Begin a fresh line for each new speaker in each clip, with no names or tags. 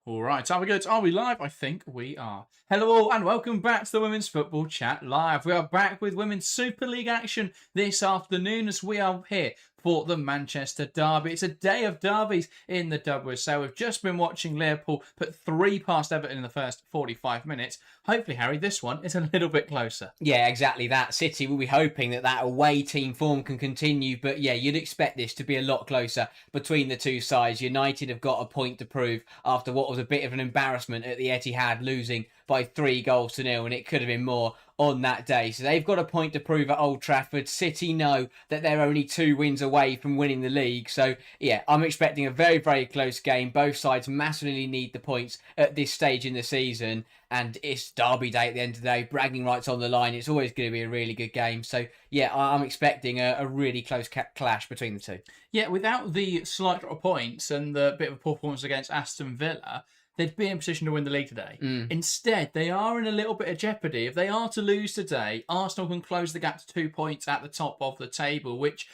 All right, are we good? Are we live? I think we are. Hello all and welcome back to the Women's Football Chat Live. We are back with Women's Super League action this afternoon as we are here for the Manchester Derby. It's a day of derbies in the UWCL. We've just been watching Liverpool put 3 past Everton in the first 45 minutes. Hopefully, Harry, this one is a little bit closer.
Yeah, exactly that. City will be hoping that away team form can continue. But yeah, you'd expect this to be a lot closer between the two sides. United have got a point to prove after what was a bit of an embarrassment at the Etihad, losing by 3-0, and it could have been more on that day. So they've got a point to prove at Old Trafford. City know that they're only 2 wins away from winning the league. So yeah, I'm expecting a very, very close game. Both sides massively need the points at this stage in the season. And it's Derby Day at the end of the day. Bragging rights on the line. It's always going to be a really good game. So yeah, I'm expecting a really close clash between the two.
Yeah, without the slight drop of points and the bit of a poor performance against Aston Villa, they'd be in position to win the league today. Instead, they are in a little bit of jeopardy. If they are to lose today, Arsenal can close the gap to 2 points at the top of the table, which,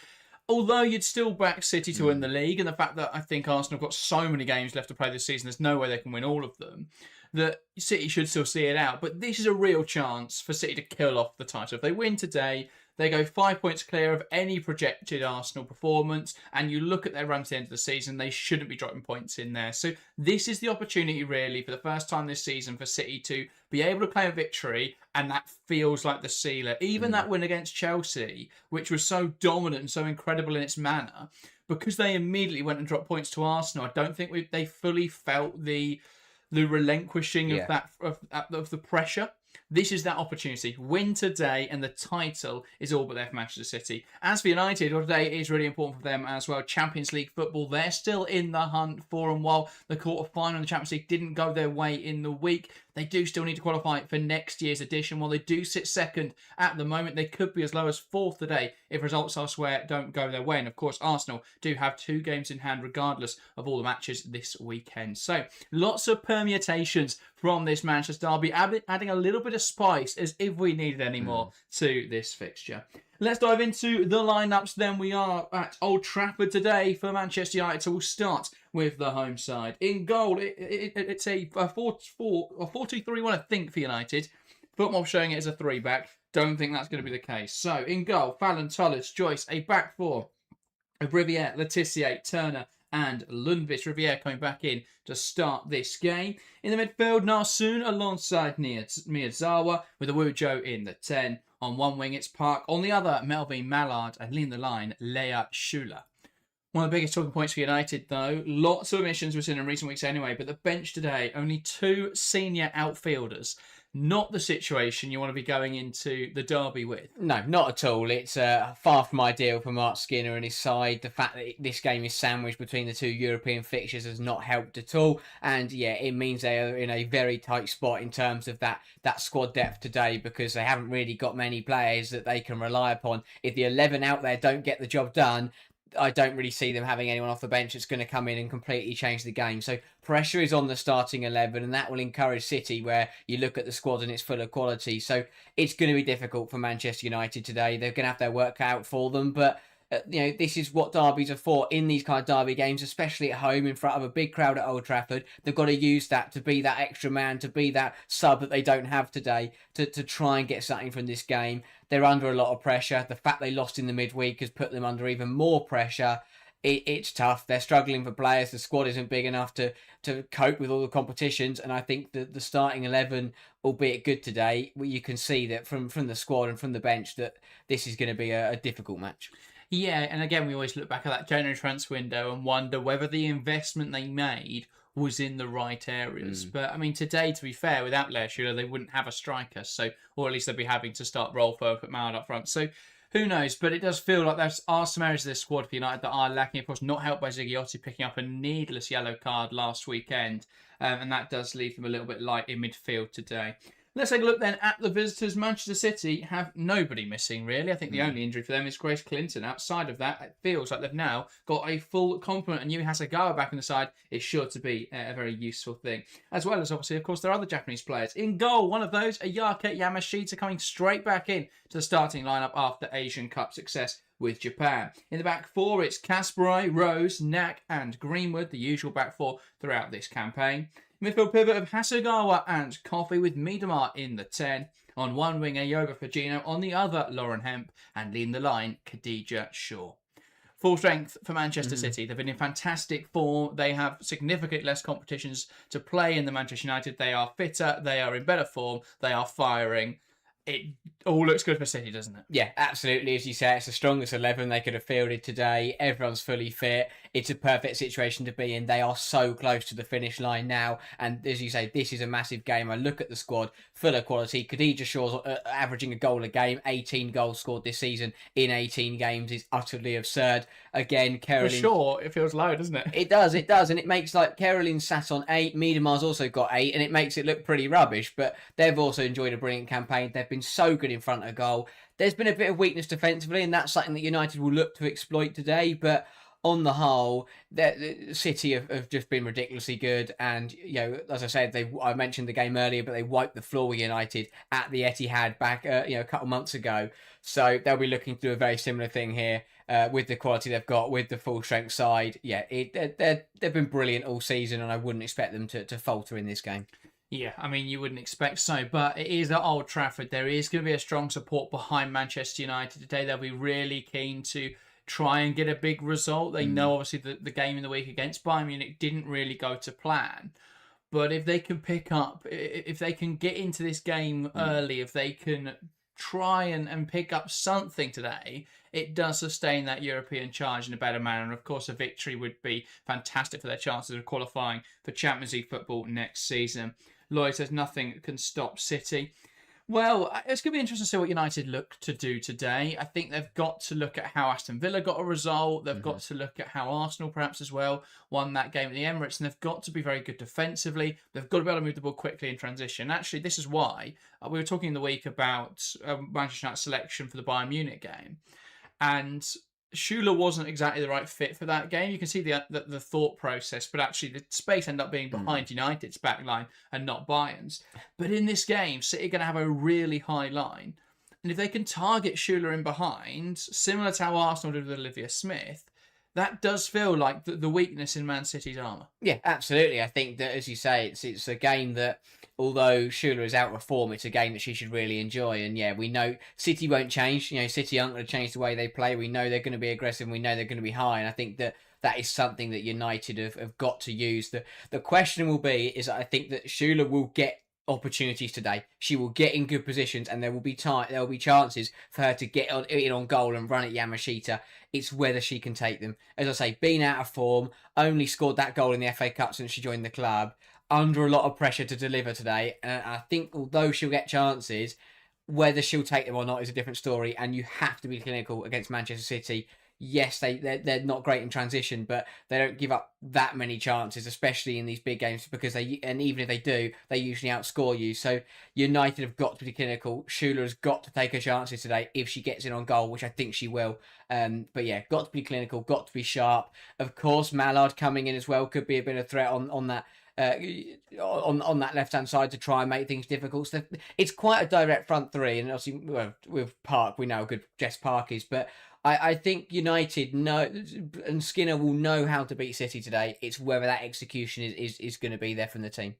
although you'd still back City to win the league, and the fact that I think Arsenal have got so many games left to play this season, there's no way they can win all of them, that City should still see it out. But this is a real chance for City to kill off the title. If they win today, they go 5 points clear of any projected Arsenal performance, and you look at their run to the end of the season, they shouldn't be dropping points in there. So this is the opportunity, really, for the first time this season for City to be able to claim a victory, and that feels like the sealer. Even that win against Chelsea, which was so dominant and so incredible in its manner, because they immediately went and dropped points to Arsenal, I don't think they fully felt the relinquishing of the pressure. This is that opportunity. Win today, and the title is all but there for Manchester City. As for United, today is really important for them as well. Champions League football, they're still in the hunt for, and while the quarter-final in the Champions League didn't go their way in the week, they do still need to qualify for next year's edition. While they do sit second at the moment, they could be as low as 4th today if results elsewhere don't go their way. And of course, Arsenal do have 2 games in hand regardless of all the matches this weekend. So lots of permutations from this Manchester derby, adding a little bit of spice as if we needed any more to this fixture. Let's dive into the lineups then. We are at Old Trafford today for Manchester United, so we'll start with the home side. In goal, it's a 4-2-3-1, I think, for United. Football showing it as a 3-back. Don't think that's going to be the case. So, in goal, Fallon, Tullis, Joyce, a back 4 of Riviere, Letitia, Turner, and Lundqvist. Riviere coming back in to start this game. In the midfield, Narsoon alongside Miyazawa with Awujo in the 10. On one wing, it's Park. On the other, Melvin Mallard, and leading the line, Leah Schuler. One of the biggest talking points for United, though. Lots of omissions we've seen in recent weeks anyway, but the bench today, only 2 senior outfielders. Not the situation you want to be going into the derby with.
No, not at all. It's far from ideal for Mark Skinner and his side. The fact that this game is sandwiched between the 2 European fixtures has not helped at all. And yeah, it means they are in a very tight spot in terms of that squad depth today, because they haven't really got many players that they can rely upon. If the 11 out there don't get the job done, I don't really see them having anyone off the bench that's going to come in and completely change the game. So pressure is on the starting 11, and that will encourage City, where you look at the squad and it's full of quality. So it's going to be difficult for Manchester United today. They're going to have their work out for them, but this is what derbies are for in these kind of derby games, especially at home in front of a big crowd at Old Trafford. They've got to use that to be that extra man, to be that sub that they don't have today, to try and get something from this game. They're under a lot of pressure. The fact they lost in the midweek has put them under even more pressure. It's tough. They're struggling for players. The squad isn't big enough to cope with all the competitions. And I think that the starting 11, albeit good today, you can see that from the squad and from the bench that this is going to be a difficult match.
Yeah, and again, we always look back at that January transfer window and wonder whether the investment they made was in the right areas. But, I mean, today, to be fair, without Leah Schuler, they wouldn't have a striker. So, or at least they'd be having to start Rolfo, put Mallard up front. So, who knows? But it does feel like there are some areas of this squad for United that are lacking. Of course, not helped by Zigiotti picking up a needless yellow card last weekend. And that does leave them a little bit light in midfield today. Let's take a look then at the visitors. Manchester City have nobody missing, really. I think the only injury for them is Grace Clinton. Outside of that, it feels like they've now got a full complement, and Yui Hasegawa back on the side is sure to be a very useful thing. As well as, obviously, of course, there are other Japanese players. In goal, one of those, Ayaka Yamashita, coming straight back in to the starting lineup after Asian Cup success with Japan. In the back 4, it's Kasparai, Rose, Knack and Greenwood, the usual back 4 throughout this campaign. Midfield pivot of Hasegawa and Coffee with Miedemar in the 10. On one wing, Ayoba Fagino. On the other, Lauren Hemp. And leading the line, Khadija Shaw. Full strength for Manchester City. They've been in fantastic form. They have significantly less competitions to play in the Manchester United. They are fitter. They are in better form. They are firing. It all looks good for City, doesn't it?
Yeah, absolutely. As you say, it's the strongest 11 they could have fielded today. Everyone's fully fit. It's a perfect situation to be in. They are so close to the finish line now. And as you say, this is a massive game. I look at the squad, full of quality. Khadija Shaw's averaging a goal a game. 18 goals scored this season in 18 games is utterly absurd. Again, Caroline...
For sure, it feels low, doesn't it?
It does. And it makes, like, Caroline sat on 8. Miedemar's also got 8, and it makes it look pretty rubbish. But they've also enjoyed a brilliant campaign. They've been so good in front of goal. There's been a bit of weakness defensively, and that's something that United will look to exploit today. But on the whole, the City have just been ridiculously good. And, you know, as I said, I mentioned the game earlier, but they wiped the floor with United at the Etihad back, a couple months ago. So they'll be looking to do a very similar thing here with the quality they've got, with the full strength side. Yeah, they've been brilliant all season, and I wouldn't expect them to falter in this game.
Yeah, I mean, you wouldn't expect so, but it is at Old Trafford. There is going to be a strong support behind Manchester United today. They'll be really keen to try and get a big result. They know, obviously, that the game in the week against Bayern Munich didn't really go to plan. But if they can pick up, if they can get into this game early, if they can try and pick up something today, it does sustain that European charge in a better manner. And of course, a victory would be fantastic for their chances of qualifying for Champions League football next season. Lloyd says nothing can stop City. Well, it's going to be interesting to see what United look to do today. I think they've got to look at how Aston Villa got a result. They've got to look at how Arsenal perhaps as well won that game at the Emirates. And they've got to be very good defensively. They've got to be able to move the ball quickly in transition. Actually, this is why we were talking in the week about Manchester United's selection for the Bayern Munich game. And Schuler wasn't exactly the right fit for that game. You can see the thought process, but actually the space ended up being behind United's back line and not Bayern's. But in this game, City are going to have a really high line. And if they can target Schuler in behind, similar to how Arsenal did with Olivia Smith, that does feel like the weakness in Man City's armour. Yeah,
absolutely. I think that, as you say, it's a game that, although Schuler is out of form, it's a game that she should really enjoy. And yeah, we know City won't change. You know, City aren't going to change the way they play. We know they're going to be aggressive. We know they're going to be high. And I think that is something that United have got to use. The question will be, is I think that Schuler will get opportunities today. She will get in good positions, and there will be chances for her to get in on goal and run at Yamashita. It's whether she can take them. As I say, being out of form, only scored that goal in the FA Cup since she joined the club, under a lot of pressure to deliver today. And I think although she'll get chances, whether she'll take them or not is a different story. And you have to be clinical against Manchester City. Yes, they're not great in transition, but they don't give up that many chances, especially in these big games, because and even if they do, they usually outscore you. So United have got to be clinical. Schuler has got to take her chances today if she gets in on goal, which I think she will. But yeah, got to be clinical, got to be sharp. Of course, Mallard coming in as well could be a bit of a threat on that. On that left-hand side to try and make things difficult. So it's quite a direct front three, and obviously with Park, we know how good Jess Park is, but I think United know, and Skinner will know how to beat City today. It's whether that execution is going to be there from the team.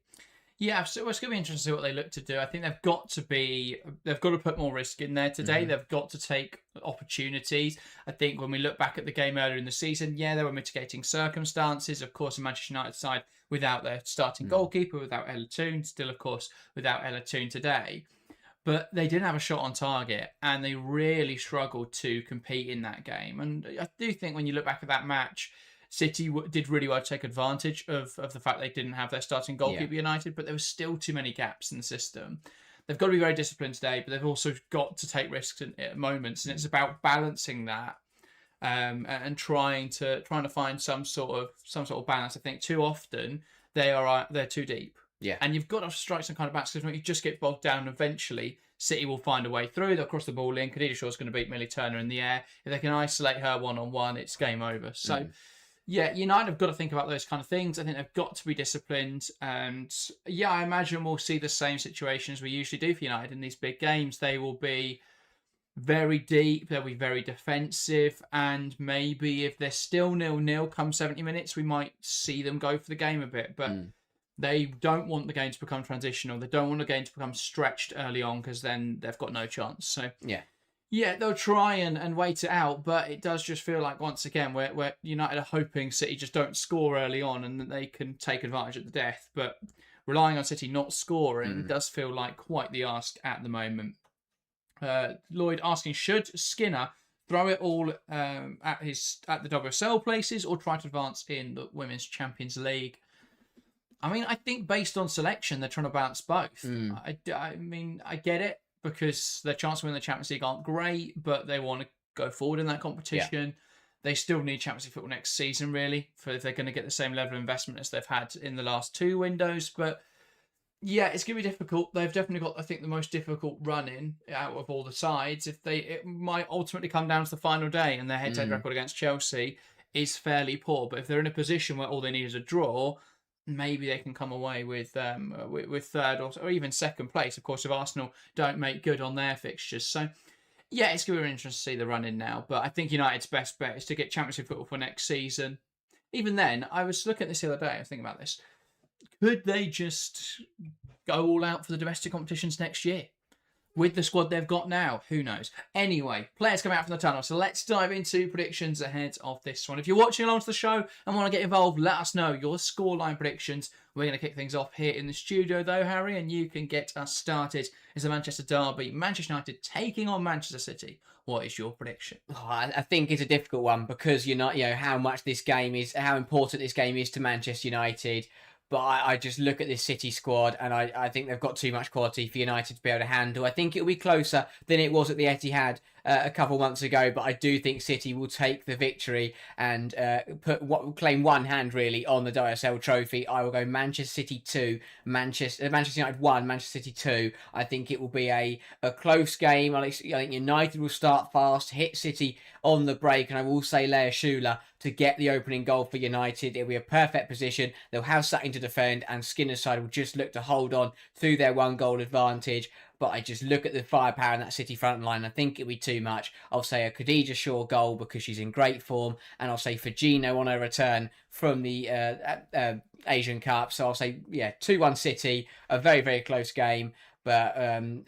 Yeah, so it's going to be interesting to see what they look to do. I think they've got to put more risk in there today. They've got to take opportunities. I think when we look back at the game earlier in the season, yeah, there were mitigating circumstances. Of course, the Manchester United side without their starting goalkeeper, without Ella Toone, still, of course, without Ella Toone today. But they didn't have a shot on target, and they really struggled to compete in that game. And I do think when you look back at that match, City did really well to take advantage of the fact they didn't have their starting goalkeeper United, but there were still too many gaps in the system. They've got to be very disciplined today, but they've also got to take risks at moments, and it's about balancing that and trying to find some sort of balance. I think too often they're too deep.
Yeah.
And you've got to strike some kind of balance, because when you just get bogged down, eventually City will find a way through. They'll cross the ball in. Khadija Shaw's going to beat Millie Turner in the air. If they can isolate her one-on-one, it's game over. So, yeah, United have got to think about those kind of things. I think they've got to be disciplined. And, yeah, I imagine we'll see the same situations we usually do for United in these big games. They will be very deep. They'll be very defensive. And maybe if they're still 0-0 come 70 minutes, we might see them go for the game a bit. But... They don't want the game to become transitional. They don't want the game to become stretched early on because then they've got no chance. So yeah, they'll try and wait it out, but it does just feel like, once again, where United are hoping City just don't score early on and that they can take advantage at the death. But relying on City not scoring does feel like quite the ask at the moment. Lloyd asking, should Skinner throw it all at the WSL places or try to advance in the Women's Champions League? I mean, I think based on selection, they're trying to balance both. I mean, I get it, because their chances to win the Champions League aren't great, but they want to go forward in that competition. Yeah. They still need Champions League football next season, really, if they're going to get the same level of investment as they've had in the last 2 windows. But yeah, it's going to be difficult. They've definitely got, I think, the most difficult run-in out of all the sides. It might ultimately come down to the final day, and their head-to-head record against Chelsea is fairly poor. But if they're in a position where all they need is a draw, maybe they can come away with third or even second place. Of course, if Arsenal don't make good on their fixtures. So, yeah, it's going to be interesting to see the run-in now. But I think United's best bet is to get Champions League football for next season. Even then, I was looking at this the other day. I was thinking about this. Could they just go all out for the domestic competitions next year? With the squad they've got now, who knows? Anyway, players come out from the tunnel, so let's dive into predictions ahead of this one. If you're watching along to the show and want to get involved, let us know your scoreline predictions. We're going to kick things off here in the studio, though, Harry, and you can get us started. It's the Manchester derby, Manchester United taking on Manchester City. What is your prediction?
I think it's a difficult one because how important this game is to Manchester United. But I just look at this City squad and I think they've got too much quality for United to be able to handle. I think it'll be closer than it was at the Etihad a couple of months ago, but I do think City will take the victory and claim one hand really on the WSL trophy. I will go Manchester City 2, Manchester United 1, Manchester City 2. I think it will be a close game. I think United will start fast, hit City on the break, and I will say Lea Schuler to get the opening goal for United. It'll be a perfect position. They'll have something to defend, and Skinner's side will just look to hold on through their 1-goal advantage. But I just look at the firepower in that City front line. I think it'll be too much. I'll say a Khadija Shaw goal because she's in great form. And I'll say Firmino on her return from the Asian Cup. So I'll say, 2-1 City. A very, very close game. But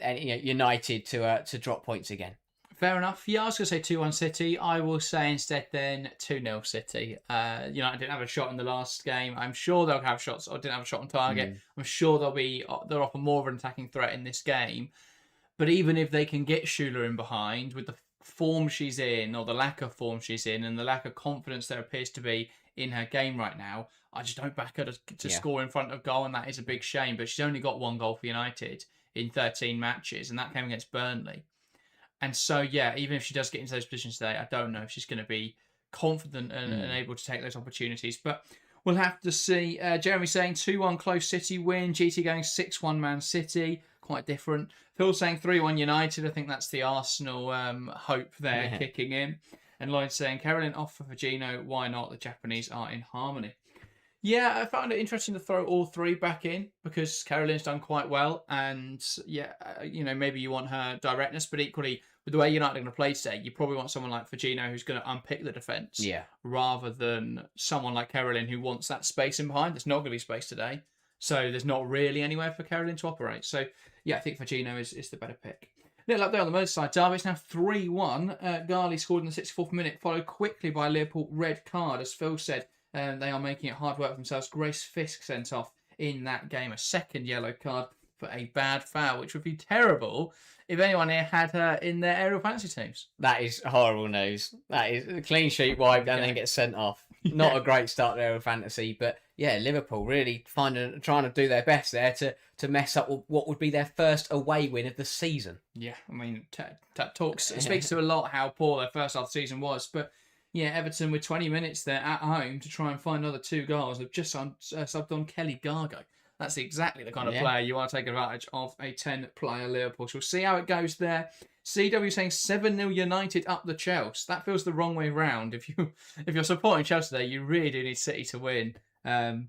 United to drop points again.
Fair enough. Yeah, I was going to say 2-1 City. I will say instead then 2-0 City. United didn't have a shot in the last game. I'm sure they'll have shots, or didn't have a shot on target. I'm sure they'll offer more of an attacking threat in this game. But even if they can get Schuler in behind, with the form she's in, or the lack of form she's in, and the lack of confidence there appears to be in her game right now, I just don't back her to score in front of goal, and that is a big shame. But she's only got 1 goal for United in 13 matches, and that came against Burnley. And so, even if she does get into those positions today, I don't know if she's going to be confident and able to take those opportunities. But we'll have to see. Jeremy saying 2-1 close City win. GT going 6-1 Man City. Quite different. Phil saying 3-1 United. I think that's the Arsenal hope there kicking in. And Lloyd saying, Caroline off for Firmino. Why not? The Japanese are in harmony. Yeah, I found it interesting to throw all 3 back in because Caroline's done quite well. And maybe you want her directness, but equally, with the way United are going to play today, you probably want someone like Firmino who's going to unpick the defence. Yeah. Rather than someone like Caroline who wants that space in behind. There's not going to be space today. So there's not really anywhere for Caroline to operate. So, I think Firmino is the better pick. Little update on the Merseyside derby. It's now 3-1. Garley scored in the 64th minute, followed quickly by a Liverpool red card. As Phil said, they are making it hard work for themselves. Grace Fisk sent off in that game. A second yellow card for a bad foul, which would be terrible if anyone here had her in their aerial fantasy teams.
That is horrible news. That is a clean sheet wipe and then get sent off. Not a great start to aerial fantasy, but Liverpool really trying to do their best there to mess up what would be their first away win of the season.
Yeah, I mean, that speaks to a lot how poor their first half of the season was, but Everton with 20 minutes there at home to try and find another 2 goals. They've just subbed on Kelly Gargo. That's exactly the kind of player you want to take advantage of, a 10-player Liverpool. So we'll see how it goes there. CW saying 7-0 United up the Chelsea. That feels the wrong way round. If you're supporting Chelsea there, you really do need City to win.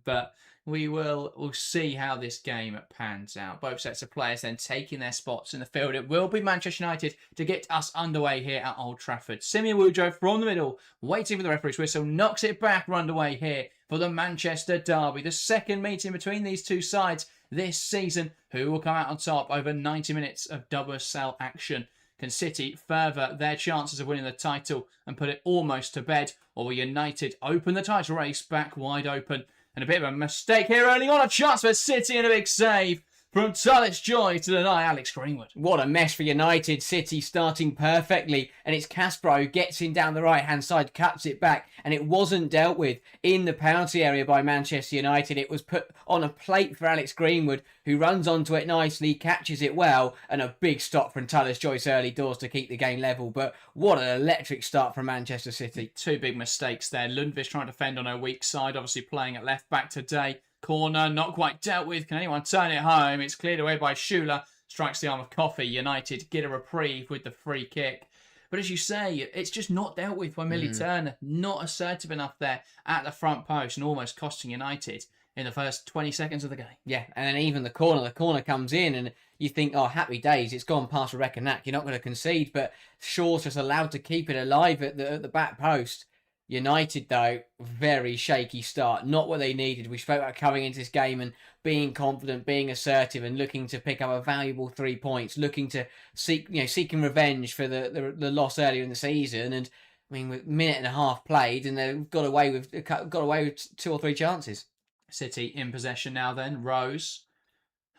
But we'll see how this game pans out. Both sets of players then taking their spots in the field. It will be Manchester United to get us underway here at Old Trafford. Simeon Woodrow from the middle, waiting for the referee's whistle, knocks it back. We're underway here for the Manchester derby. The second meeting between these two sides this season. Who will come out on top over 90 minutes of double-cell action? Can City further their chances of winning the title and put it almost to bed? Or will United open the title race back wide open? And a bit of a mistake here early on. A chance for City and a big save from Tallis Joy to deny Alex Greenwood.
What a mess for United. City starting perfectly. And it's Caspar who gets in down the right-hand side, cuts it back. And it wasn't dealt with in the penalty area by Manchester United. It was put on a plate for Alex Greenwood, who runs onto it nicely, catches it well. And a big stop from Tallis Joyce early doors to keep the game level. But what an electric start from Manchester City.
Two big mistakes there. Lundqvist trying to defend on her weak side, obviously playing at left back today. Corner, not quite dealt with. Can anyone turn it home? It's cleared away by Schuler. Strikes the arm of Coffey. United get a reprieve with the free kick. But as you say, it's just not dealt with by Millie Turner. Not assertive enough there at the front post and almost costing United in the first 20 seconds of the game.
Yeah, and then even the corner comes in and you think, oh, happy days, it's gone past Reckanack. You're not going to concede, but Shaw's just allowed to keep it alive at the back post. United, though, very shaky start. Not what they needed. We spoke about coming into this game and being confident, being assertive, and looking to pick up a valuable 3 points. Looking to seeking revenge for the loss earlier in the season. And I mean, with a minute and a half played, and they've got away with 2 or 3 chances.
City in possession now. Then Rose.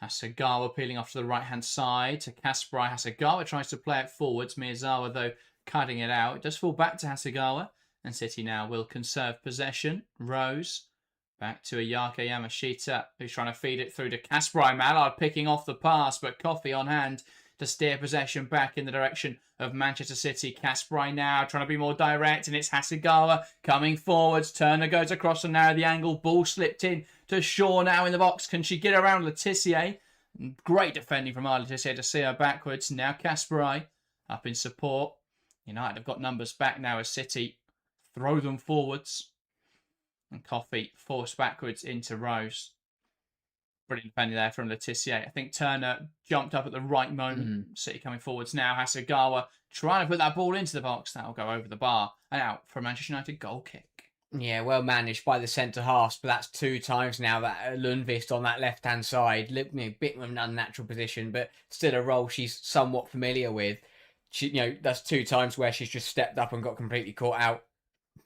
Hasegawa peeling off to the right-hand side to Kasparai. Hasegawa tries to play it forwards. Miyazawa, though, cutting it out. It does fall back to Hasegawa. And City now will conserve possession. Rose back to Ayaka Yamashita, who's trying to feed it through to Kasparai. Mallard picking off the pass, but Coffey on hand to steer possession back in the direction of Manchester City. Kasparai now trying to be more direct, and it's Hasegawa coming forwards. Turner goes across and narrow the angle. Ball slipped in to Shaw now in the box. Can she get around Letitia? Great defending from Letitia to see her backwards. Now Kasparai up in support. United have got numbers back now as City throw them forwards. And Coffey forced backwards into Rose. Brilliant defending there from Letitia. I think Turner jumped up at the right moment. City coming forwards now. Hasegawa trying to put that ball into the box. That'll go over the bar and out for a Manchester United goal kick.
Yeah, well managed by the centre halves, but that's 2 times now that Lundqvist on that left-hand side. A bit of an unnatural position, but still a role she's somewhat familiar with. That's 2 times where she's just stepped up and got completely caught out.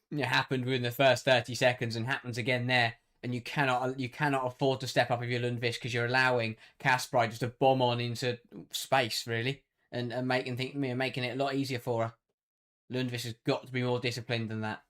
It happened within the first 30 seconds and happens again there. And you cannot afford to step up if you're Lundqvist, because you're allowing Kasparai just to bomb on into space, really, and making it a lot easier for her. Lundqvist has got to be more disciplined than that.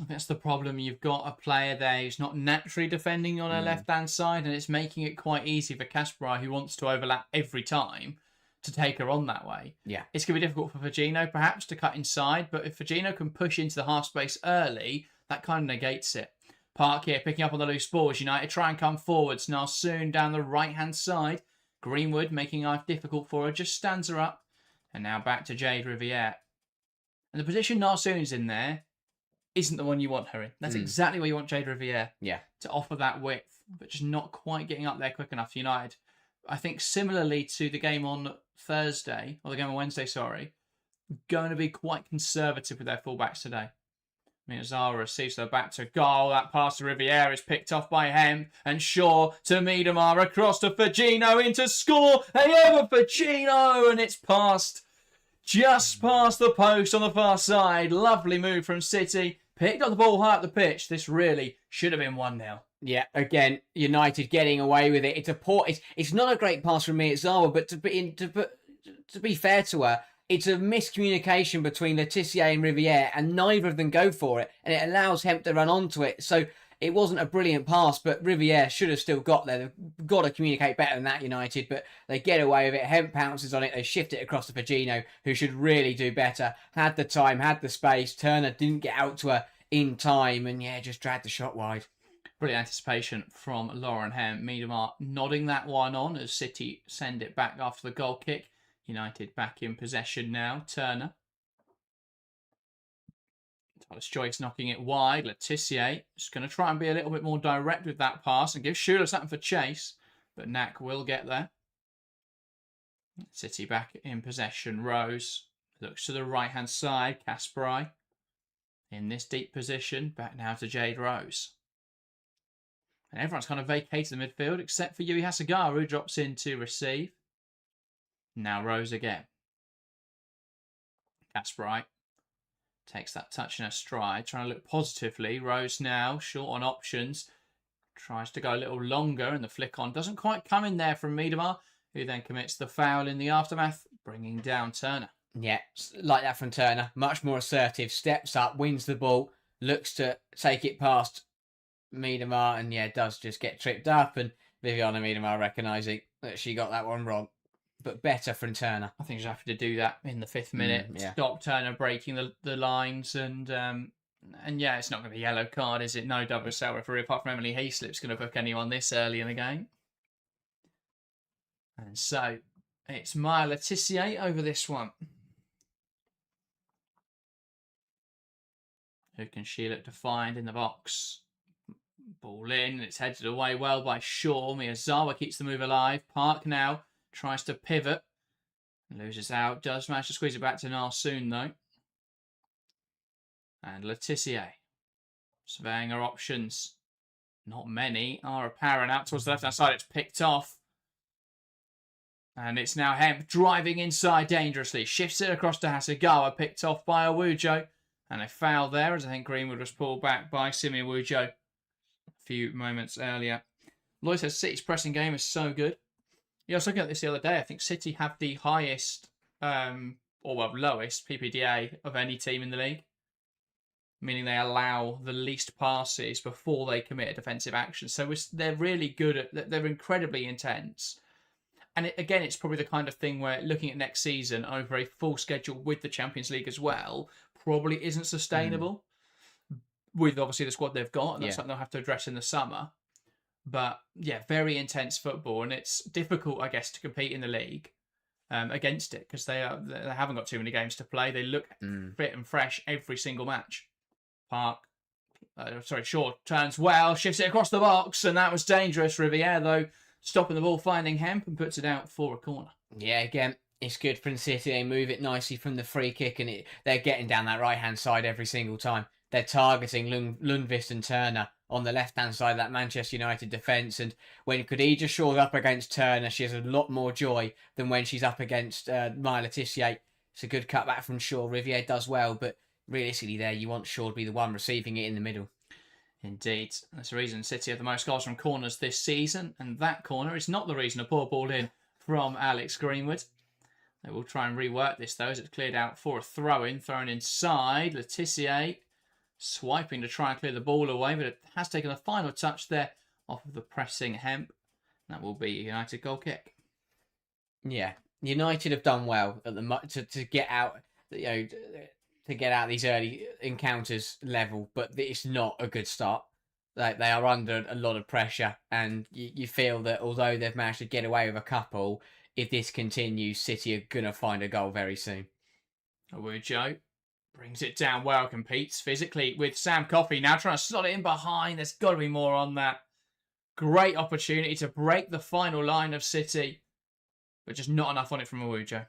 That's the problem. You've got a player there who's not naturally defending on her left-hand side, and it's making it quite easy for Kasparai, who wants to overlap every time, to take her on that way.
Yeah.
It's going to be difficult for Fagino, perhaps, to cut inside, but if Fagino can push into the half space early, that kind of negates it. Park here, picking up on the loose balls. United try and come forwards. Now soon down the right-hand side. Greenwood making life difficult for her, just stands her up. And now back to Jade Riviere. And the position Narsoon's in there isn't the one you want her in. That's exactly where you want Jade Riviere.
Yeah.
To offer that width, but just not quite getting up there quick enough for United. I think similarly to the game on Thursday, or the game on Wednesday, sorry, going to be quite conservative with their fullbacks today. Miyazawa receives her back to goal. That pass to Riviere is picked off by Hemp, and Shaw to Miedemar, across to Fagino, into score, and over Fagino, and it's just past the post on the far side. Lovely move from City. Picked up the ball high up the pitch. This really should have been 1-0.
Yeah, again, United getting away with it. It's not a great pass from Miyazawa, but to be fair to her, it's a miscommunication between Letitia and Riviere, and neither of them go for it, and it allows Hemp to run onto it. So it wasn't a brilliant pass, but Riviere should have still got there. They've got to communicate better than that, United, but they get away with it. Hemp pounces on it. They shift it across to Fagino, who should really do better. Had the time, had the space. Turner didn't get out to her in time, and just dragged the shot wide.
Brilliant anticipation from Lauren Hemp. Miedemar nodding that one on as City send it back after the goal kick. United back in possession now. Turner Thomas Joyce knocking it wide. Letitia just going to try and be a little bit more direct with that pass and give Schuler something for chase. But Knack will get there. City back in possession. Rose looks to the right-hand side. Kasparai in this deep position. Back now to Jade Rose. And everyone's kind of vacated the midfield except for Yui Hasegawa, who drops in to receive. Now Rose again. Kasparai takes that touch in her stride, trying to look positively. Rose now, short on options. Tries to go a little longer, and the flick on doesn't quite come in there from Miedemar, who then commits the foul in the aftermath, bringing down Turner.
Yeah, like that from Turner. Much more assertive. Steps up, wins the ball, looks to take it past Miedemar, and yeah, does just get tripped up. And Viviana Miedemar recognising that she got that one wrong. But better from Turner.
I think she's happy to do that in the 5th minute. Stop Turner breaking the lines, and yeah, it's not going to be a yellow card, is it? No UWCL referee apart from Emily Heaslip's going to book anyone this early in the game. And so it's Maya Letitia over this one. Who can she look to find in the box? Ball in, it's headed away well by Shaw. Miyazawa keeps the move alive. Park now tries to pivot. Loses out. Does manage to squeeze it back to Narsoon though. And Letitia surveying her options. Not many are apparent. Out towards the left-hand side. It's picked off. And it's now Hemp driving inside dangerously. Shifts it across to Hasegawa. Picked off by Awujo. And a foul there, as I think Greenwood was pulled back by Simi Awujo a few moments earlier. Lloyd says City's pressing game is so good. Yeah, I was looking at this the other day. I think City have the highest, lowest PPDA of any team in the league. Meaning they allow the least passes before they commit a defensive action. So they're really good at, they're incredibly intense. And it's probably the kind of thing where looking at next season over a full schedule with the Champions League as well probably isn't sustainable. With obviously the squad they've got, and that's something they'll have to address in the summer. But yeah, very intense football, and it's difficult, I guess, to compete in the league against it because they haven't got too many games to play. They look fit and fresh every single match. Shaw turns well, shifts it across the box, and that was dangerous. Riviere, though, stopping the ball, finding Hemp, and puts it out for a corner.
Yeah, again, it's good for City. They move it nicely from the free kick, and they're getting down that right-hand side every single time. They're targeting Lundqvist and Turner on the left-hand side of that Manchester United defence. And when Khadija Shaw's up against Turner, she has a lot more joy than when she's up against Maya Letitia. It's a good cutback from Shaw. Riviere does well, but realistically there, you want Shaw to be the one receiving it in the middle.
Indeed. That's the reason City have the most goals from corners this season. And that corner is not the reason a poor ball in from Alex Greenwood. They will try and rework this, though, as it's cleared out for a throw-in. Thrown inside. Letitia swiping to try and clear the ball away, but it has taken a final touch there off of the pressing Hemp. That will be a United goal kick.
Yeah, United have done well at the to get out, to get out these early encounters level, but it's not a good start. They are under a lot of pressure, and you feel that although they've managed to get away with a couple, if this continues, City are gonna find a goal very soon.
Awujo brings it down well, competes physically with Sam Coffey. Now trying to slot it in behind. There's got to be more on that. Great opportunity to break the final line of City, but just not enough on it from Awujo.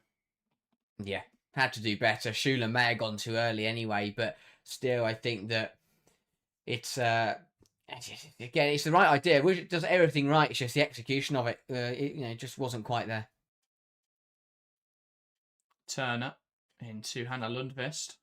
Yeah,
had to do better. Schuler may have gone too early anyway, but still, I think that it's again, it's the right idea. Awujo does everything right. It's just the execution of it. It just wasn't quite there.
Turner into Hannah Lundqvist.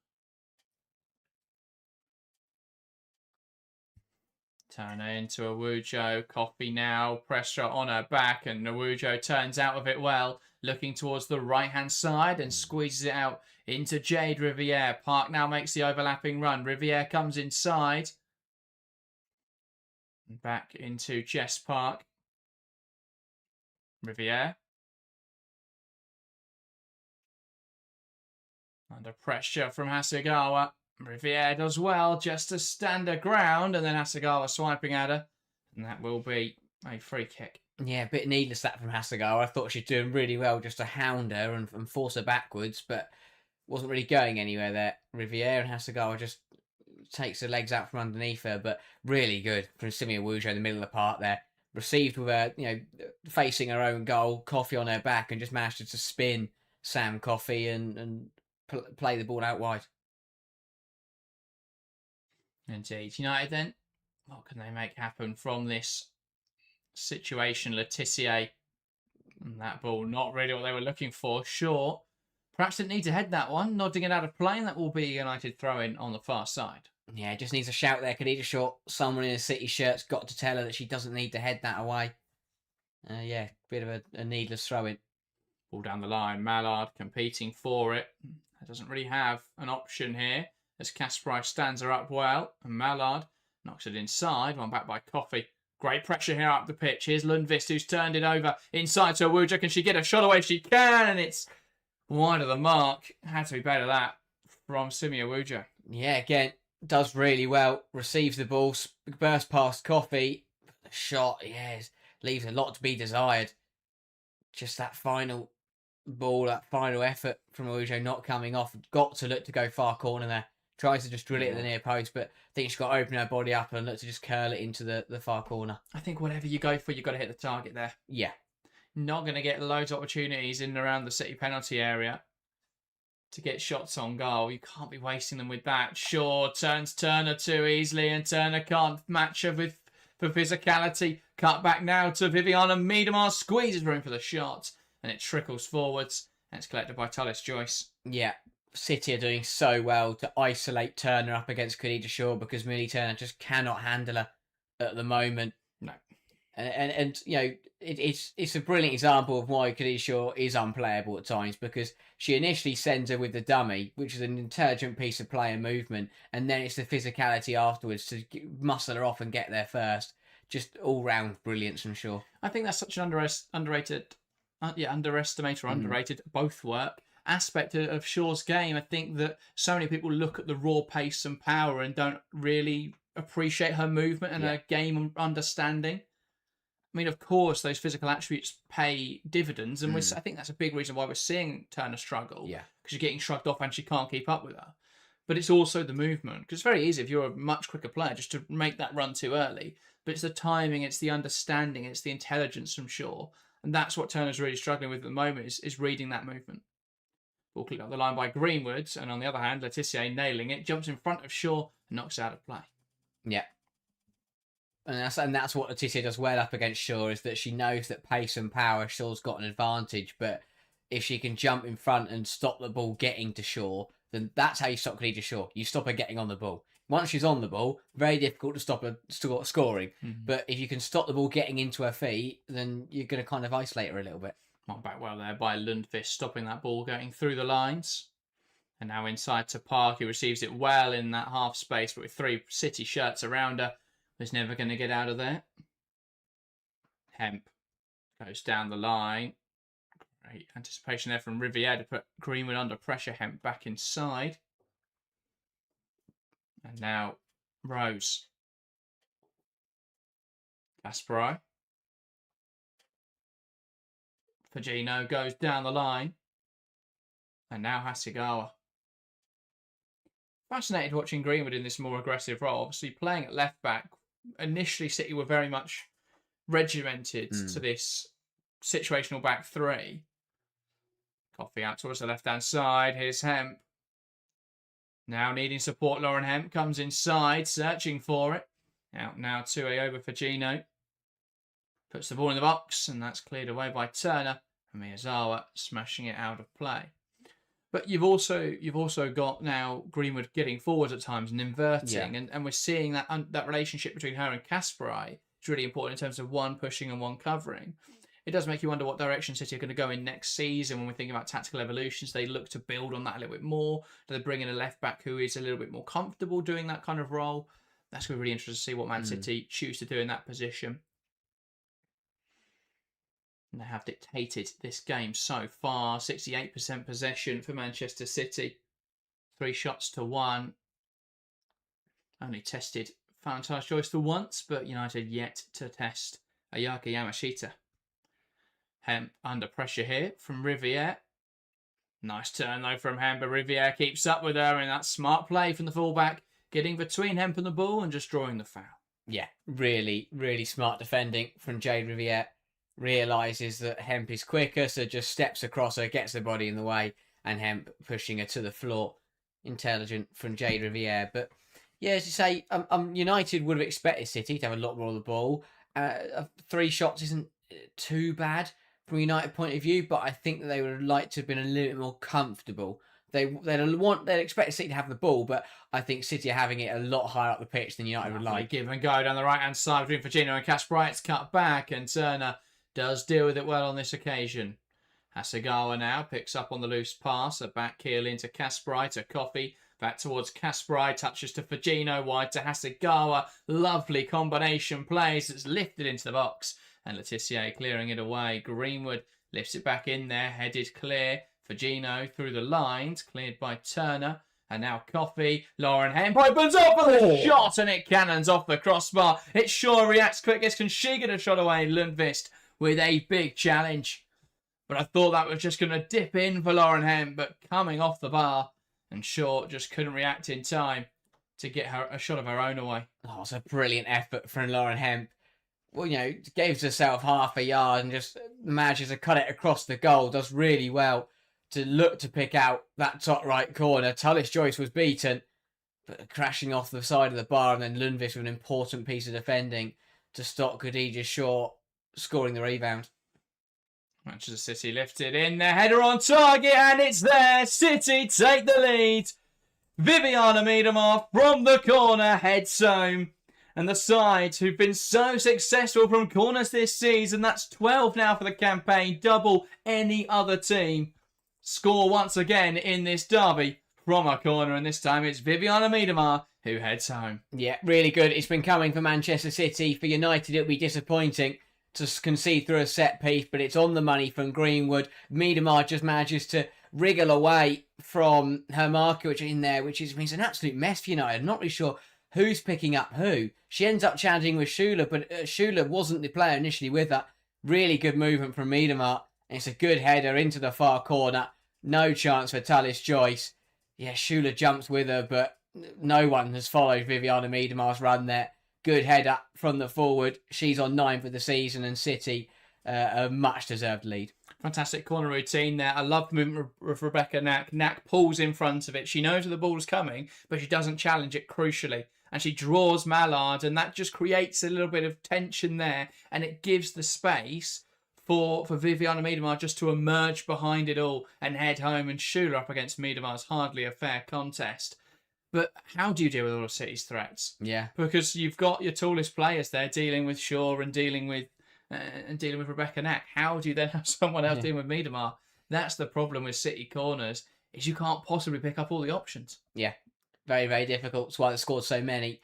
Turner into Awujo. Coffey now. Pressure on her back, and Awujo turns out of it well. Looking towards the right-hand side and squeezes it out into Jade Riviere. Park now makes the overlapping run. Riviere comes inside. Back into Jess Park. Riviere. Under pressure from Hasegawa. Riviere does well just to stand her ground, and then Hasegawa swiping at her. And that will be a free kick.
Yeah, a bit needless that from Hasegawa. I thought she'd doing really well just to hound her and force her backwards, but wasn't really going anywhere there. Riviere and Hasegawa just takes the legs out from underneath her, but really good from Simia Wujo in the middle of the park there. Received with her, facing her own goal, Coffee on her back, and just managed to spin Sam Coffee and play the ball out wide.
Indeed. United then, what can they make happen from this situation? Letitia, and that ball, not really what they were looking for. Sure. Perhaps didn't need to head that one. Nodding it out of play, and that will be United throw-in on the far side.
Yeah, just needs a shout there. Khadija Shaw, someone in a City shirt's got to tell her that she doesn't need to head that away. Bit of a needless throw-in.
Ball down the line. Mallard competing for it. Doesn't really have an option here as Kasparov stands her up well. And Mallard knocks it inside. One back by Coffey. Great pressure here up the pitch. Here's Lundqvist who's turned it over inside to Awuja. Can she get a shot away? She can, and it's wide of the mark. Had to be better that from Simi Awuja.
Yeah, again, does really well. Receives the ball, burst past Coffey. The shot, yes, leaves a lot to be desired. Just that final ball, that final effort from Awuja not coming off. Got to look to go far corner there. Tries to just drill it at the near post, but I think she's got to open her body up and look to just curl it into the far corner.
I think whatever you go for, you've got to hit the target there.
Yeah.
Not going to get loads of opportunities in and around the City penalty area to get shots on goal. You can't be wasting them with that. Shaw turns Turner too easily, and Turner can't match her for physicality. Cut back now to Viviana Miedemar. Squeezes room for the shot, and it trickles forwards, and it's collected by Tullis Joyce.
Yeah. City are doing so well to isolate Turner up against Khadija Shaw because Millie Turner just cannot handle her at the moment.
No.
And it's a brilliant example of why Khadija Shaw is unplayable at times, because she initially sends her with the dummy, which is an intelligent piece of play and movement, and then it's the physicality afterwards to muscle her off and get there first. Just all-round brilliance from Shaw.
I think that's such an underestimated, both work, aspect of Shaw's game. I think that so many people look at the raw pace and power and don't really appreciate her movement and her game understanding. I mean, of course, those physical attributes pay dividends, and I think that's a big reason why we're seeing Turner struggle.
Yeah,
because you're getting shrugged off and she can't keep up with her. But it's also the movement, because it's very easy if you're a much quicker player just to make that run too early. But it's the timing, it's the understanding, it's the intelligence from Shaw, and that's what Turner's really struggling with at the moment is reading that movement. Ball clipped up the line by Greenwood, and on the other hand, Letitia nailing it, jumps in front of Shaw and knocks it out of play.
Yeah. And that's what Letitia does well up against Shaw, is that she knows that pace and power, Shaw's got an advantage, but if she can jump in front and stop the ball getting to Shaw, then that's how you stop Khadija Shaw. You stop her getting on the ball. Once she's on the ball, very difficult to stop her scoring. Mm-hmm. But if you can stop the ball getting into her feet, then you're going to kind of isolate her a little bit.
Not back well there by Lundqvist, stopping that ball going through the lines. And now inside to Park, who receives it well in that half space, but with 3 City shirts around her, was never going to get out of there. Hemp goes down the line. Great anticipation there from Riviere to put Greenwood under pressure. Hemp back inside. And now Rose. Kasparov. Fujino goes down the line. And now Hasegawa. Fascinated watching Greenwood in this more aggressive role. Obviously playing at left back. Initially City were very much regimented to this situational back 3. Coffee out towards the left-hand side. Here's Hemp. Now needing support, Lauren Hemp comes inside, searching for it. Out now 2A over for Gino. Puts the ball in the box, and that's cleared away by Turner. And Miyazawa smashing it out of play. But you've also got now Greenwood getting forwards at times and inverting, and we're seeing that relationship between her and Kasparov is really important in terms of one pushing and one covering. It does make you wonder what direction City are going to go in next season when we're thinking about tactical evolutions. They look to build on that a little bit more. Do they bring in a left back who is a little bit more comfortable doing that kind of role? That's going to be really interesting to see what Man City choose to do in that position. And they have dictated this game so far. 68% possession for Manchester City. 3 shots to 1. Only tested Valentine's Joyce for once, but United yet to test Ayaka Yamashita. Hemp under pressure here from Riviere. Nice turn though from Hemp, but Riviere keeps up with her, and that's smart play from the fullback. getting between Hemp and the ball and just drawing the foul.
Yeah, really, really smart defending from Jade Riviere. Realises that Hemp is quicker, so just steps across her, gets the body in the way, and Hemp pushing her to the floor. Intelligent from Jade Riviere. But yeah, as you say, United would have expected City to have a lot more of the ball. 3 shots isn't too bad from a United point of view, but I think that they would have liked to have been a little bit more comfortable. They'd expect City to have the ball, but I think City are having it a lot higher up the pitch than United would like.
Give and go down the right hand side between Firmino and Kasper. It's cut back, and Turner does deal with it well on this occasion. Hasegawa now picks up on the loose pass, a back heel into Kasper to Coffee. Back towards Kasper, touches to Firmino, wide to Hasegawa. Lovely combination plays. It's lifted into the box. And Letizia clearing it away. Greenwood lifts it back in there, headed clear. Firmino through the lines, cleared by Turner. And now Coffee. Lauren Hemp opens up for the shot, and it cannons off the crossbar. It sure reacts quickest. Can she get a shot away? Lundqvist with a big challenge. But I thought that was just going to dip in for Lauren Hemp, but coming off the bar. And Short just couldn't react in time to get her a shot of her own away.
Oh, it's a brilliant effort from Lauren Hemp. Well, gives herself half a yard and just manages to cut it across the goal. Does really well to look to pick out that top right corner. Tullis Joyce was beaten, but crashing off the side of the bar, and then Lundqvist with an important piece of defending to stop Khadija Short scoring the rebound.
Manchester City lifted in, their header on target, and it's there. City take the lead. Viviana Miedema from the corner heads home. And the side who've been so successful from corners this season, that's 12 now for the campaign, double any other team, score once again in this derby from a corner, and this time it's Viviana Miedema who heads home.
Yeah, really good. It's been coming for Manchester City. For United, it'll be disappointing to concede through a set piece, but it's on the money from Greenwood. Miedema just manages to wriggle away from her marker, which is in there, which means an absolute mess for United. I'm not really sure who's picking up who. She ends up challenging with Schuler, but Schuler wasn't the player initially with her. Really good movement from Miedema. It's a good header into the far corner. No chance for Tullis Joyce. Yeah, Schuler jumps with her, but no one has followed Viviana Miedema's run there. Good header from the forward. She's on 9 for the season, and City a much-deserved lead.
Fantastic corner routine there. I love the movement of Rebecca Knack. Knack pulls in front of it. She knows where the ball's coming, but she doesn't challenge it crucially. And she draws Mallard, and that just creates a little bit of tension there, and it gives the space for Viviana Miedema just to emerge behind it all and head home, and Schuler up against Miedema is hardly a fair contest. But how do you deal with all of City's threats?
Yeah.
Because you've got your tallest players there dealing with Shaw and dealing with Rebecca Knack. How do you then have someone else dealing with Miedema? That's the problem with City corners, is you can't possibly pick up all the options.
Yeah. Very, very difficult. That's why they've scored so many.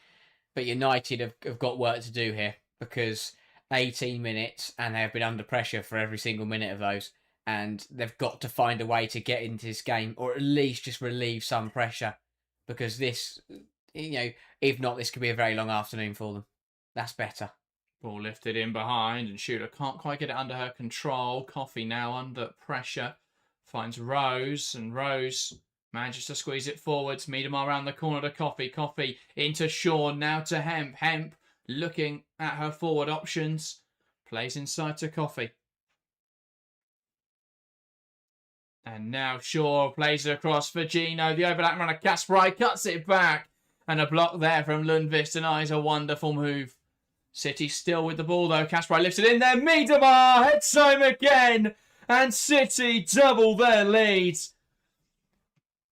But United have got work to do here, because 18 minutes and they've been under pressure for every single minute of those. And they've got to find a way to get into this game, or at least just relieve some pressure. Because this, if not, this could be a very long afternoon for them. That's better.
Ball lifted in behind, and Schuler can't quite get it under her control. Coffee now under pressure. Finds Rose, and Rose manages to squeeze it forwards. Miedema around the corner to Coffee. Coffee into Shaw, now to Hemp. Hemp looking at her forward options. Plays inside to Coffee. And now Shaw plays it across for Gino. The overlap runner, Kasper cuts it back. And a block there from Lundqvist, and eyes a wonderful move. City still with the ball though. Kasper lifts it in there. Miedema heads home again. And City double their leads.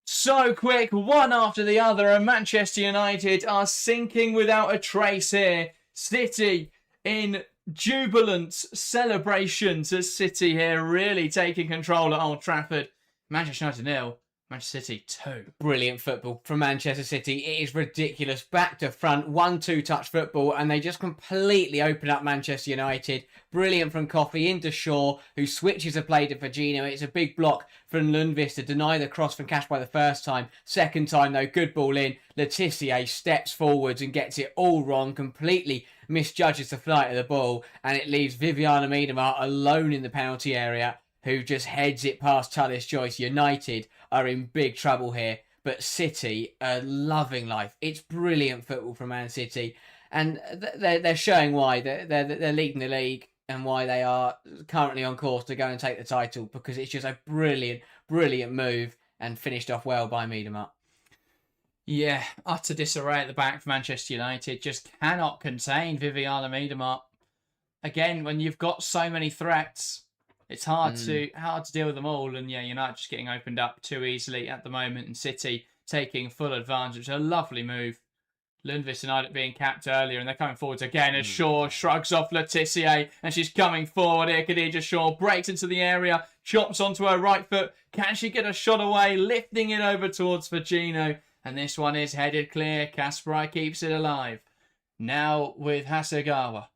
So quick, one after the other. And Manchester United are sinking without a trace here. City in jubilant celebrations as City here really taking control at Old Trafford. Manchester United 0, Manchester City 2.
Brilliant football from Manchester City. It is ridiculous. Back to front, 1-2 touch football, and they just completely open up Manchester United. Brilliant from Coffey into Shaw, who switches a play to Firmino. It's a big block from Lundqvist to deny the cross from Kasper the first time. Second time, though, good ball in. Letizia steps forwards and gets it all wrong, completely misjudges the flight of the ball, and it leaves Viviana Miedema alone in the penalty area, who just heads it past Tullis Joyce. United are in big trouble here. But City are loving life. It's brilliant football from Man City. And they're showing why they're leading the league and why they are currently on course to go and take the title, because it's just a brilliant, brilliant move and finished off well by Miedema.
Yeah, utter disarray at the back for Manchester United. Just cannot contain Viviana Miedema. Again, when you've got so many threats, it's hard to deal with them all. And yeah, United just getting opened up too easily at the moment, and City taking full advantage. A lovely move. Lundqvist United being capped earlier, and they're coming forwards again as Shaw shrugs off Laetitia, and she's coming forward here. Khadija Shaw breaks into the area, chops onto her right foot. Can she get a shot away? Lifting it over towards Virginio, and this one is headed clear. Kasparai keeps it alive. Now with Hasegawa.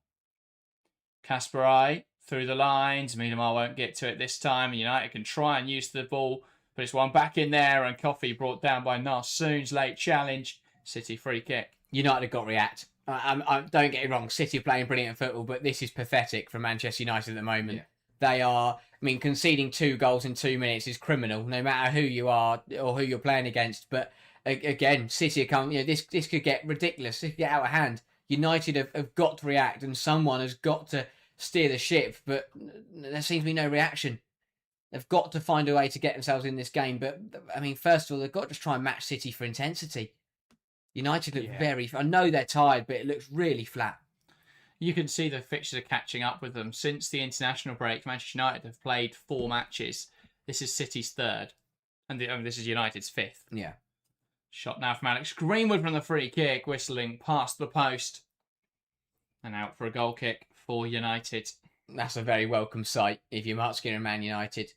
Kasparai through the lines. Miedema won't get to it this time. United can try and use the ball, but it's one back in there, and Coffey brought down by Narsoon's late challenge. City free kick.
United have got to react. Don't get it wrong, City are playing brilliant football, but this is pathetic from Manchester United at the moment. Yeah. They are, conceding 2 goals in 2 minutes is criminal, no matter who you are or who you're playing against. But again, City are coming, this could get ridiculous, this could get out of hand. United have got to react, and someone has got to steer the ship, but there seems to be no reaction. They've got to find a way to get themselves in this game, but first of all, they've got to just try and match City for intensity. United look very... I know they're tired, but it looks really flat.
You can see the fixtures are catching up with them. Since the international break, Manchester United have played 4 matches. This is City's 3rd. And this is United's 5th.
Yeah.
Shot now from Alex Greenwood from the free kick, whistling past the post. And out for a goal kick for United.
That's a very welcome sight if you're Mark Skinner and Man United.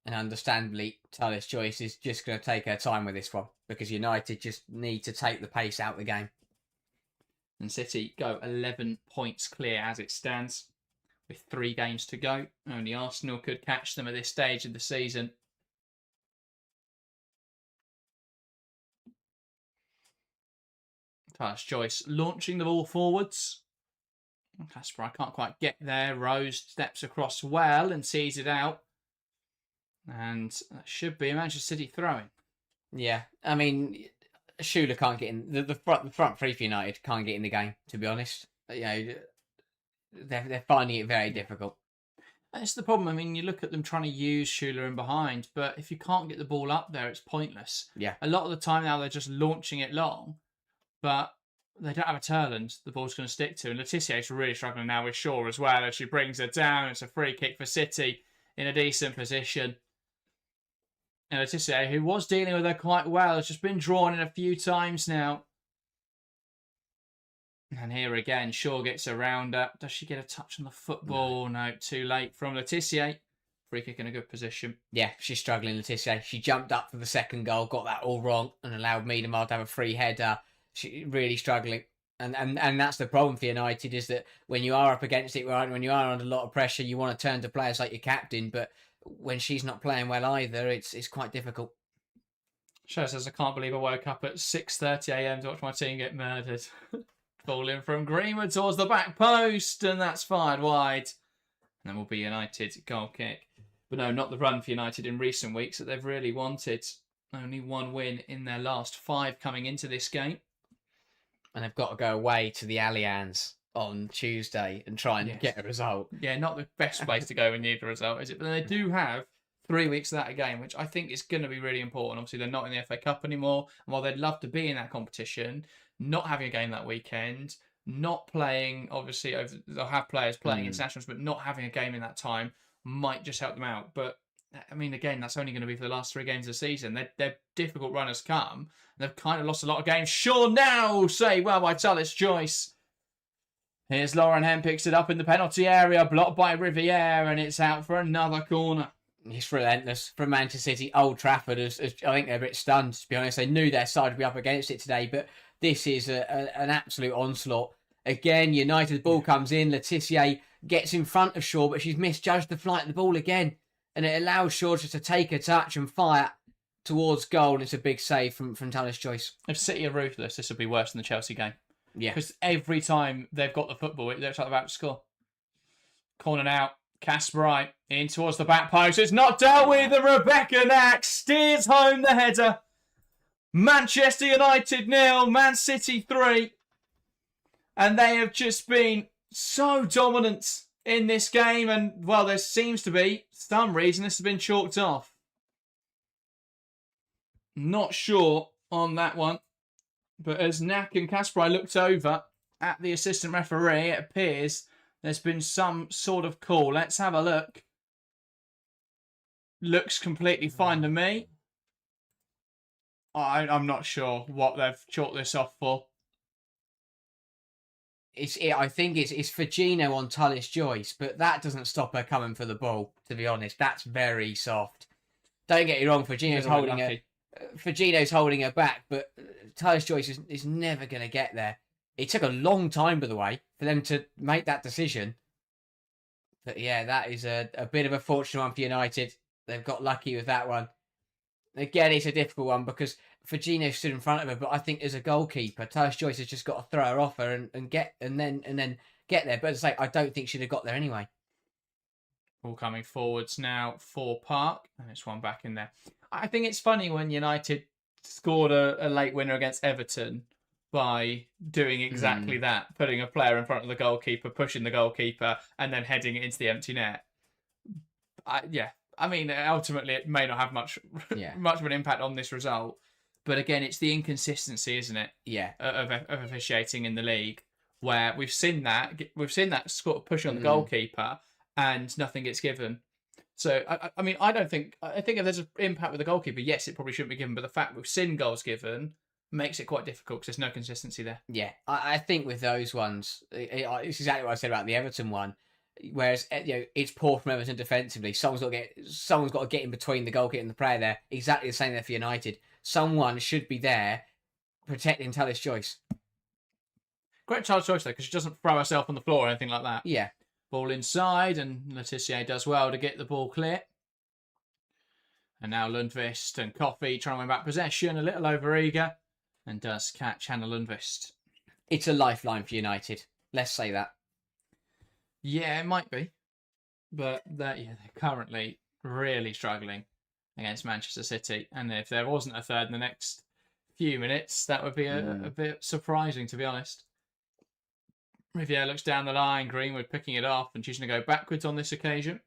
And understandably, Talis Joyce is just going to take her time with this one, because United just need to take the pace out of the game.
And City go 11 points clear as it stands, with 3 games to go. Only Arsenal could catch them at this stage of the season. Talis Joyce launching the ball forwards. Kasparai can't quite get there. Rose steps across well and sees it out. And that should be a Manchester City throwing.
Yeah, Schuler can't get in. The front three for United can't get in the game, to be honest. They're finding it very difficult.
That's the problem. You look at them trying to use Schuler in behind, but if you can't get the ball up there, it's pointless.
Yeah.
A lot of the time now, they're just launching it long, but they don't have a Turland the ball's going to stick to. And Laetitia is really struggling now with Shaw as well, as she brings her down. It's a free kick for City in a decent position. And Laetitia, who was dealing with her quite well, has just been drawn in a few times now. And here again, Shaw gets around her. Does she get a touch on the football? No, too late from Laetitia. Free kick in a good position.
Yeah, she's struggling, Laetitia. She jumped up for the second goal, got that all wrong, and allowed Miedema to have a free header. She's really struggling. And that's the problem for United, is that when you are up against it, when you are under a lot of pressure, you want to turn to players like your captain, but when she's not playing well either, it's quite difficult.
Show says, I can't believe I woke up at 6:30 a.m. to watch my team get murdered. Falling from Greenwood towards the back post, and that's fired wide. And then will be United goal kick. But no, not the run for United in recent weeks that they've really wanted. Only 1 win in their last 5 coming into this game.
And they've got to go away to the Allianz on Tuesday and try and get a result.
Yeah, not the best place to go when you need a result, is it? But they do have 3 weeks of that game, which I think is going to be really important. Obviously, they're not in the FA Cup anymore. And while they'd love to be in that competition, not having a game that weekend, not playing, obviously, they'll have players playing internationals, but not having a game in that time might just help them out. But, again, that's only going to be for the last 3 games of the season. They're difficult runners come. They've kind of lost a lot of games. Sure, now, say, well, by Talis Joyce. Here's Lauren Henn, picks it up in the penalty area, blocked by Riviere, and it's out for another corner.
It's relentless from Manchester City. Old Trafford, I think they're a bit stunned, to be honest. They knew their side would be up against it today, but this is an absolute onslaught. Again, United's ball comes in. Laetitia gets in front of Shaw, but she's misjudged the flight of the ball again. And it allows Shaw just to take a touch and fire towards goal. And it's a big save from Talis Joyce.
If City are ruthless, this will be worse than the Chelsea game.
Yeah.
Because every time they've got the football, it looks like they're about to score. Corner now. Kasparai in towards the back post. It's not dealt with. And Rebecca Knack steers home the header. Manchester United 0, Man City 3. And they have just been so dominant in this game. And, well, there seems to be some reason this has been chalked off. Not sure on that one. But as Knack and Kasper looked over at the assistant referee, it appears there's been some sort of call. Let's have a look. Looks completely fine to me. I'm not sure what they've chalked this off for.
I think it's for Gino on Tullis Joyce, but that doesn't stop her coming for the ball, to be honest. That's very soft. Don't get me wrong, Fagino's holding her back, but Tullis Joyce is never going to get there. It took a long time, by the way, for them to make that decision. But yeah, that is a bit of a fortunate one for United. They've got lucky with that one. Again, it's a difficult one because Fagino stood in front of her, but I think as a goalkeeper, Tullis Joyce has just got to throw her off her and then get there. But as I say, I don't think she'd have got there anyway.
All coming forwards now for Park, and it's one back in there. I think it's funny when United scored a late winner against Everton by doing exactly that, putting a player in front of the goalkeeper, pushing the goalkeeper, and then heading it into the empty net. I mean, ultimately, it may not have much of an impact on this result. But again, it's the inconsistency, isn't it?
Yeah.
Of officiating in the league, where we've seen that sort of push on the goalkeeper, and nothing gets given. So, I mean, I think if there's an impact with the goalkeeper, yes, it probably shouldn't be given. But the fact we've seen goals given makes it quite difficult because there's no consistency there.
Yeah, I think with those ones, it's exactly what I said about the Everton one. Whereas it's poor from Everton defensively. Someone's got to get in between the goalkeeper and the player there. Exactly the same there for United. Someone should be there protecting Tullis Joyce.
Great Tullis Joyce though, because she doesn't throw herself on the floor or anything like that.
Yeah.
Ball inside, and Letitia does well to get the ball clear. And now Lundqvist and Coffey trying to win back possession, a little over eager, and does catch Hannah Lundqvist.
It's a lifeline for United. Let's say that.
Yeah, it might be. But they're currently really struggling against Manchester City. And if there wasn't a third in the next few minutes, that would be a bit surprising, to be honest. Riviere looks down the line, Greenwood picking it off and choosing to go backwards on this occasion.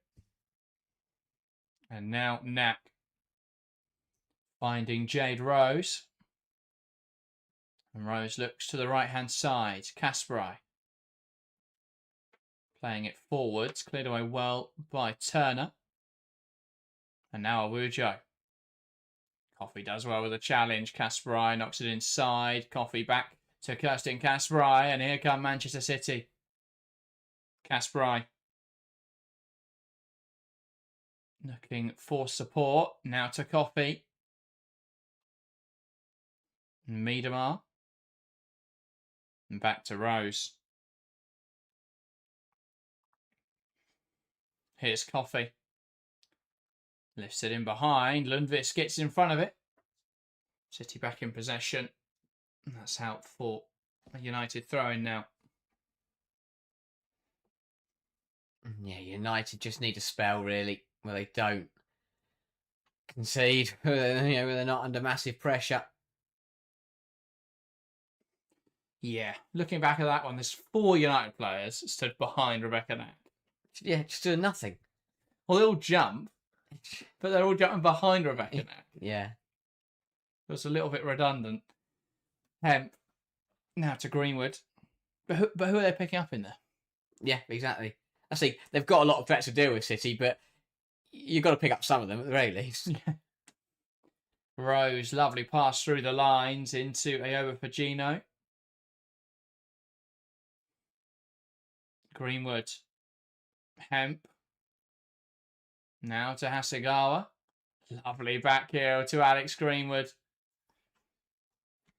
And now Knack finding Jade Rose. And Rose looks to the right-hand side. Kasperai playing it forwards, cleared away well by Turner. And now Awujo. Coffey does well with a challenge. Kasperai knocks it inside. Coffey back to Kirsten Kasperai, and here come Manchester City. Kasperai looking for support. Now to Coffey. Miedemar. And back to Rose. Here's Coffey. Lifts it in behind. Lundqvist gets in front of it. City back in possession. That's out for a United throw-in now.
Yeah, United just need a spell, really, where they don't concede, where they're not under massive pressure.
Yeah, looking back at that one, there's 4 United players stood behind Rebecca Knack.
Yeah, just doing nothing.
Well, they all jump, but they're all jumping behind Rebecca Knack.
Yeah.
It was a little bit redundant. Hemp. Now to Greenwood. But who are they picking up in there?
Yeah, exactly. I see, they've got a lot of threats to deal with, City, but you've got to pick up some of them at the very least.
Rose, lovely pass through the lines into Ayoba Fagino. Greenwood. Hemp. Now to Hasegawa. Lovely back heel to Alex Greenwood.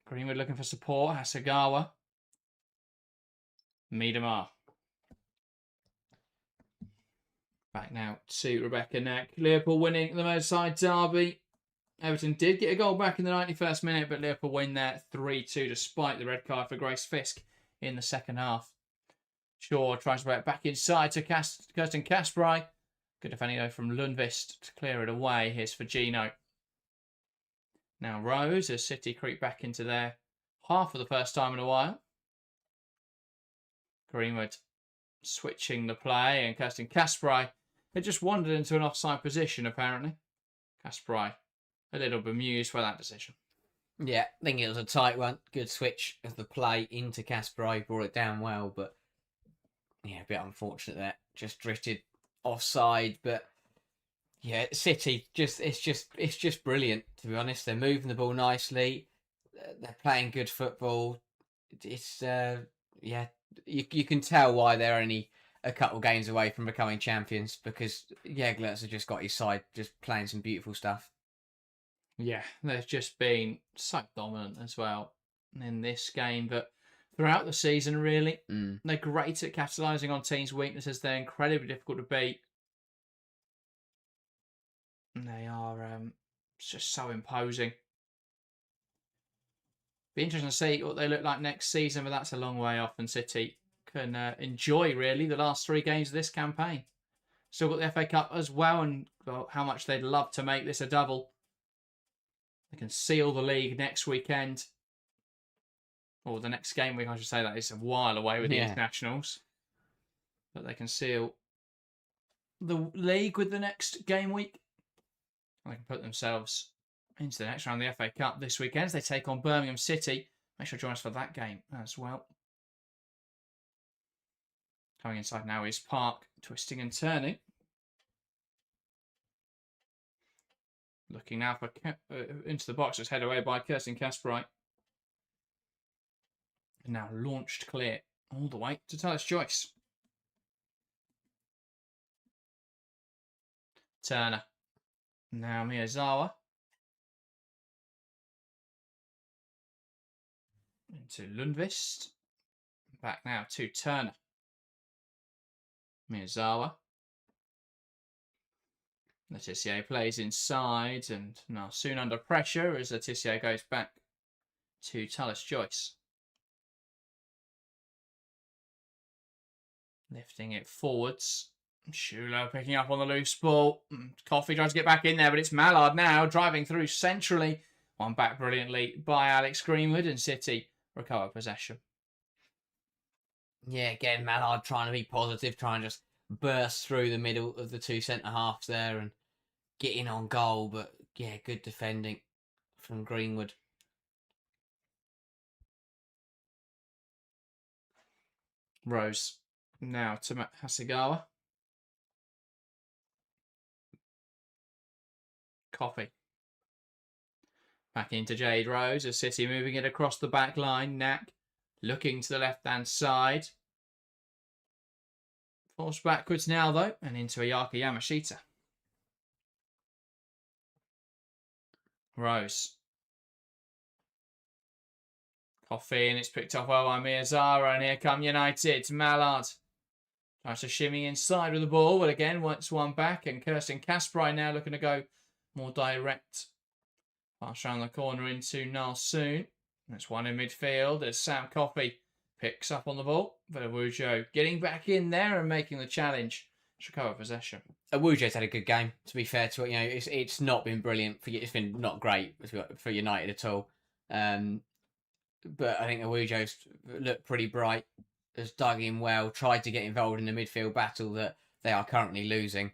Greenwood looking for support. Hasegawa. Miedemar. Back now to Rebecca Knack. Liverpool winning the Merseyside derby. Everton did get a goal back in the 91st minute, but Liverpool win there 3-2 despite the red card for Grace Fisk in the second half. Shaw tries to break back inside to Kirsten Kasperai. Good defending though from Lundqvist to clear it away. Here's Fagino. Now Rose as City creep back into their half for the first time in a while. Greenwood switching the play, and Kirsten Kasperai had just wandered into an offside position, apparently. Kasperai a little bemused by that decision.
Yeah, I think it was a tight one. Good switch of the play into Kasperai, brought it down well, but yeah, a bit unfortunate there. Just drifted offside, but yeah, City it's just brilliant, to be honest. They're moving the ball nicely. They're playing good football. It's yeah, you can tell why they're only a couple games away from becoming champions, because Jägerlös have just got his side, just playing some beautiful stuff.
Yeah, they've just been so dominant as well in this game, but throughout the season, really. They're great at capitalising on teams' weaknesses. They're incredibly difficult to beat. And they are just so imposing. Be interesting to see what they look like next season, but that's a long way off, and City can enjoy, really, the last 3 games of this campaign. Still got the FA Cup as well, and how much they'd love to make this a double. They can seal the league next weekend. Or the next game week, I should say. That is a while away with the internationals. But they can seal the league with the next game week. And they can put themselves into the next round of the FA Cup this weekend as they take on Birmingham City. Make sure to join us for that game as well. Coming inside now is Park, twisting and turning. Looking now for into the box. It's headed away by Kirsten Kasperai. And now launched clear all the way to Talis Joyce. Turner. Now Miyazawa. Into Lundqvist. Back now to Turner. Miyazawa. Letitia plays inside, and now soon under pressure as Letitia goes back to Talis Joyce. Lifting it forwards. Schuler picking up on the loose ball. Coffey tries to get back in there, but it's Mallard now driving through centrally. One back brilliantly by Alex Greenwood, and City recover possession.
Yeah, again, Mallard trying to be positive, trying to just burst through the middle of the 2 centre-halves there and get in on goal. But yeah, good defending from Greenwood.
Rose now to Hasegawa. Coffey. Back into Jade Rose as City moving it across the back line. Knack looking to the left-hand side. Forced backwards now, though, and into Ayaka Yamashita. Rose. Coffey, and it's picked up well by Miyazawa, and here come United. Mallard tries to shimmy inside with the ball, but again, once one back, and Kirsten Kasperai now looking to go more direct. Pass around the corner into Nalsoon. There's one in midfield as Sam Coffey picks up on the ball. But Awujo getting back in there and making the challenge to recover possession.
Awujo's had a good game, to be fair to it. It's not been brilliant. It's been not great for United at all. But I think Awujo's looked pretty bright, has dug in well, tried to get involved in the midfield battle that they are currently losing,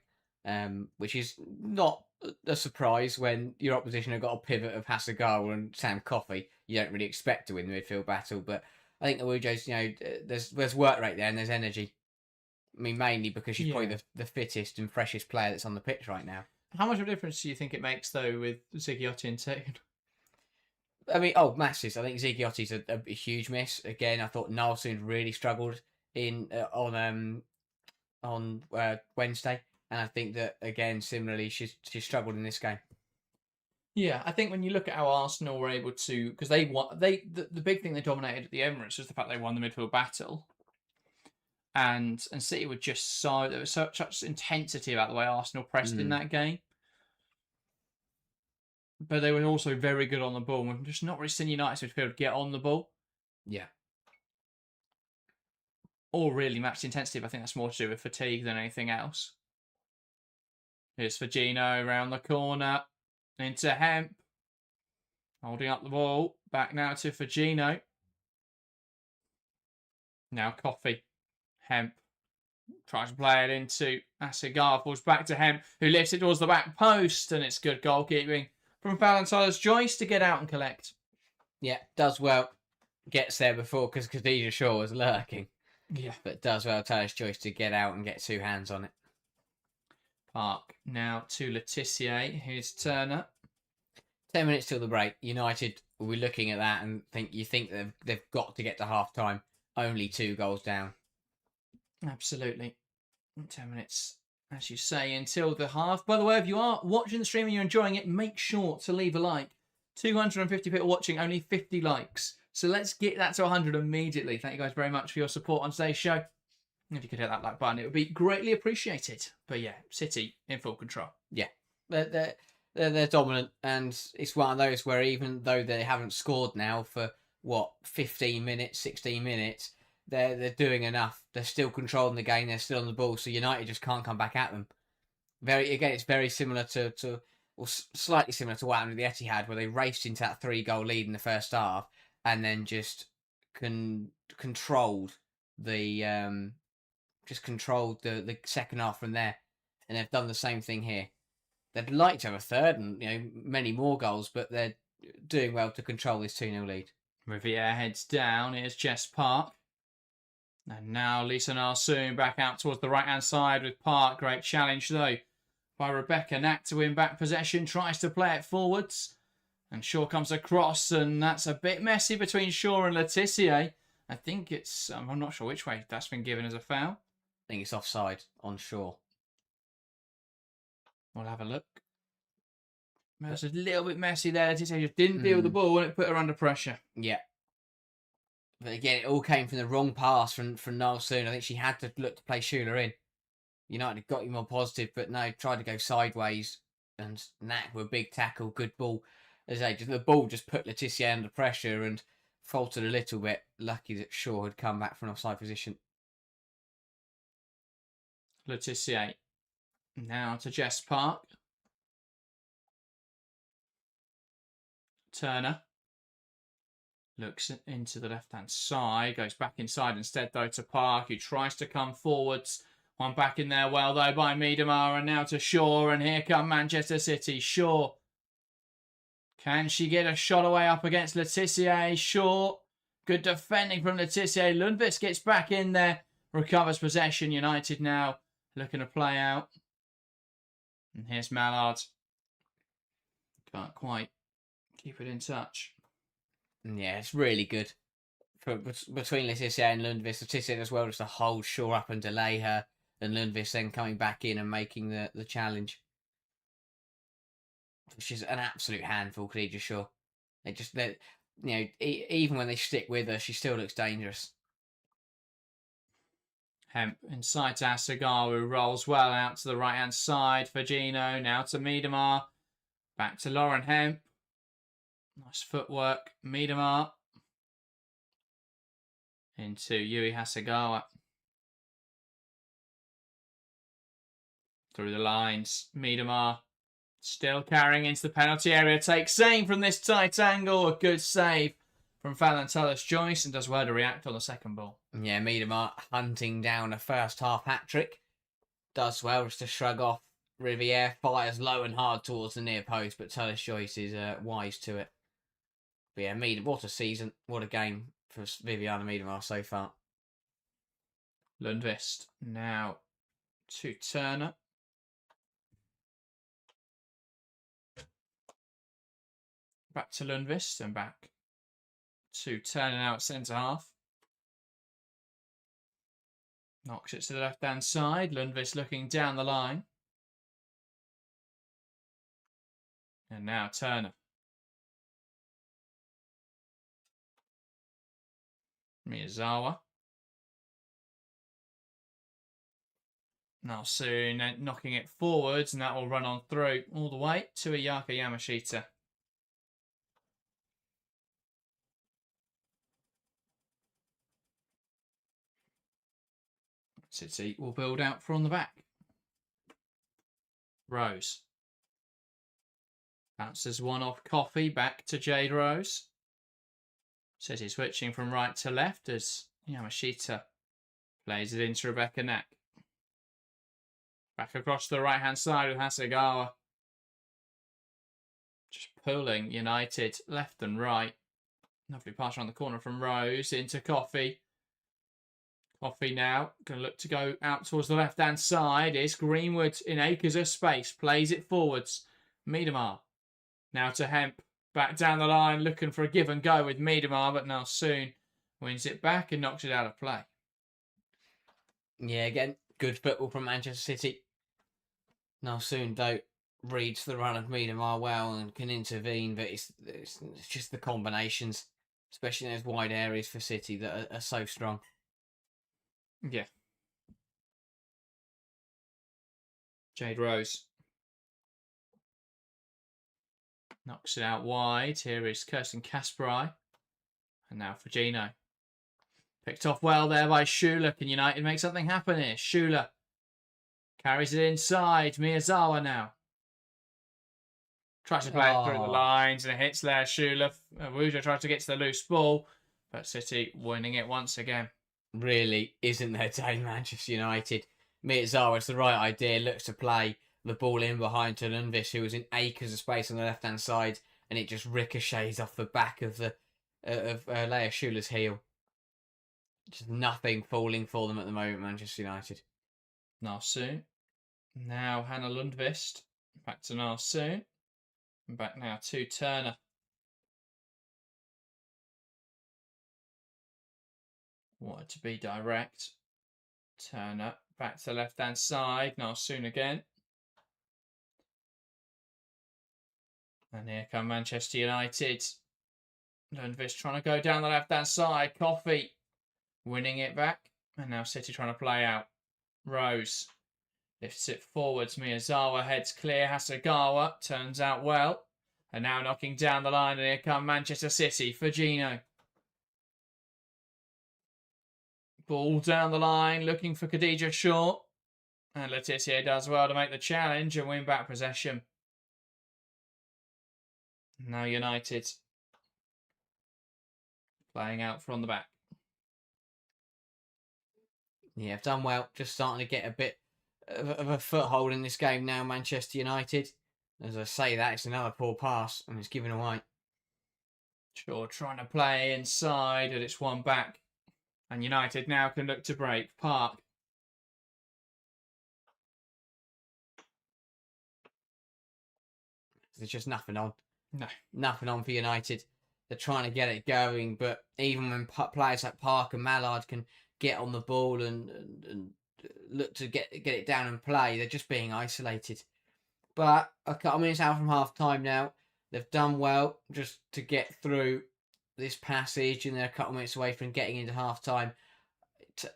which is not a surprise when your opposition have got a pivot of Hasegawa and Sam Coffey. You don't really expect to win the midfield battle, but I think Awujo's, there's work rate there and there's energy. I mean, mainly because she's probably the fittest and freshest player that's on the pitch right now.
How much of a difference do you think it makes, though, with Zigiotti and Toon?
I mean, masses. I think Zigiotti's a huge miss. Again, I thought Nalsoon really struggled on Wednesday, and I think that again, similarly, she struggled in this game.
Yeah, I think when you look at how Arsenal were able to, because the big thing they dominated at the Emirates was the fact they won the midfield battle, and City were just there was such intensity about the way Arsenal pressed in that game. But they were also very good on the ball. We've just not really seen United's midfield get on the ball.
Yeah.
Or really match the intensity, but I think that's more to do with fatigue than anything else. Here's Fagino around the corner. Into Hemp. Holding up the ball. Back now to Fagino. Now Coffee. Hemp. Tries to play it into Asigar. Falls back to Hemp, who lifts it towards the back post. And it's good goalkeeping from Valentine's Joyce to get out and collect.
Yeah, does well. Gets there before because Khadija Shaw was lurking.
Yeah.
But does well, Taylor's Joyce, to get out and get 2 hands on it.
Park now to Letitia. Here's Turner.
10 minutes till the break. United will be looking at that and think they've got to get to half time. Only 2 goals down.
Absolutely. 10 minutes, as you say, until the half. By the way, if you are watching the stream and you're enjoying it, make sure to leave a like. 250 people watching, only 50 likes. So let's get that to 100 immediately. Thank you guys very much for your support on today's show. If you could hit that like button, it would be greatly appreciated. But yeah, City in full control.
Yeah, they're dominant, and it's one of those where even though they haven't scored now for 15 minutes, 16 minutes, they're doing enough. They're still controlling the game. They're still on the ball. So United just can't come back at them. It's very similar or slightly similar to what happened with the Etihad, where they raced into that 3-goal lead in the first half and then just controlled the second half from there. And they've done the same thing here. They'd like to have a third and many more goals, but they're doing well to control this 2-0 lead.
Riviere heads down. Here's Jess Park. And now Lisa Narsoon back out towards the right-hand side with Park. Great challenge, though, by Rebecca Knack to win back possession. Tries to play it forwards. And Shaw comes across, and that's a bit messy between Shaw and Letitia. I think it's... I'm not sure which way that's been given as a foul.
I think it's offside on Shaw.
We'll have a look. It was a little bit messy there. Letitia just didn't deal with the ball and it put her under pressure.
Yeah. But again, it all came from the wrong pass from Narsoon. I think she had to look to play Shula in. United got you more positive, but no, tried to go sideways. And Knack with a big tackle, good ball. As I say, the ball just put Letitia under pressure and faltered a little bit. Lucky that Shaw had come back from an offside position.
Letitia now to Jess Park. Turner looks into the left-hand side, goes back inside instead, though, to Park, who tries to come forwards. One back in there well, though, by Miedemar, and now to Shaw, and here come Manchester City. Shaw. Can she get a shot away up against Letitia? Shaw. Good defending from Letitia. Lundqvist gets back in there, recovers possession. United now looking to play out. And here's Mallard. Can't quite keep it in touch.
Yeah, it's really good. Between Letitia and Lundqvist, Letitia as well just to hold Shaw up and delay her, and Lundqvist then coming back in and making the challenge. She's an absolute handful, Khadija Shaw. Even when they stick with her, she still looks dangerous.
Hemp inside to Asigar, who rolls well out to the right-hand side. Fagino now to Miedemar. Back to Lauren Hemp. Nice footwork. Miedemar. Into Yui Hasegawa. Through the lines. Miedemar still carrying into the penalty area. Takes aim from this tight angle. A good save from Valentulis Joyce and does well to react on the second ball.
Yeah, Miedemar hunting down a first half hat-trick. Does well just to shrug off. Riviere fires low and hard towards the near post, but Tullis Joyce is wise to it. But yeah, what a season. What a game for Viviana Miedemar so far.
Lundqvist now to Turner. Back to Lundqvist and back to Turner now at centre half. Knocks it to the left-hand side. Lundqvist looking down the line. And now Turner. Miyazawa. Now soon knocking it forwards, and that will run on through all the way to Ayaka Yamashita. City will build out from the back. Rose. Bounces one off Coffee, back to Jade Rose. City switching from right to left as Yamashita plays it into Rebecca Neck. Back across to the right-hand side with Hasegawa. Just pulling United left and right. Lovely pass around the corner from Rose into Coffee. Coffee now going to look to go out towards the left-hand side. Is Greenwood in acres of space. Plays it forwards. Miedemar. Now to Hemp. Back down the line, looking for a give and go with Miedemar, but now soon wins it back and knocks it out of play.
Yeah, again, good football from Manchester City. Now soon, though, reads the run of Miedemar well and can intervene, but it's just the combinations, especially in those wide areas for City, that are so strong.
Yeah. Jade Rose. Knocks it out wide. Here is Kirsten Kasperai. And now for Gino. Picked off well there by Schuler. Can United make something happen here? Schuler carries it inside. Miyazawa now. Tries to play it through the lines and it hits there. Schuler. Wuja tries to get to the loose ball. But City winning it once again.
Really isn't their day, Manchester United. Miyazawa, it's the right idea. Looks to play the ball in behind to Lundqvist, who was in acres of space on the left-hand side, and it just ricochets off the back of Leah Schuler's heel. Just nothing falling for them at the moment, Manchester United.
Narsoon. Now Hannah Lundqvist. Back to Narsoon. And back now to Turner. Wanted to be direct. Turner back to the left-hand side. Narsoon again. And here come Manchester United. Lundqvist trying to go down the left-hand side. Coffee winning it back. And now City trying to play out. Rose lifts it forwards. Miyazawa heads clear. Hasegawa turns out well. And now knocking down the line. And here come Manchester City for Gino. Ball down the line. Looking for Khadija Shaw. And Letitia does well to make the challenge and win back possession. Now United playing out from the back.
Yeah, I've done well. Just starting to get a bit of a foothold in this game now, Manchester United. As I say that, it's another poor pass and it's given away.
Sure, trying to play inside, and it's one back. And United now can look to break. Park.
There's just nothing on.
No.
Nothing on for United. They're trying to get it going, but even when players like Park and Mallard can get on the ball and look to get it down and play, they're just being isolated. But a couple of minutes out from half time now, they've done well just to get through this passage, and they're a couple of minutes away from getting into half time.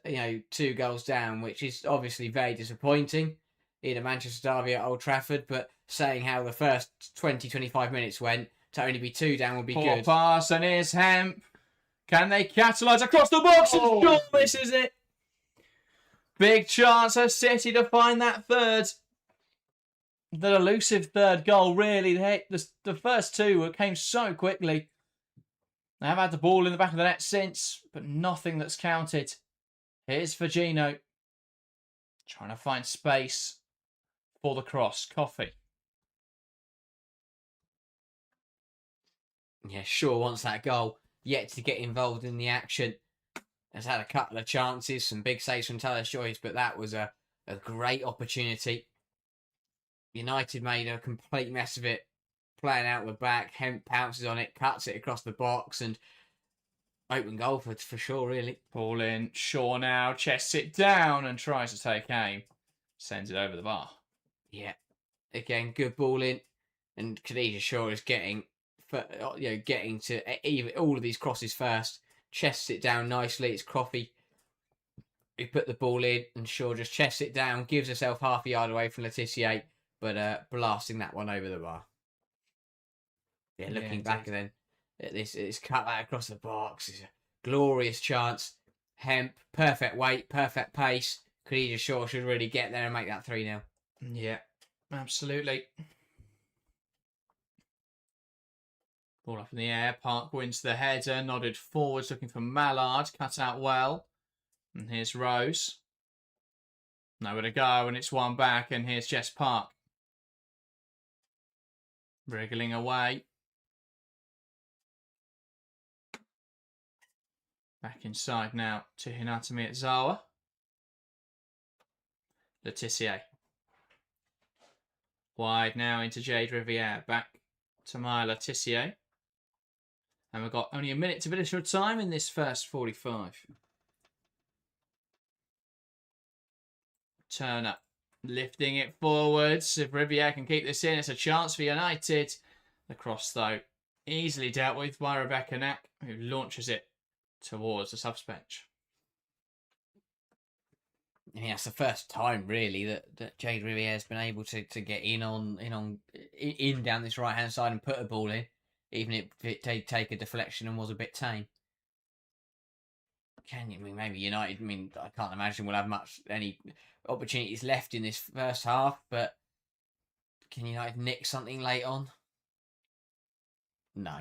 2 goals down, which is obviously very disappointing in a Manchester derby at Old Trafford, but saying how the first 20-25 minutes went, to only be 2 down would be
Poor
good.
Pass, and here's Hemp. Can they capitalise across the box? And Shaw misses it. Big chance for City to find that third. The elusive third goal, really. The first 2 came so quickly. They have had the ball in the back of the net since, but nothing that's counted. Here's Virgino. Trying to find space for the cross. Coffee.
Yeah, Shaw wants that goal. Yet to get involved in the action. Has had a couple of chances, some big saves from Taylor Joyce, but that was a great opportunity. United made a complete mess of it, playing out the back. Hemp pounces on it, cuts it across the box, and open goal for sure, really.
Ball in. Shaw now chests it down and tries to take aim. Sends it over the bar.
Yeah. Again, good ball in. And Khadija Shaw is getting to even all of these crosses first. Chests it down nicely. It's Coffee who put the ball in, and Shaw just chests it down, gives herself half a yard away from Letitia, but blasting that one over the bar. Yeah, looking back then at this, it's cut that across the box. It's a glorious chance. Hemp, perfect weight, perfect pace. Khadija Shaw should really get there and make that 3-0.
Yeah, absolutely. Ball up in the air. Park wins the header. Nodded forwards looking for Mallard. Cut out well. And here's Rose. Nowhere to go, and it's one back, and here's Jess Park. Wriggling away. Back inside now to Hinata Miyazawa. Letitia. Wide now into Jade Riviere. Back to Maya Letitia. And we've got only a minute of additional time in this first 45. Turner lifting it forwards. If Riviere can keep this in, it's a chance for United. The cross, though, easily dealt with by Rebecca Knack, who launches it towards the subs bench.
I mean, that's the first time really that Jade Riviere has been able to get in down this right hand side and put a ball in, even if it did take a deflection and was a bit tame. I mean, maybe United, I can't imagine we'll have any opportunities left in this first half, but can United nick something late on? No.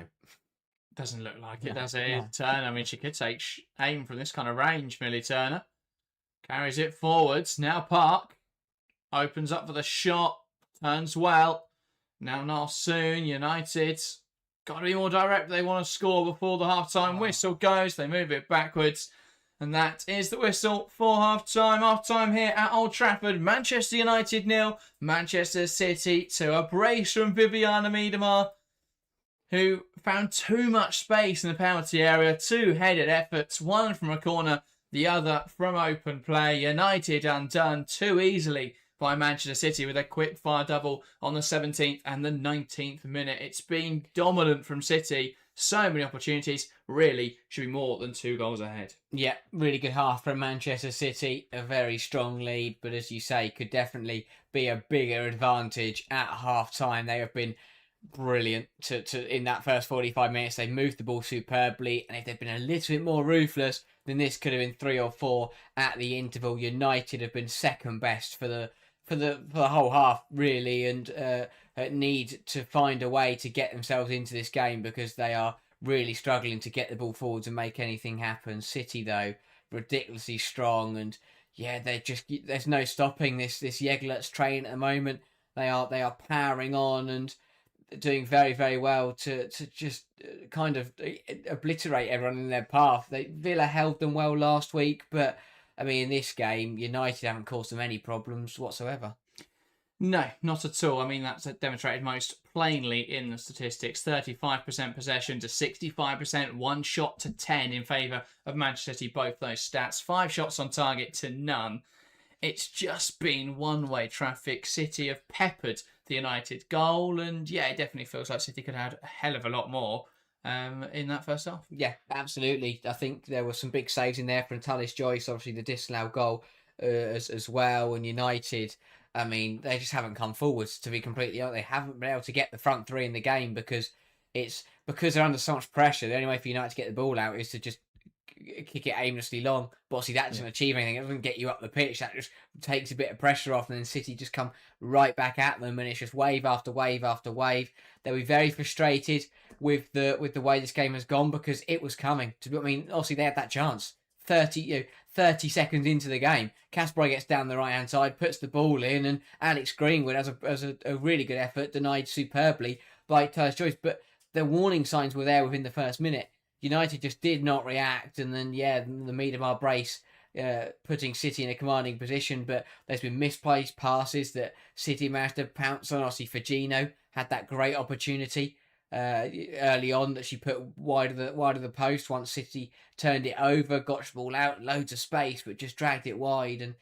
Doesn't look like it, does it? No. Turner, she could take aim from this kind of range, Millie Turner. Carries it forwards. Now Park opens up for the shot. Turns well. Now Narsoon, United. Got to be more direct. They want to score before the half-time whistle goes. They move it backwards. And that is the whistle for half-time. Half-time here at Old Trafford. Manchester United 0. Manchester City 2. A brace from Viviana Miedema, who found too much space in the penalty area. 2 headed efforts. 1 from a corner, the other from open play. United undone too easily by Manchester City with a quick fire double on the 17th and the 19th minute. It's been dominant from City. So many opportunities. Really should be more than 2 goals ahead. Yeah,
really good half from Manchester City. A very strong lead, but as you say, could definitely be a bigger advantage at half-time. They have been brilliant to in that first 45 minutes. They moved the ball superbly, and if they'd been a little bit more ruthless, then this could have been 3 or 4 at the interval. United have been second best for the whole half, really, and need to find a way to get themselves into this game because they are really struggling to get the ball forwards and make anything happen. City, though, ridiculously strong, and yeah, there's no stopping this Yegelert's train at the moment. They are powering on and doing very, very well to just kind of obliterate everyone in their path. Villa held them well last week, but in this game, United haven't caused them any problems whatsoever.
No, not at all. That's demonstrated most plainly in the statistics. 35% possession to 65%, 1 shot to 10 in favour of Manchester City, both those stats. 5 shots on target to none. It's just been one-way traffic. City have peppered the United goal, and yeah, it definitely feels like City could have had a hell of a lot more in that first half.
Yeah, absolutely. I think there were some big saves in there from Tallis Joyce, obviously the disallowed goal as well, and United, they just haven't come forwards, to be completely honest. They haven't been able to get the front 3 in the game because they're under so much pressure. The only way for United to get the ball out is to just kick it aimlessly long, but obviously that doesn't achieve anything. It doesn't get you up the pitch. That just takes a bit of pressure off, and then City just come right back at them, and it's just wave after wave after wave. They'll be very frustrated with the way this game has gone because it was coming. Obviously they had that chance. 30 seconds into the game, Kasparov gets down the right hand side, puts the ball in, and Alex Greenwood has a really good effort, denied superbly by Tallis Joyce. But the warning signs were there within the first minute. United just did not react, and then the Miedema brace putting City in a commanding position, but there's been misplaced passes that City managed to pounce on. Obviously, Firmino had that great opportunity early on that she put wide of the post. Once City turned it over, got the ball out, loads of space, but just dragged it wide. And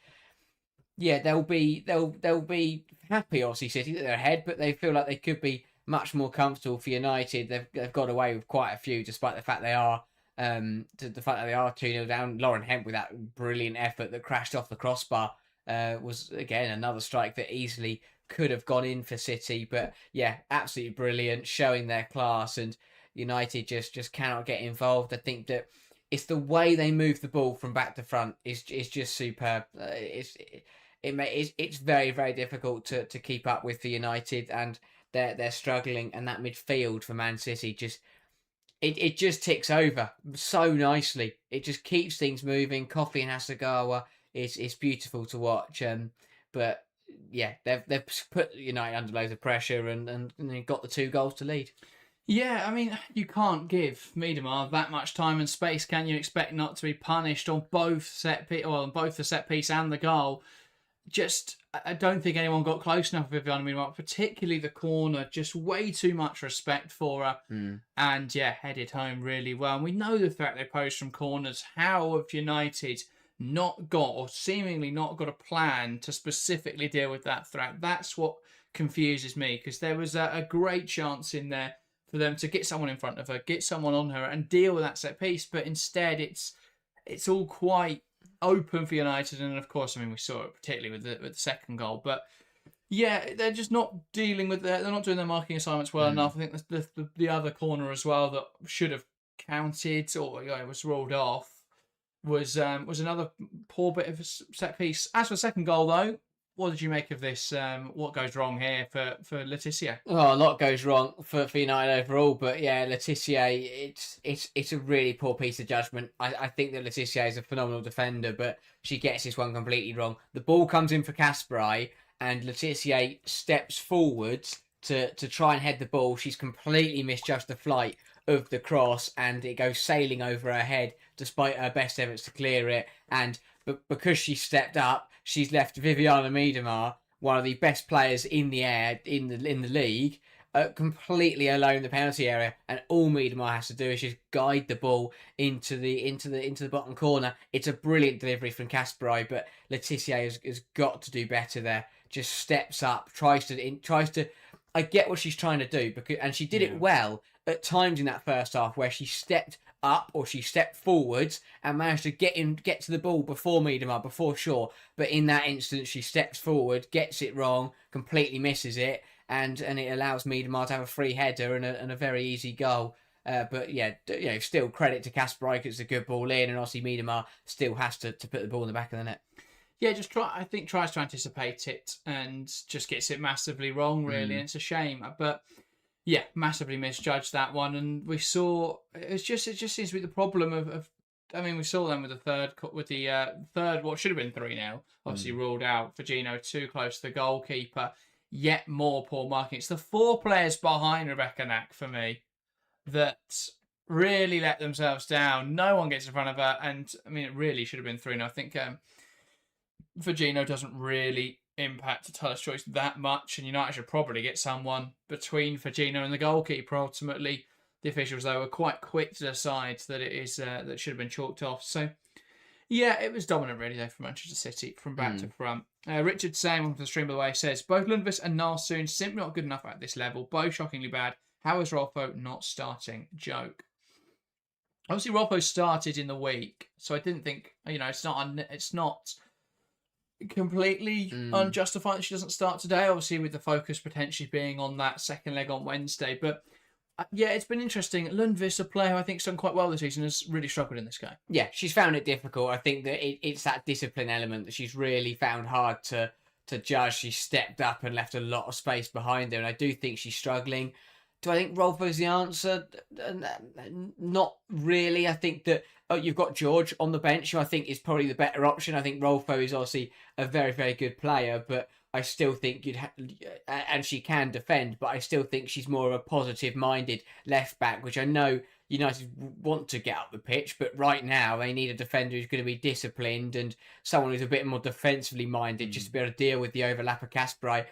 yeah, they'll be happy, obviously, City, that they're ahead, but they feel like they could be much more comfortable. For United, they've got away with quite a few, despite the fact they are 2-0 down. Lauren Hemp with that brilliant effort that crashed off the crossbar was again another strike that easily could have gone in for City. But yeah, absolutely brilliant, showing their class, and United just cannot get involved. I think that it's the way they move the ball from back to front is just superb. It's very, very difficult to keep up with for United, and they're struggling, and that midfield for Man City just it just ticks over so nicely. It just keeps things moving. Coffee and Hasegawa is beautiful to watch. But yeah, they've put United under loads of pressure and they got the 2 goals to lead.
Yeah, I mean, you can't give Miedemar that much time and space, can you? Expect not to be punished on both both the set piece and the goal. Just, I don't think anyone got close enough with Viviana Miedemar, particularly the corner. Just way too much respect for her, and yeah, headed home really well. And we know the threat they pose from corners. How have United not got, or seemingly not got, a plan to specifically deal with that threat? That's what confuses me, because there was a great chance in there for them to get someone in front of her, get someone on her, and deal with that set piece. But instead, it's all quite open for United. And of course, I mean, we saw it particularly with the second goal. But yeah, they're just not dealing with they're not doing their marking assignments well enough. I think the other corner as well that should have counted or was ruled off was another poor bit of a set piece. As for the second goal, though, what did you make of this? What goes wrong here for Laetitia?
Oh, a lot goes wrong for United overall, but yeah, Laetitia, it's a really poor piece of judgment. I think that Laetitia is a phenomenal defender, but she gets this one completely wrong. The ball comes in for Kasperai, and Laetitia steps forwards to try and head the ball. She's completely misjudged the flight of the cross, and it goes sailing over her head despite her best efforts to clear it. And because she stepped up, she's left Viviana Miedemar, one of the best players in the air in the league, completely alone in the penalty area, and all Miedemar has to do is just guide the ball into the bottom corner. It's a brilliant delivery from Kasperai, but Laetitia has got to do better there. Just steps up, tries to. I get what she's trying to do, and she did it well at times in that first half where she stepped up or she stepped forwards and managed to get to the ball before Miedemar, before Shaw. But in that instance, she steps forward, gets it wrong, completely misses it, and it allows Miedemar to have a free header and a very easy goal. But yeah, still credit to Kasperai because it's a good ball in, and obviously Miedemar still has to put the ball in the back of the net.
Yeah, I think tries to anticipate it and just gets it massively wrong, really, and it's a shame. But yeah, massively misjudged that one, and we saw it just seems to be the problem of I mean, we saw them with the third what should have been 3-0, obviously ruled out. Virginio too close to the goalkeeper, yet more poor marking. It's the 4 players behind Rebecca Knack for me that really let themselves down. No one gets in front of her, and I mean, it really should have been 3-0. I think Virginio doesn't really impact Taylor's choice that much, and United should probably get someone between Virginio and the goalkeeper. Ultimately, the officials, though, were quite quick to decide that it is that should have been chalked off. So, yeah, it was dominant, really, though, for Manchester City from back to front. Richard Sam on the stream, by the way, says, both Lundqvist and Nalsoon simply not good enough at this level. Both shockingly bad. How is Rolfo not starting? Joke. Obviously, Rolfo started in the week, so I didn't think, it's not completely unjustified that she doesn't start today, obviously with the focus potentially being on that second leg on Wednesday. But yeah, it's been interesting. Lundqvist, a player who I think has done quite well this season, has really struggled in this game. Yeah,
she's found it difficult. I think that it's that discipline element that she's really found hard to judge. She stepped up and left a lot of space behind her, and I do think she's struggling. Do I think Rolfo's the answer? Not really. I think that you've got George on the bench, who I think is probably the better option. I think Rolfo is obviously a very, very good player, but I still think and she can defend, but I still think she's more of a positive-minded left back, which I know United want to get up the pitch, but right now they need a defender who's going to be disciplined and someone who's a bit more defensively minded, just to be able to deal with the overlap of Kasperai.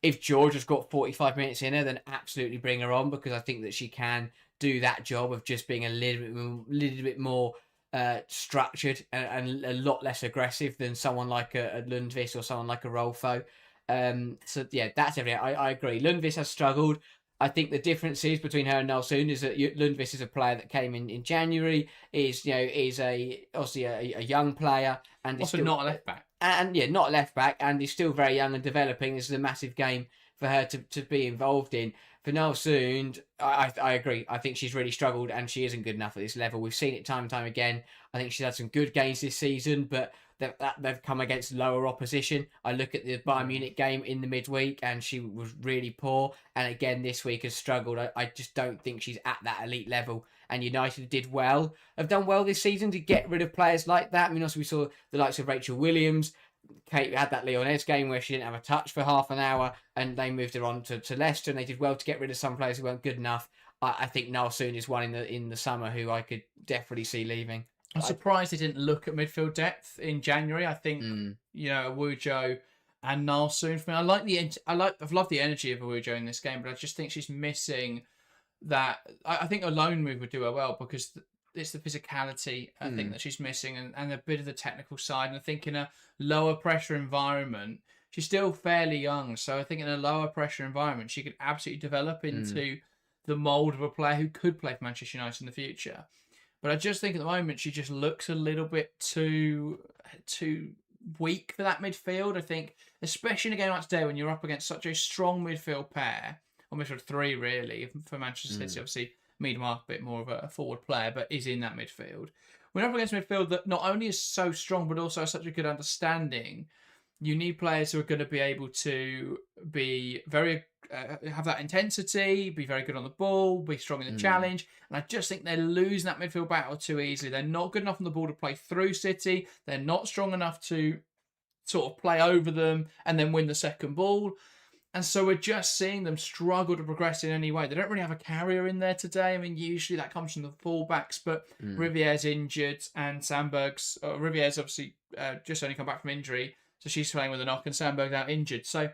If George has got 45 minutes in her, then absolutely bring her on, because I think that she can do that job of just being a little bit more structured and a lot less aggressive than someone like a Lundqvist or someone like a Rolfo. So yeah, that's everything. I agree. Lundqvist has struggled. I think the difference is between her and Nalsoon is that Lundqvist is a player that came in January, is obviously a young player, and is
also
still
not a left back.
And yeah, not a left back, and he's still very young and developing. This is a massive game for her to be involved in. For Nalsoon, I agree. I think she's really struggled, and she isn't good enough at this level. We've seen it time and time again. I think she's had some good games this season, but they've come against lower opposition. I look at the Bayern Munich game in the midweek, and she was really poor. And again, this week has struggled. I just don't think she's at that elite level. and United have done well this season to get rid of players like that. I mean, also we saw the likes of Rachel Williams. Kate had that Lyonnaise game where she didn't have a touch for half an hour, and they moved her on to Leicester, and they did well to get rid of some players who weren't good enough. I think Nalsoon is one in the summer who I could definitely see leaving.
I'm surprised they didn't look at midfield depth in January. I think Awujo and Nalsoon. For me, I've loved the energy of Awujo in this game, but I just think she's missing that. I think a loan move would do her well because it's the physicality I think that she's missing, and a bit of the technical side. And I think in a lower pressure environment, she's still fairly young, so I think in a lower pressure environment, she could absolutely develop into the mould of a player who could play for Manchester United in the future. But I just think at the moment she just looks a little bit too weak for that midfield. I think, especially in a game like today when you're up against such a strong midfield pair, or midfield three really, for Manchester City, obviously Miedemar a bit more of a forward player, but is in that midfield. We're up against a midfield that not only is so strong, but also has such a good understanding. You need players who are going to be able to be very have that intensity, be very good on the ball, be strong in the challenge. And I just think they're losing that midfield battle too easily. They're not good enough on the ball to play through City. They're not strong enough to sort of play over them and then win the second ball. And so we're just seeing them struggle to progress in any way. They don't really have a carrier in there today. I mean, usually that comes from the fullbacks, but Rivier's injured and Sandberg's... Rivier's obviously just only come back from injury, so she's playing with a knock and Sandberg's out injured. So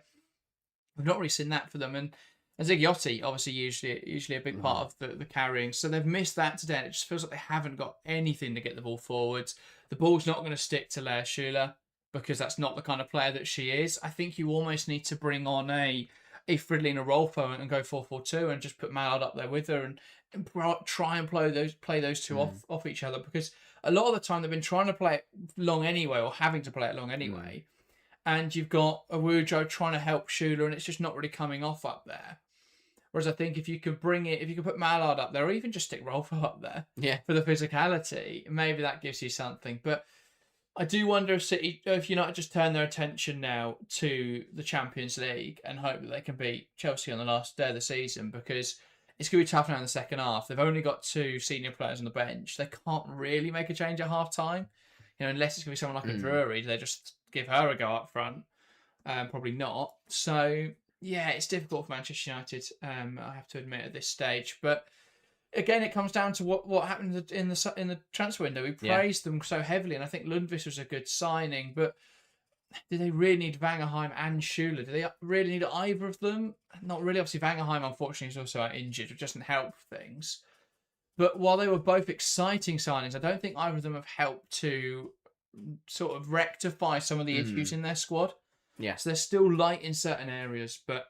we've not really seen that for them. And Zigiotti, obviously, usually a big part of the carrying. So they've missed that today. And it just feels like they haven't got anything to get the ball forwards. The ball's not going to stick to Lea Schuler, because that's not the kind of player that she is. I think you almost need to bring on a Fridolina Rolfo and go 4-4-2 and just put Mallard up there with her and try and play those two off each other, because a lot of the time they've been trying to play it long anyway, or having to play it long anyway, and you've got Awujo trying to help Schuler and it's just not really coming off up there. Whereas I think if you could put Mallard up there, or even just stick Rolfo up there for the physicality, maybe that gives you something. But I do wonder if United just turn their attention now to the Champions League and hope that they can beat Chelsea on the last day of the season, because it's going to be tough now in the second half. They've only got 2 senior players on the bench. They can't really make a change at half time, unless it's going to be someone like a Drury. Do they just give her a go up front? Probably not. So yeah, it's difficult for Manchester United. I have to admit at this stage, but. Again, it comes down to what happened in the transfer window. We praised them so heavily, and I think Lundqvist was a good signing. But do they really need Vangerheim and Schuler? Do they really need either of them? Not really. Obviously, Vangerheim, unfortunately, is also out injured, which doesn't help things. But while they were both exciting signings, I don't think either of them have helped to sort of rectify some of the issues in their squad. Yeah. So they're still light in certain areas. But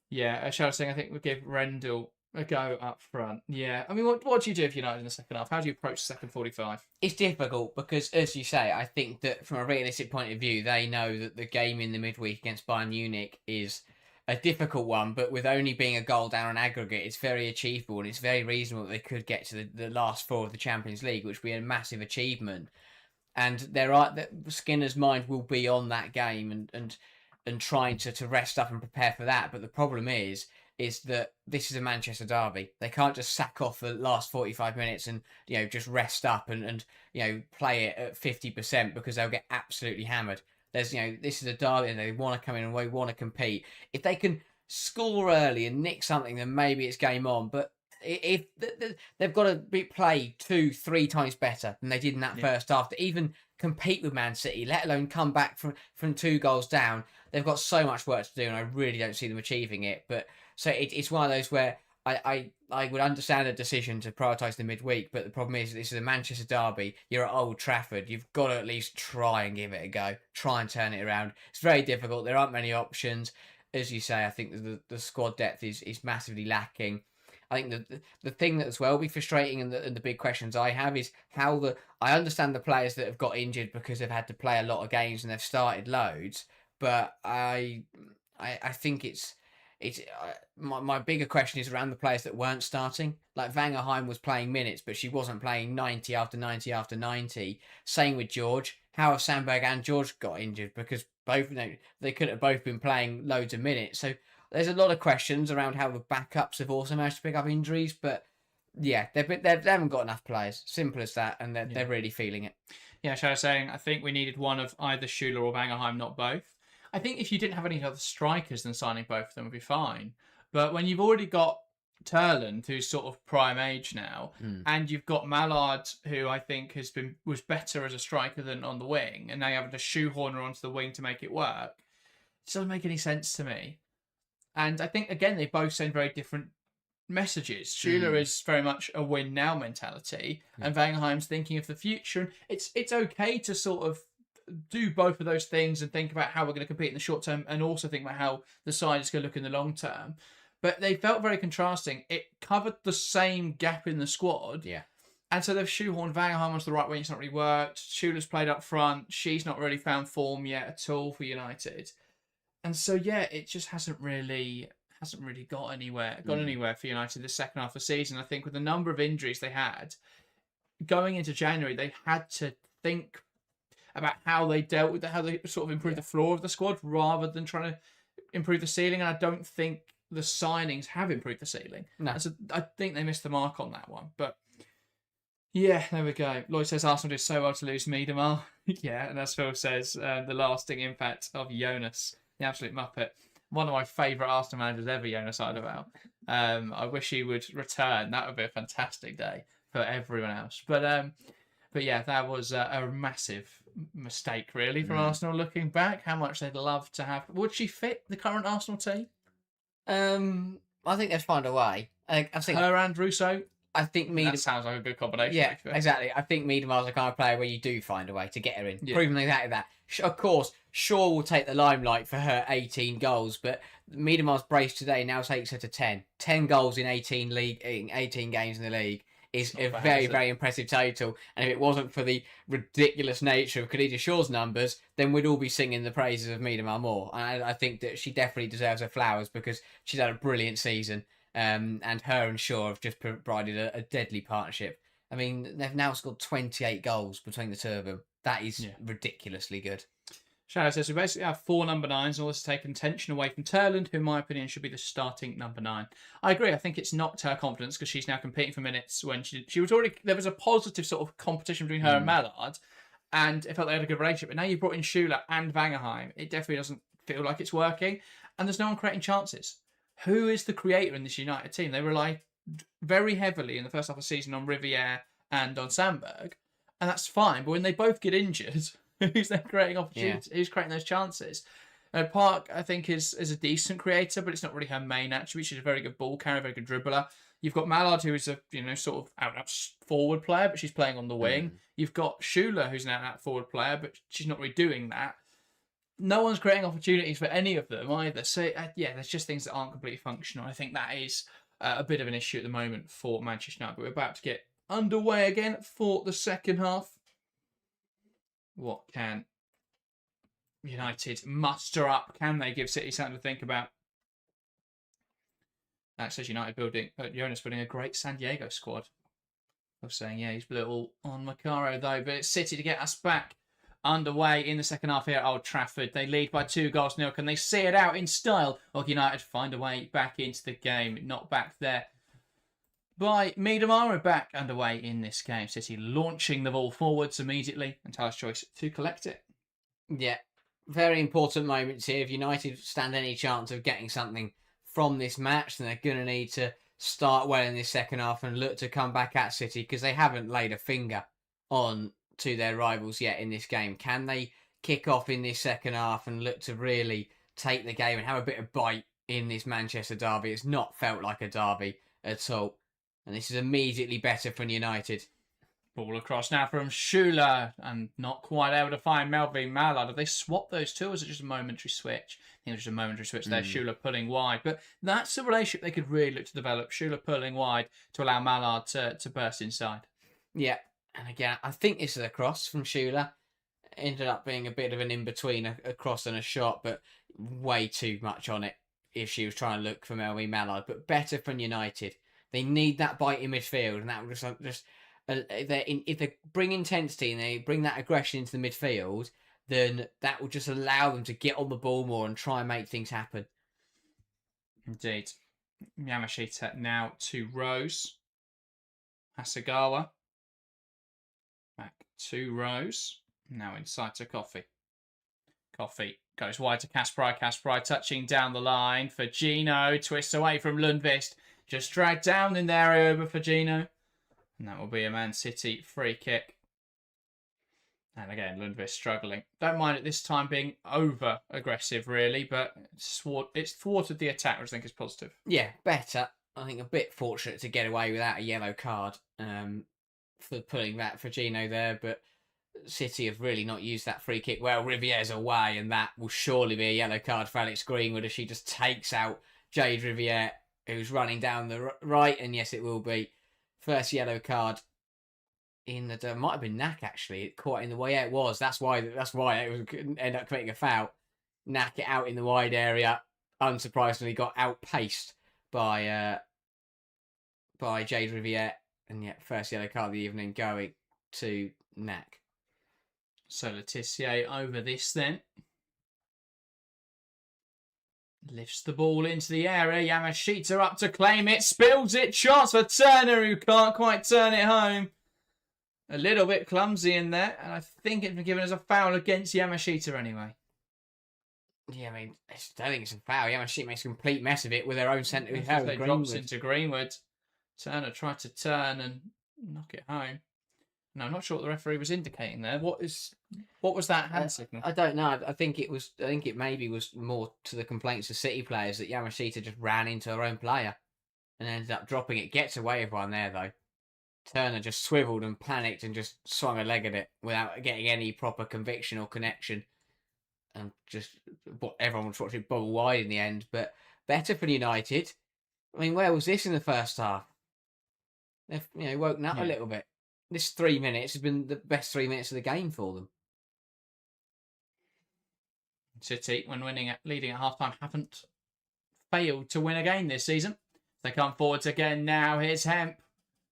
yeah, as Shadow saying, I think we'll give Rendell a go up front. Yeah. I mean, what do you do if United in the second half? How do you approach the second 45?
It's difficult because, as you say, I think that from a realistic point of view, they know that the game in the midweek against Bayern Munich is a difficult one, but with only being a goal down on aggregate, it's very achievable and it's very reasonable that they could get to the last 4 of the Champions League, which would be a massive achievement. And Skinner's mind will be on that game and trying to rest up and prepare for that. But the problem is that this is a Manchester derby. They can't just sack off the last 45 minutes and just rest up and play it at 50%, because they'll get absolutely hammered. There's this is a derby and they want to come in and they want to compete. If they can score early and nick something, then maybe it's game on. But if they've got to play 2-3 times better than they did in that first half to even compete with Man City, let alone come back from 2 goals down. They've got so much work to do, and I really don't see them achieving it. But so it's one of those where I would understand a decision to prioritise the midweek, but the problem is this is a Manchester derby. You're at Old Trafford. You've got to at least try and give it a go. Try and turn it around. It's very difficult. There aren't many options. As you say, I think the squad depth is massively lacking. I think the thing that as well will be frustrating, and the big questions I have is how I understand the players that have got injured because they've had to play a lot of games and they've started loads, but I think my bigger question is around the players that weren't starting. Like Vangerheim was playing minutes, but she wasn't playing 90 after 90 after 90. Same with George. How have Sandberg and George got injured? Because both they could have both been playing loads of minutes. So there's a lot of questions around how the backups have also managed to pick up injuries, but Yeah, they haven't got enough players. Simple as that, and they're really feeling it.
Yeah, shall I was saying, I think we needed one of either Schuler or Vangerheim, not both. I think if you didn't have any other strikers, then signing both of them would be fine. But when you've already got Turland, who's sort of prime age now, and you've got Mallard, who I think was better as a striker than on the wing, and now you're having to shoehorn her onto the wing to make it work, it doesn't make any sense to me. And I think, again, they both send very different messages. Schuler is very much a win now mentality, and Vangerheim's thinking of the future. And it's okay to sort of do both of those things and think about how we're going to compete in the short term, and also think about how the side is going to look in the long term. But they felt very contrasting. It covered the same gap in the squad.
Yeah.
And so they've shoehorned Vangerheim onto the right wing. It's not really worked. Schuler's played up front. She's not really found form yet at all for United. And so, yeah, it just hasn't really got anywhere for United this second half of the season. I think with the number of injuries they had going into January, they had to think about how they dealt with how they sort of improved the floor of the squad rather than trying to improve the ceiling. And I don't think the signings have improved the ceiling.
No.
And so I think they missed the mark on that one. But yeah, there we go. Lloyd says Arsenal did so well to lose Miedemar. Yeah, and as Phil says, the lasting impact of Jonas, the absolute muppet. One of my favourite Arsenal managers ever, Jonas Eidevall. I wish he would return. That would be a fantastic day for everyone else. But yeah, that was a massive mistake, really, from Arsenal looking back. How much they'd love to have. Would she fit the current Arsenal team?
I think they'd find a way. I think
her and Russo.
I think
that sounds like a good combination.
Yeah, exactly. I think Miedemar's the kind of player where you do find a way to get her in.
Yeah.
Proving exactly that. Of course, Shaw will take the limelight for her 18 goals, but Miedemar's brace today now takes her to 10. 10 goals in 18 games in the league is a very, very impressive total. And if it wasn't for the ridiculous nature of Khadija Shaw's numbers, then we'd all be singing the praises of Miedemar more. And I think that she definitely deserves her flowers because she's had a brilliant season. And her and Shaw have just provided a deadly partnership. I mean, they've now scored 28 goals between the two of them. That is ridiculously good.
Shadow says we basically have 4 number 9s in order to take contention away from Turland, who in my opinion should be the starting number 9. I agree. I think it's knocked her confidence because she's now competing for minutes when she was already... There was a positive sort of competition between her and Mallard, and it felt they had a good relationship. But now you've brought in Schuler and Vangerheim. It definitely doesn't feel like it's working, and there's no one creating chances. Who is the creator in this United team? They rely very heavily in the first half of the season on Riviere and on Sandberg, and that's fine. But when they both get injured, who's then creating opportunities? Who's creating those chances? Park, I think, is a decent creator, but it's not really her main attribute. She's a very good ball carrier, very good dribbler. You've got Mallard, who is a sort of out forward player, but she's playing on the wing. You've got Schuler, who's an out forward player, but she's not really doing that. No one's creating opportunities for any of them either. So, there's just things that aren't completely functional. I think that is a bit of an issue at the moment for Manchester United. But we're about to get underway again for the second half. What can United muster up? Can they give City something to think about? That says Jonas building a great San Diego squad. I was saying, he's a little on Macaro though, but it's City to get us back underway in the second half here at Old Trafford. They lead by 2-0. Can they see it out in style? Or United find a way back into the game? Not back there by Miedemar. Back underway in this game. City launching the ball forwards immediately, and Tyler's choice to collect it.
Yeah, very important moments here. If United stand any chance of getting something from this match, then they're going to need to start well in this second half and look to come back at City because they haven't laid a finger on to their rivals yet in this game. Can they kick off in this second half and look to really take the game and have a bit of bite in this Manchester derby? It's not felt like a derby at all. And this is immediately better for United.
Ball across now from Schuler, and not quite able to find Melvin Mallard. Have they swapped those two, or is it just a momentary switch? I think it was just a momentary switch there. Schuler pulling wide. But that's a relationship they could really look to develop. Schuler pulling wide to allow Mallard to burst inside.
Yeah. And again, I think this is a cross from Schuler. Ended up being a bit of an in-between, a cross and a shot, but way too much on it if she was trying to look for Melvin Mallard. But better from United. They need that bite in midfield, and that would just if they bring intensity and they bring that aggression into the midfield, then that will just allow them to get on the ball more and try and make things happen.
Indeed. Yamashita now to Rose. Hasegawa. Back 2 rows. Now inside to Coffee. Coffee goes wide to Kasparov. Kasparov touching down the line for Gino. Twists away from Lundqvist. Just dragged down in their area over for Gino. And that will be a Man City free kick. And again, Lundqvist struggling. Don't mind it this time being over aggressive, really, but it's thwarted the attack, which I think is positive.
Yeah, better. I think a bit fortunate to get away without a yellow card for putting that for Gino there, but City have really not used that free kick well. Rivier's away, and that will surely be a yellow card for Alex Greenwood as she just takes out Jade Riviere, who's running down the right, and yes, it will be. First yellow card in the might have been Knack actually. It caught in the way. Yeah, it was. That's why it was end up committing a foul. Knack it out in the wide area. Unsurprisingly, got outpaced by Jade Riviere, and yet first yellow card of the evening going to Knack.
So Letitia over this then. Lifts the ball into the area. Yamashita up to claim it. Spills it. Chance for Turner, who can't quite turn it home. A little bit clumsy in there. And I think it's been given as a foul against Yamashita anyway.
Yeah, I mean, I don't think it's a foul. Yamashita makes a complete mess of it with her own centre.
Drops into Greenwood. Turner tried to turn and knock it home. No, I'm not sure what the referee was indicating there. What was that hand signal?
I don't know. I think it maybe was more to the complaints of City players that Yamashita just ran into her own player and ended up dropping it. Gets away with one there though. Turner just swiveled and panicked and just swung a leg at it without getting any proper conviction or connection. And just everyone was watching bubble wide in the end. But better for United. I mean, where was this in the first half? They've woken up a little bit. This 3 minutes has been the best 3 minutes of the game for them.
City, when leading at half-time, haven't failed to win a game this season. They come forwards again now. Here's Hemp.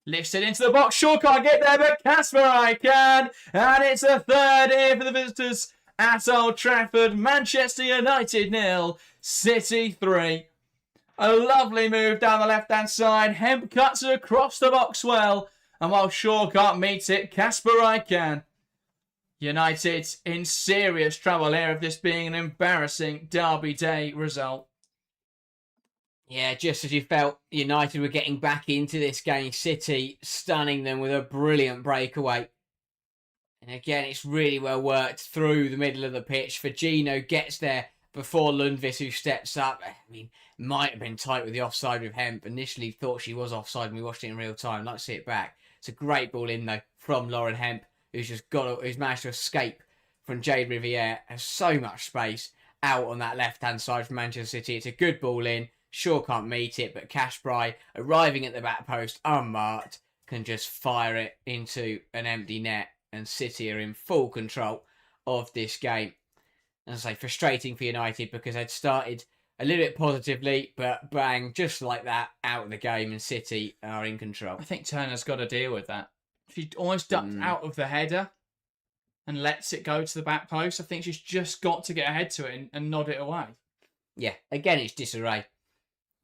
Lifts it into the box. Shaw can't get there, but Kasparov can. And it's a third here for the visitors at Old Trafford. Manchester United 0, City 3. A lovely move down the left-hand side. Hemp cuts it across the box well. And while Shaw can't meet it, Kasparov can. United in serious trouble here of this being an embarrassing Derby Day result.
Yeah, just as you felt United were getting back into this game, City stunning them with a brilliant breakaway. And again, it's really well worked through the middle of the pitch. Firgino gets there before Lundqvist, who steps up. I mean, might have been tight with the offside with Hemp. Initially thought she was offside and we watched it in real time. Let's see it back. It's a great ball in though from Lauren Hemp, who's managed to escape from Jade Riviere. Has so much space out on that left-hand side from Manchester City. It's a good ball in. Shaw can't meet it, but Kasparov, arriving at the back post unmarked, can just fire it into an empty net, and City are in full control of this game. As I say, frustrating for United because they'd started a little bit positively, but bang, just like that, out of the game, and City are in control.
I think Turner's got to deal with that. She almost ducked out of the header and lets it go to the back post. I think she's just got to get ahead to it and nod it away.
Yeah, again, it's disarray.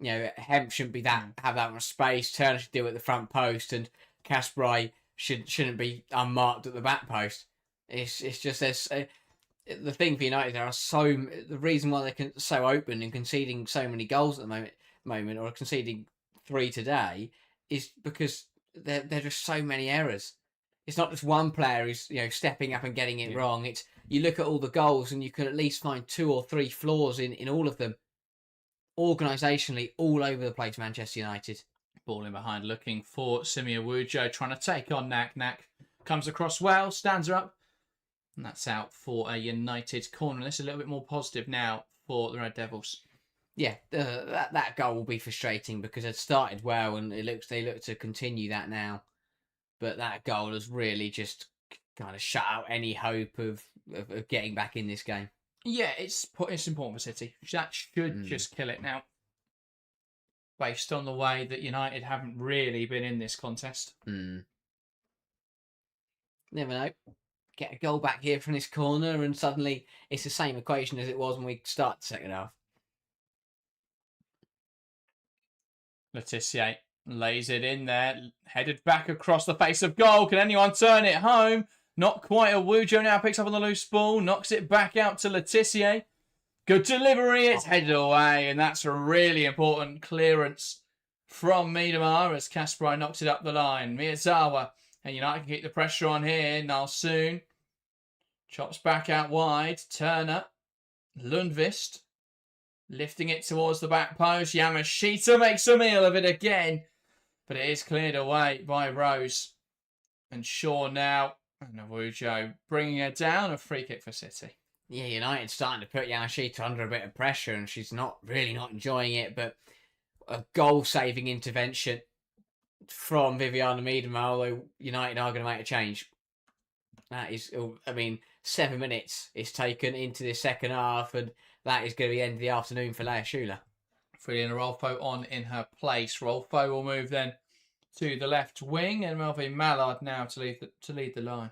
Hemp shouldn't be have that much space. Turner should deal at the front post, and Kasparov shouldn't be unmarked at the back post. It's just there's the thing for United. The reason why they're so open and conceding so many goals at the moment, or conceding 3 today, is because there are just so many errors. It's not just one player who's stepping up and getting it wrong. It's you look at all the goals and you can at least find 2 or 3 flaws in all of them. Organisationally, all over the place, Manchester United.
Ball in behind, looking for Simia Wujo, trying to take on Knack. Knack comes across well, stands her up. And that's out for a United corner. This is a little bit more positive now for the Red Devils.
Yeah, that goal will be frustrating because it started well and they look to continue that now. But that goal has really just kind of shut out any hope of getting back in this game.
Yeah, it's important for City. That should just kill it now. Based on the way that United haven't really been in this contest.
Never know. Get a goal back here from this corner and suddenly it's the same equation as it was when we start the second half.
Letitia Lays it in there. Headed back across the face of goal. Can anyone turn it home? Not quite. A Wujo now picks up on the loose ball. Knocks it back out to Letitia. Good delivery. It's headed away. And that's a really important clearance from Miedemar as Kasparov knocks it up the line. Miyazawa and United can keep the pressure on here. Nalsoon chops back out wide. Turner. Lundqvist lifting it towards the back post. Yamashita makes a meal of it again. But it is cleared away by Rose. And Shaw now. And Nawujo bringing her down. A free kick for City.
Yeah, United starting to put Yamashita under a bit of pressure, and she's not enjoying it. But a goal-saving intervention from Viviana Miedema, although United are going to make a change. That is, 7 minutes is taken into the second half, and that is going to be the end of the afternoon for Leia Schuler.
Freeing Rolfo on in her place. Rolfo will move then to the left wing, and Melvin Mallard now to lead the line.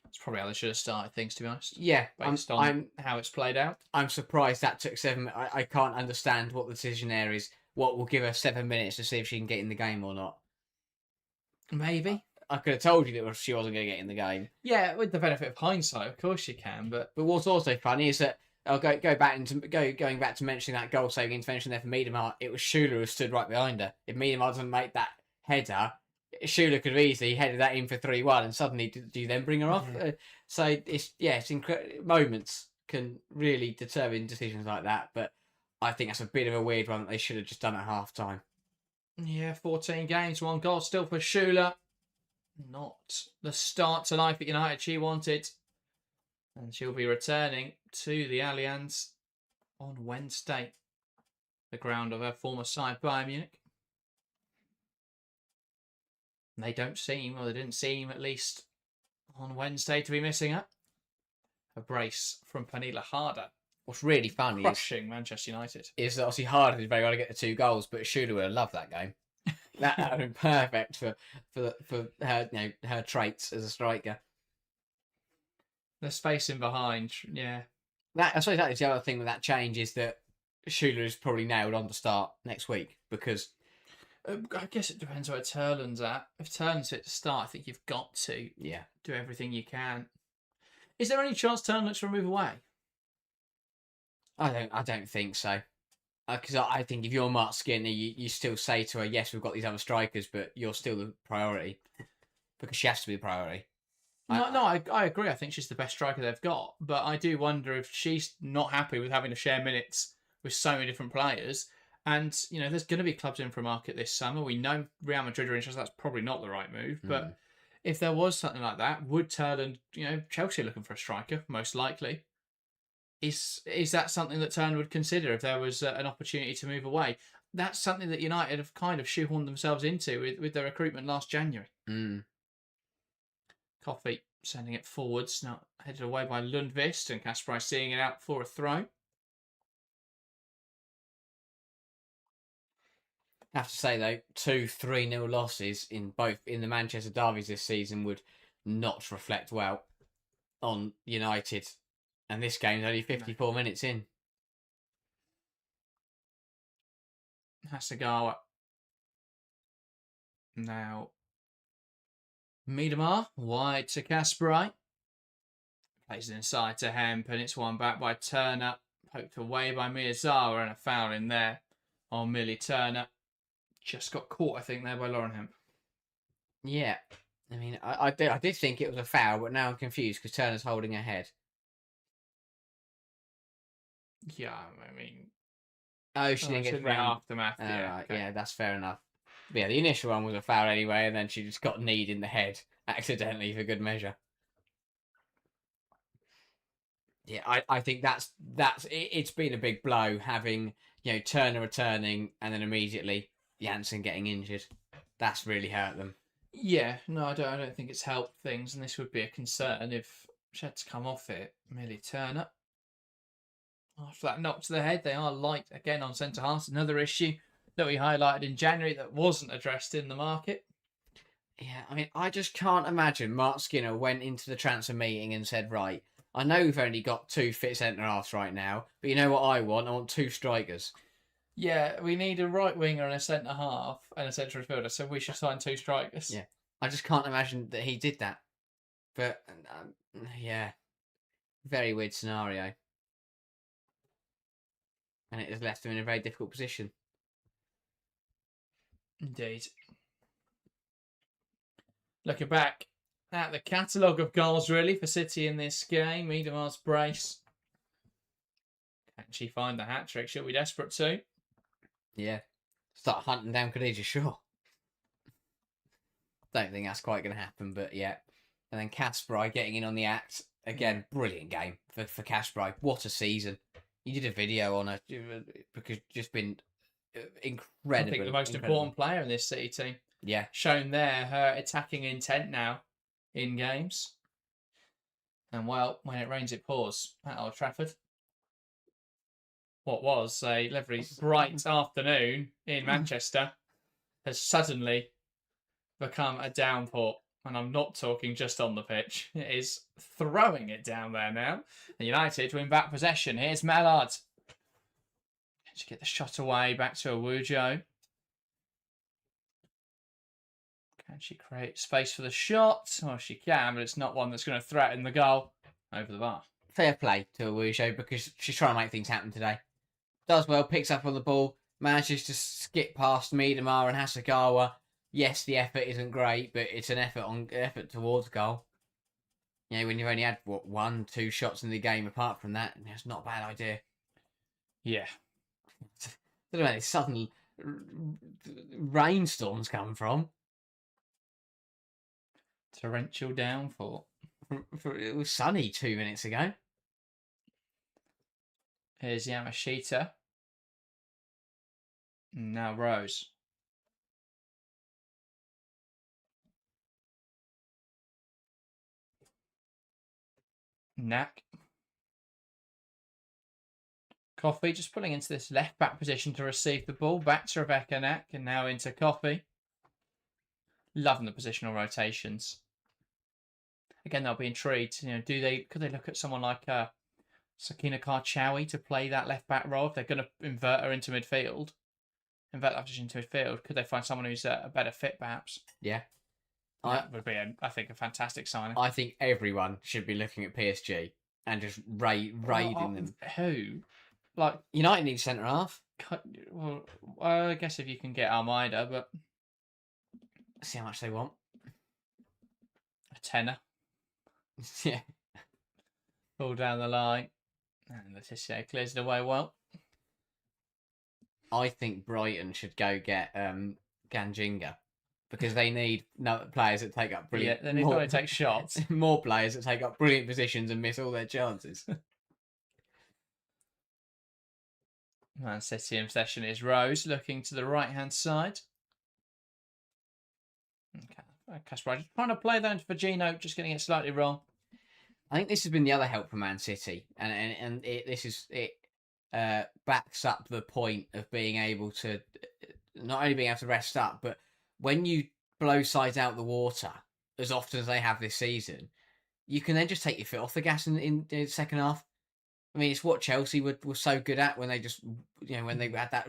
That's probably how they should have started things, to be honest.
Yeah,
based on how it's played out.
I'm surprised that took 7. I can't understand what the decision there is. What will give her 7 minutes to see if she can get in the game or not?
Maybe.
I could have told you that she wasn't going to get in the game.
Yeah, with the benefit of hindsight, of course you can. But
what's also funny is that I'll going back to mentioning that goal-saving intervention there for Miedema. It was Schuler who stood right behind her. If Miedema doesn't make that header, Schuler could have easily headed that in for 3-1, and suddenly do you then bring her off? So it's incredible. Moments can really determine decisions like that. But I think that's a bit of a weird one that they should have just done at half time.
Yeah, 14 games, 1 goal still for Schuler. Not the start to life at United she wanted. And she'll be returning to the Allianz on Wednesday. The ground of her former side, Bayern Munich. And they didn't seem at least on Wednesday to be missing her. A brace from Pernilla Harder.
What's really funny
crushing Manchester United
is that obviously Harder did very well to get the 2 goals, but Schuler would have loved that game. That would have been perfect for her her traits as a striker.
The spacing behind, yeah.
I suppose that is the other thing with that change is that Schuler is probably nailed on to start next week because
I guess it depends where Turland's at. If Turland's fit to start, I think you've got to do everything you can. Is there any chance Turland looks to move away?
I don't think so. Because I think if you're Mark Skinner, you still say to her, yes, we've got these other strikers, but you're still the priority. Because she has to be the priority.
I agree. I think she's the best striker they've got. But I do wonder if she's not happy with having to share minutes with so many different players. And, there's going to be clubs in for a market this summer. We know Real Madrid are interested. That's probably not the right move. But if there was something like that, would Turland, Chelsea are looking for a striker, most likely. Is that something that Turner would consider if there was an opportunity to move away? That's something that United have kind of shoehorned themselves into with their recruitment last January. Coffey sending it forwards, now headed away by Lundqvist, and Kasparov seeing it out for a throw.
I have to say though, 2 3-0 losses in the Manchester derbies this season would not reflect well on United. And this game's only 54 minutes in.
Hasegawa. Now, Miedema, wide to Kasparov. Plays it inside to Hemp, and it's won back by Turner. Poked away by Miyazawa, and a foul in there on Millie Turner. Just got caught, I think, there by Lauren Hemp.
Yeah. I did think it was a foul, but now I'm confused because Turner's holding her head.
Yeah,
she didn't get round.
Aftermath.
Right. Yeah, that's fair enough. But yeah, the initial one was a foul anyway, and then she just got kneed in the head accidentally for good measure. Yeah, I think that's it's been a big blow having Turner returning and then immediately Janssen getting injured. That's really hurt them.
Yeah, no, I don't think it's helped things, and this would be a concern if she had to come off it. Millie Turner. After that knock to the head, they are light again on centre half. Another issue that we highlighted in January that wasn't addressed in the market.
Yeah, I just can't imagine Mark Skinner went into the transfer meeting and said, right, I know we've only got 2 fit centre halves right now, but you know what I want? I want 2 strikers.
Yeah, we need a right winger and a centre half and a central midfielder, so we should sign 2 strikers.
Yeah. I just can't imagine that he did that. But, yeah. Very weird scenario. And it has left him in a very difficult position.
Indeed. Looking back at the catalogue of goals, really, for City in this game, Miedemar's brace. Can she find the hat-trick? She'll be desperate to.
Yeah. Start hunting down Khadija Shaw. Don't think that's quite going to happen, but yeah. And then Kasparov getting in on the act. Again, brilliant game for Kasparov. What a season. You did a video on her because just been incredible.
I think the most important player in this City team.
Yeah.
Shown there, her attacking intent now in games. And well, when it rains, it pours at Old Trafford. What was a lovely bright afternoon in Manchester has suddenly become a downpour. And I'm not talking just on the pitch. It is throwing it down there now. And United win back possession. Here's Mallard. Can she get the shot away back to Awujo? Can she create space for the shot? Oh, she can, but it's not one that's going to threaten the goal over the bar.
Fair play to Awujo because she's trying to make things happen today. Does well, picks up on the ball, manages to skip past Miedemar and Hasegawa. Yes, the effort isn't great, but it's an effort towards goal. You know, when you've only had, 1-2 shots in the game apart from that, it's not a bad idea.
Yeah.
I don't know where these sudden rainstorms come from.
Torrential downfall.
It was sunny 2 minutes ago.
Here's Yamashita. Now Rose. Knack. Coffee just pulling into this left back position to receive the ball. Back to Rebecca Knack and now into Coffee. Loving the positional rotations. Again, they'll be intrigued. You know, could they look at someone like Sakina Karchawi to play that left back role if they're going to invert her into midfield? Invert that position into midfield. Could they find someone who's a better fit, perhaps?
Yeah.
That would be, I think, a fantastic signing.
I think everyone should be looking at PSG and just raiding them.
Who? Like
United need centre half.
Well, I guess if you can get Almeida, but
See how much they want.
A tenner.
Yeah.
All down the line. And Letizia clears it away well.
I think Brighton should go get Ganjinga because they need players that take up brilliant.
Yeah, they need to take shots.
More players that take up brilliant positions and miss all their chances.
Man City in possession is Rose looking to the right hand side. Okay, Kasparov trying to play that into Virginia, just getting it slightly wrong.
I think this has been the other help for Man City, and it backs up the point of being able to not only being able to rest up, but when you blow sides out the water as often as they have this season, you can then just take your foot off the gas in the second half. I mean, it's what Chelsea were so good at when they just, when they had that,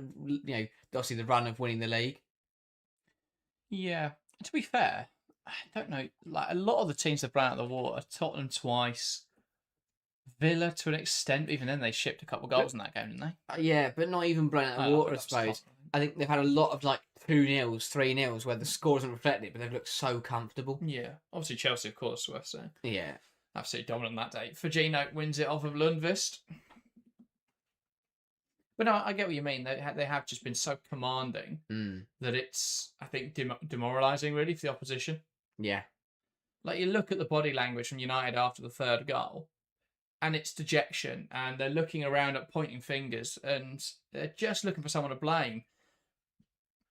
obviously the run of winning the league.
Yeah, to be fair, I don't know, like a lot of the teams have blown out the water. Tottenham twice, Villa to an extent. Even then, they shipped a couple of goals in that game, didn't they?
Yeah, but not even blown out the water, I suppose. I think they've had a lot of 2-0s, 3-0s where the score doesn't reflect it, but they've looked so comfortable.
Yeah, obviously Chelsea, of course, worth saying.
Yeah.
Absolutely dominant that day. Fajino wins it off of Lundqvist. But no, I get what you mean. They have just been so commanding that it's, I think, demoralising really for the opposition.
Yeah.
Like you look at the body language from United after the third goal, and it's dejection, and they're looking around at pointing fingers, and they're just looking for someone to blame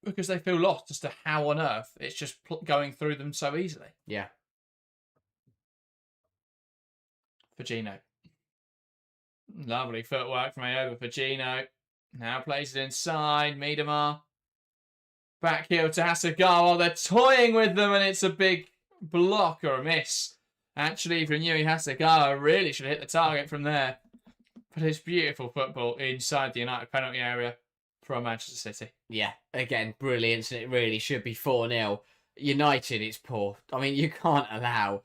because they feel lost as to how on earth it's just going through them so easily.
Yeah.
Fajino. Lovely footwork from Ayoba Fajino. Now plays it inside. Miedemar. Back heel to Hasegawa. They're toying with them and it's a big block or a miss. Actually, Renewing Hasegawa really should hit the target from there. But it's beautiful football inside the United penalty area. from Manchester City.
Yeah, again, brilliant. And it really should be 4-0. United, it's poor. I mean, you can't allow.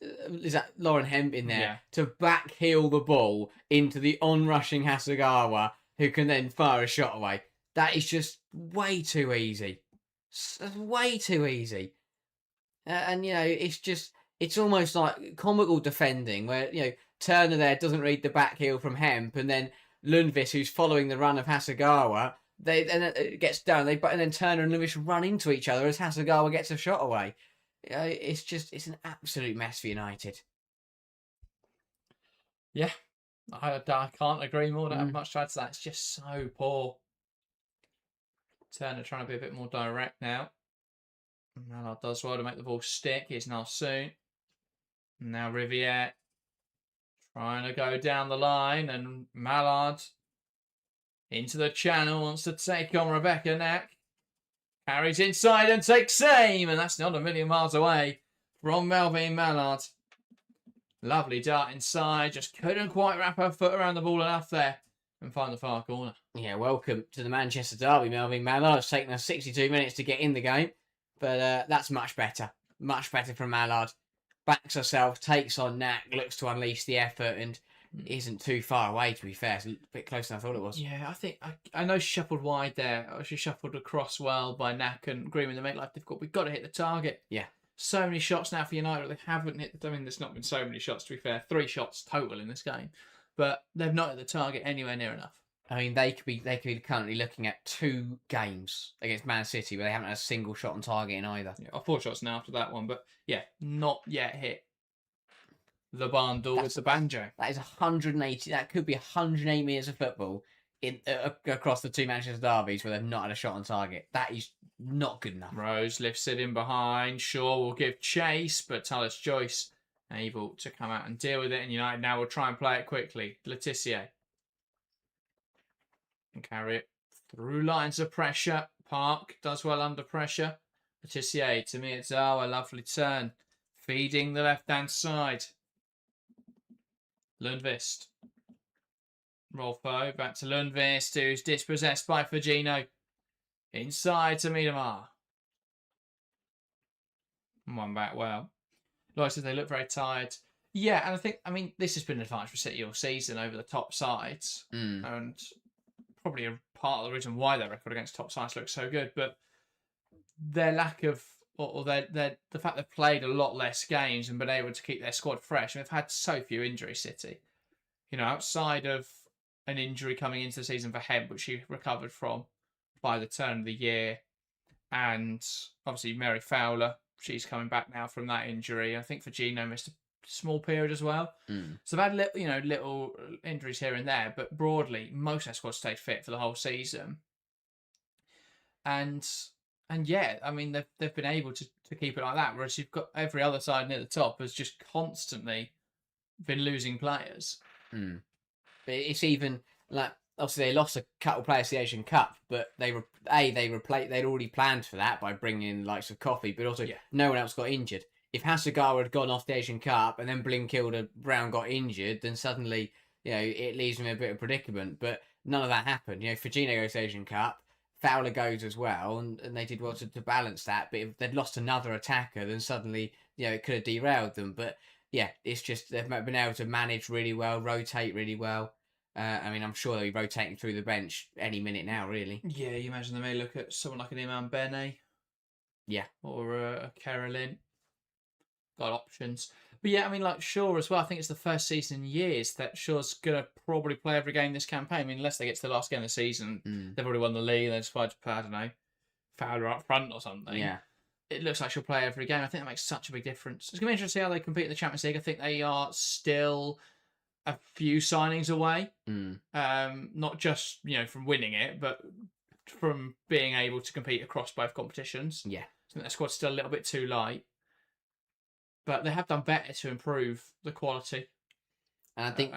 Is that Lauren Hemp in there to backheel the ball into the onrushing Hasegawa, who can then fire a shot away? That is just way too easy. Way too easy. And it's almost like comical defending where Turner there doesn't read the back heel from Hemp, and then Lundqvist, who's following the run of Hasegawa, it gets down. And then Turner and Lundqvist run into each other as Hasegawa gets a shot away. It's an absolute mess for United.
Yeah, I can't agree more. Don't have much to add to that. It's just so poor. Turner trying to be a bit more direct now. Mallard does well to make the ball stick. Here's Narsoon. Now Riviere trying to go down the line, and Mallard into the channel, wants to take on Rebecca Knack. Carries inside and takes aim, and that's not a million miles away from Melvin Mallard. Lovely dart inside, just couldn't quite wrap her foot around the ball enough there and find the far corner. Yeah, welcome to the Manchester derby, Melvin Mallard. It's taken us 62 minutes to get in the game, but that's much better. Much better from Mallard. Backs herself, takes on Knack, looks to unleash the effort, and isn't too far away, to be fair. It's a bit closer than I thought it was. Yeah, I think I know she shuffled wide there. She shuffled across well by Knack and Greenwood to make life difficult. We've got to hit the target. Yeah. So many shots now for United. They haven't hit the... I mean, there's not been so many shots, to be fair. 3 shots total in this game. But they've not hit the target anywhere near enough. I mean, they could be currently looking at 2 games against Man City where they haven't had a single shot on target in either. Yeah, 4 shots now after that one. But yeah, not yet hit the barn door with the banjo. That is 180. That could be 108 metres of football across the 2 Manchester derbies where they've not had a shot on target. That is not good enough. Rose lifts it in behind. Shaw will give chase, but Tallis Joyce able to come out and deal with it. And United now will try and play it quickly. Letitia can carry it through lines of pressure. Park does well under pressure. Letitia to Miyazawa. Lovely turn. Feeding the left-hand side. Lundqvist. Rolfo back to Lundqvist, who's dispossessed by Fagino. Inside to Miedemar. One back well. Like I said, they look very tired. Yeah, and I mean, this has been an advantage for City all season over the top sides. And probably a part of the reason why their record against top sides looks so good. But their lack of, or the fact they've played a lot less games and been able to keep their squad fresh. And they've had so few injuries, City. Outside of an injury coming into the season for Hemp, which he recovered from by the turn of the year. And obviously Mary Fowler, she's coming back now from that injury. I think Fagino missed a small period as well. So they've had little injuries here and there, but broadly, most of their squad stayed fit for the whole season. And yeah, I mean, they've been able to keep it like that, whereas you've got every other side near the top has just constantly been losing players. It's even like, obviously they lost a couple of players to the Asian Cup, but they'd already planned for that by bringing in the likes of Coffey, but also no one else got injured. If Hasegawa had gone off the Asian Cup and then Blinkilde Brown got injured, then suddenly, it leaves them in a bit of a predicament. But none of that happened. Fagino goes to the Asian Cup, Fowler goes as well, and they did well to balance that. But if they'd lost another attacker, then suddenly, it could have derailed them. But yeah, it's just they've been able to manage really well, rotate really well. I mean, I'm sure they'll be rotating through the bench any minute now, really. Yeah, you imagine they may look at someone like an Iman Bene. Yeah. Or a Carolyn. Got options. But yeah, I mean, like Shaw as well. I think it's the first season in years that Shaw's going to probably play every game this campaign. I mean, unless they get to the last game of the season, they've already won the league. They decided to put, I don't know, Fowler up front or something. Yeah. It looks like she'll play every game. I think that makes such a big difference. It's going to be interesting to see how they compete in the Champions League. I think they are still a few signings away. Not just, from winning it, but from being able to compete across both competitions. Yeah. I think their squad's still a little bit too light. But they have done better to improve the quality. And I think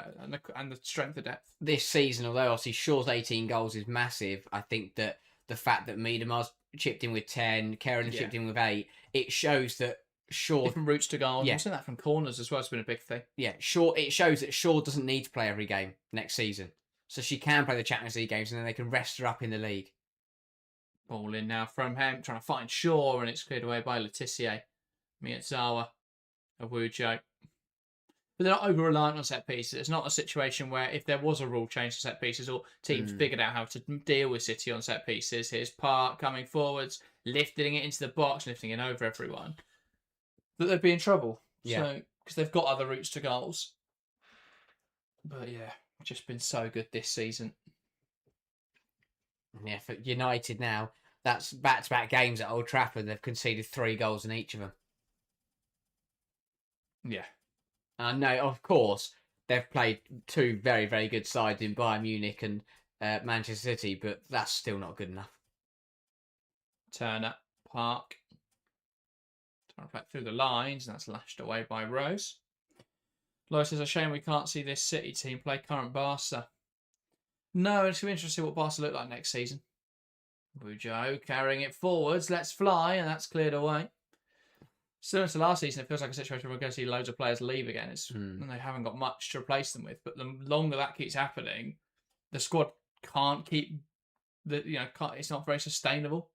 and the strength of depth. This season, although obviously Shaw's 18 goals is massive, I think that the fact that Miedemar's chipped in with 10, Karen chipped in with 8, it shows that Shaw... Different routes to goal. Yeah. I've seen that from corners as well. It's been a big thing. Yeah, it shows that Shaw doesn't need to play every game next season.
so she can play the Champions League games, and then they can rest her up in the league.
Ball in now from him, trying to find Shaw, and it's cleared away by Letitia. Miyazawa, Awujo. But they're not over-reliant on set pieces. It's not a situation where if there was a rule change to set pieces or teams figured out how to deal with City on set pieces, here's Park coming forwards, lifting it into the box, lifting it over everyone, that they'd be in trouble.
Yeah.
So, because they've got other routes to goals. But yeah, just been so good this season.
Yeah, for United now, that's back-to-back games at Old Trafford. They've conceded 3 goals in each of them.
Yeah.
No, of course, they've played 2 very, very good sides in Bayern Munich and Manchester City, but that's still not good enough.
Turner, Park. Trying to play through the lines, and that's lashed away by Rose. Lois says, a shame we can't see this City team play current Barca. No, it's going to be interesting to see what Barca look like next season. Bujo carrying it forwards. Let's fly, and that's cleared away. Similar to last season, it feels like a situation where we're going to see loads of players leave again. And they haven't got much to replace them with. But the longer that keeps happening, the squad can't keep it's not very sustainable.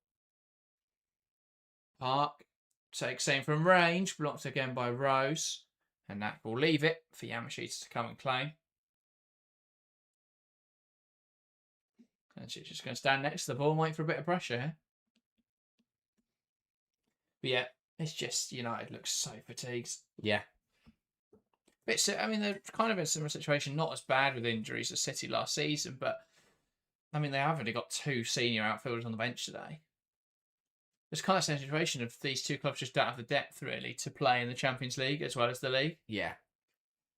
Park takes aim from range, blocked again by Rose, and that will leave it for Yamashita to come and claim. And she's just going to stand next to the ball and wait for a bit of pressure here. But yeah, it's just United looks so fatigued.
Yeah.
They're kind of in a similar situation, not as bad with injuries as City last season, but they have only got 2 senior outfielders on the bench today. It's kind of the same situation of these 2 clubs just don't have the depth, really, to play in the Champions League as well as the league.
Yeah.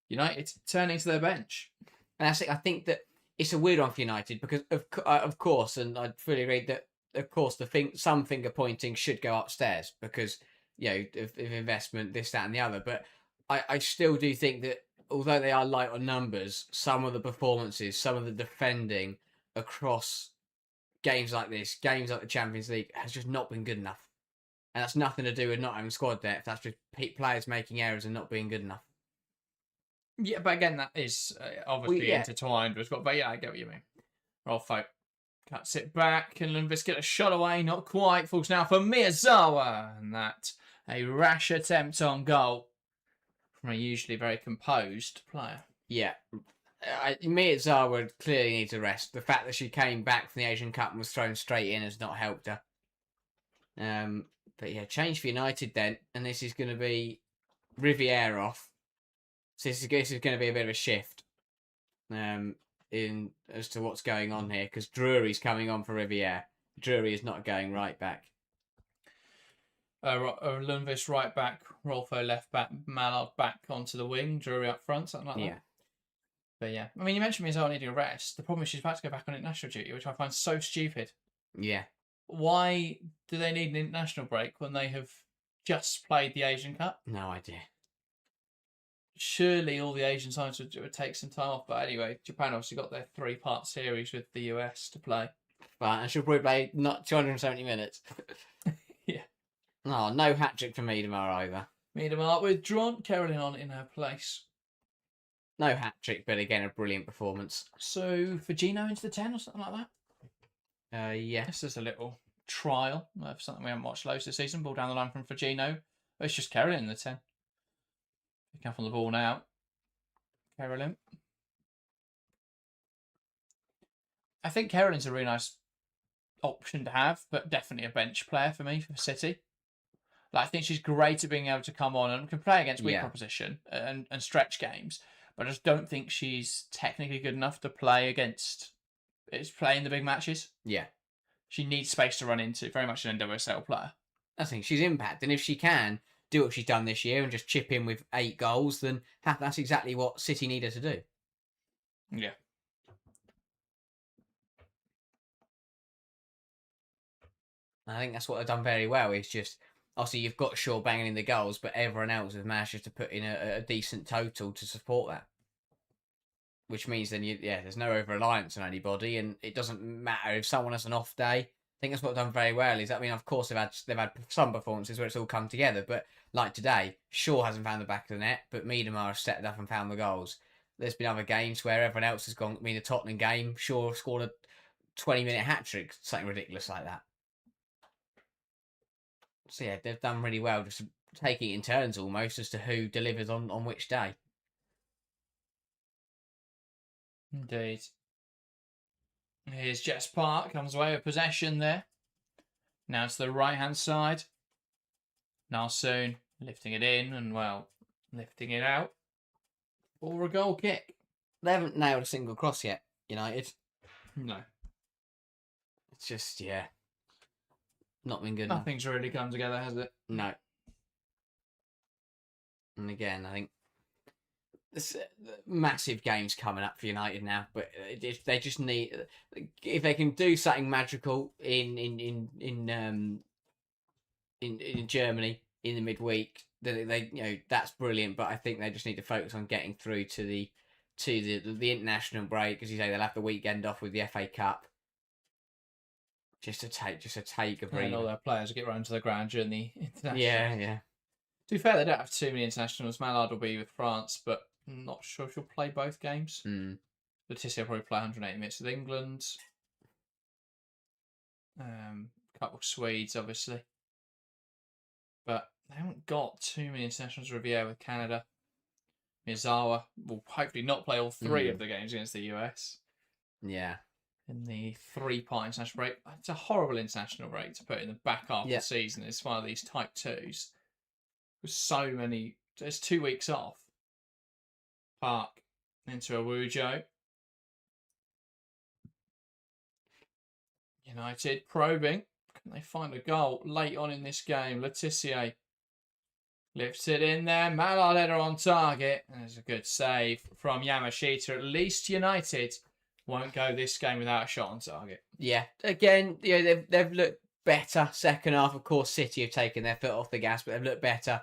United turning to their bench.
And I think that it's a weird one for United because, of course, and I fully agree that, of course, some finger pointing should go upstairs because, of investment, this, that, and the other. But I still do think that although they are light on numbers, some of the performances, some of the defending across games like this, games like the Champions League, has just not been good enough. And that's nothing to do with not having squad depth. That's just players making errors and not being good enough.
Yeah, but again, that is obviously intertwined with what. But yeah, I get what you mean. Rolfo cuts it back, and Lundqvist get a shot away, not quite. Falls now for Miyazawa, and that a rash attempt on goal from a usually very composed player.
Yeah, Miyazawa clearly needs a rest. The fact that she came back from the Asian Cup and was thrown straight in has not helped her. But yeah, change for United then, and this is going to be Riviere off. So this is going to be a bit of a shift in as to what's going on here because Drury's coming on for Riviere. Drury is not going right back.
Lundqvist right back, Rolfo left back, Mallard back onto the wing, Drury up front, something like that.
Yeah.
But yeah, you mentioned Miyazawa needing a rest. The problem is she's about to go back on international duty, which I find so stupid.
Yeah.
Why do they need an international break when they have just played the Asian Cup?
No idea.
Surely all the Asian sides would take some time off. But anyway, Japan obviously got their 3-part series with the US to play.
Right, and she'll probably play not 270 minutes.
Yeah.
Oh, no hat-trick for Miedemar either.
Miedemar withdrawn, Carolyn on in her place.
No hat-trick, but again, a brilliant performance.
So, for Gino into the 10 or something like that?
Yeah.
This is a little trial of something we haven't watched loads this season. Ball down the line from Fagino. It's just Carolyn in the 10. Pick up on the ball now. Carolyn. I think Carolyn's a really nice option to have, but definitely a bench player for me for City. I think she's great at being able to come on and can play against weak opposition and stretch games, but I just don't think she's technically good enough to play against. It's playing the big matches.
Yeah.
She needs space to run into, very much an UWCL player.
I think she's impact, and if she can do what she's done this year and just chip in with 8 goals, then that's exactly what City need her to do.
Yeah.
I think that's what they've done very well. It's just, obviously, you've got Shaw banging in the goals, but everyone else has managed to put in a decent total to support that. Which means then, there's no over-reliance on anybody, and it doesn't matter if someone has an off day. I think that's what they've done very well. Of course, they've had some performances where it's all come together, but like today, Shaw hasn't found the back of the net, but Miedemar has stepped up and found the goals. there's been other games where everyone else has gone. I mean, the Tottenham game, Shaw scored a 20-minute hat trick, something ridiculous like that. So yeah, they've done really well, just taking it in turns almost as to who delivers on which day.
Indeed. Here's Jess Park, comes away with possession there. Now to the right-hand side. Narsoon lifting it in and, well, lifting it out for a goal kick.
They haven't nailed a single cross yet, United.
No.
It's just, yeah, not been good enough.
Nothing's really come together, has it?
No. And again, I think this massive games coming up for United now, but if they just need, if they can do something magical in Germany in the midweek, then they that's brilliant. But I think they just need to focus on getting through to the international break, as you say, they'll have the weekend off with the FA Cup. Just to take a breather.
And all their players will get round to the ground during the international.
Yeah.
To be fair, they don't have too many internationals. Mallard will be with France, but I'm not sure if he'll play both games. Laetitia will probably play 180 minutes with England. A couple of Swedes, obviously. But they haven't got too many internationals. Riviere with Canada. Miyazawa will hopefully not play all three of the games against the US.
Yeah.
In the 3-part international break. It's a horrible international break to put in the back half of the season. It's one of these type 2s. With so many. There's 2 weeks off. Park into Awujo. United probing. Can they find a goal late on in this game? Laetitia lifts it in there. Mallard header on target. And there's a good save from Yamashita. At least United won't go this game without a shot on target.
Yeah. Again, they've looked better second half. Of course, City have taken their foot off the gas, but they've looked better.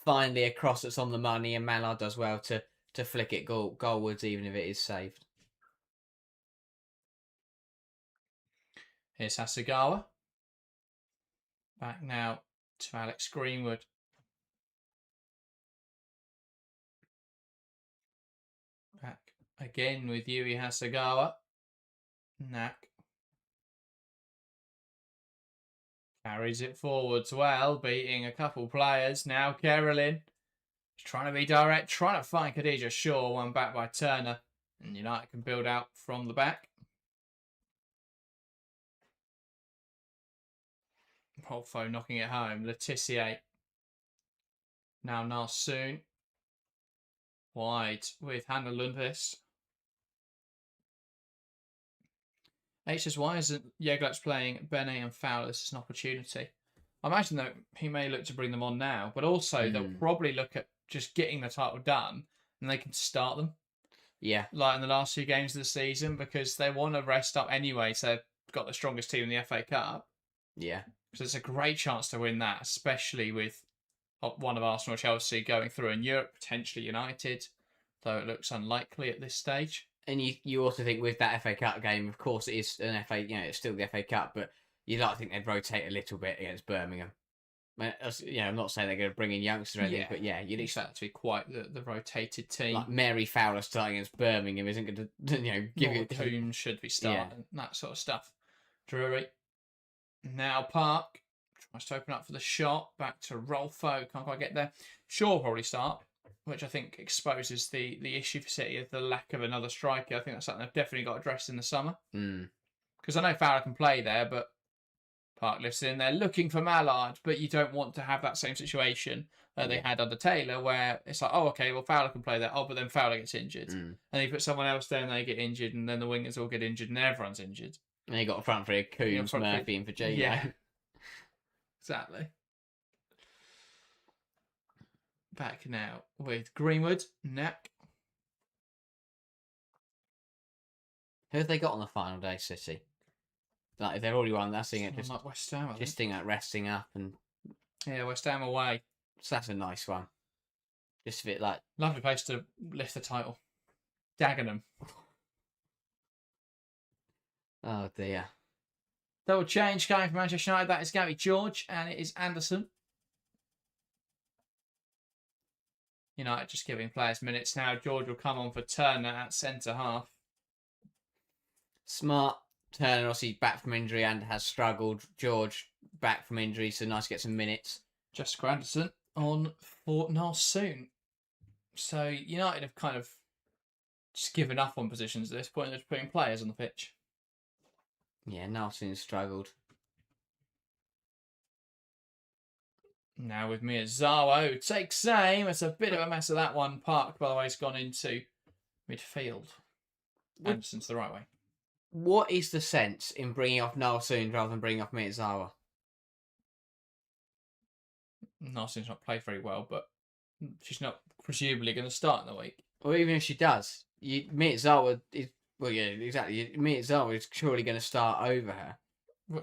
Finally, a cross that's on the money, and Mallard does well to flick it goalwards, even if it is saved.
Here's Hasegawa. Back now to Alex Greenwood. Back again with Yui Hasegawa. Knack. Carries it forwards well, beating a couple players. Now Carolyn. She's trying to be direct, trying to find Khadija Shaw, one back by Turner. And United can build out from the back. Holfo knocking it home. Laetitia. Now Narsoon. Wide with Hannah Lundqvist. H says, why isn't Jeglac playing Bene and Fowler? This is an opportunity. I imagine that he may look to bring them on now, but also they'll probably look at just getting the title done and they can start them.
Yeah.
Like in the last 2 games of the season, because they want to rest up anyway, so they've got the strongest team in the FA Cup.
Yeah.
So it's a great chance to win that, especially with one of Arsenal or Chelsea going through in Europe, potentially United, though it looks unlikely at this stage.
And you also think with that FA Cup game, of course it is an FA, it's still the FA Cup, but you'd like to think they'd rotate a little bit against Birmingham. I'm not saying they're going to bring in youngsters or anything, but you'd expect
that to be quite the rotated team.
Like Mary Fowler starting against Birmingham isn't going to, give you...
Coons should be starting, that sort of stuff. Drury. Now Park tries to open up for the shot. Back to Rolfo. Can't quite get there. Shaw will probably start, which I think exposes the issue for City of the lack of another striker. I think that's something they've definitely got addressed in the summer. Because I know Fowler can play there, but Park lifts it in there looking for Mallard, but you don't want to have that same situation that they had under Taylor, where it's like, oh, okay, well, Fowler can play there. Oh, but then Fowler gets injured. And you put someone else there and they get injured, and then the wingers all get injured, and everyone's injured.
And you got a front three of Coons, Murphy, and Virginia.
Yeah. Exactly. Back now with Greenwood. Knack.
Who have they got on the final day, City? Like, if they've already won, that's it.
Just like West Ham.
Just think like resting up and.
Yeah, West Ham away.
So that's a nice one. Just a bit like.
Lovely place to lift the title. Dagenham.
Oh dear.
Double change coming from Manchester United. That is Gary George, and it is Anderson. United just giving players minutes now. George will come on for Turner at centre half.
Smart. Turner obviously back from injury and has struggled. George back from injury, so nice to get some minutes.
Jessica Anderson on for Narsoon. So United have kind of just given up on positions at this point. They're just putting players on the pitch.
Yeah, Narsoon struggled.
Now with Miyazawa, who takes aim. It's a bit of a mess of that one. Park, by the way, has gone into midfield. Anderson's the right way.
What is the sense in bringing off Narsoon rather than bringing off Miyazawa?
Narsoon's not played very well, but she's not presumably going to start in the week.
Or even if she does, Miyazawa is... Well, yeah, exactly. Miyazawa is surely going to start over her.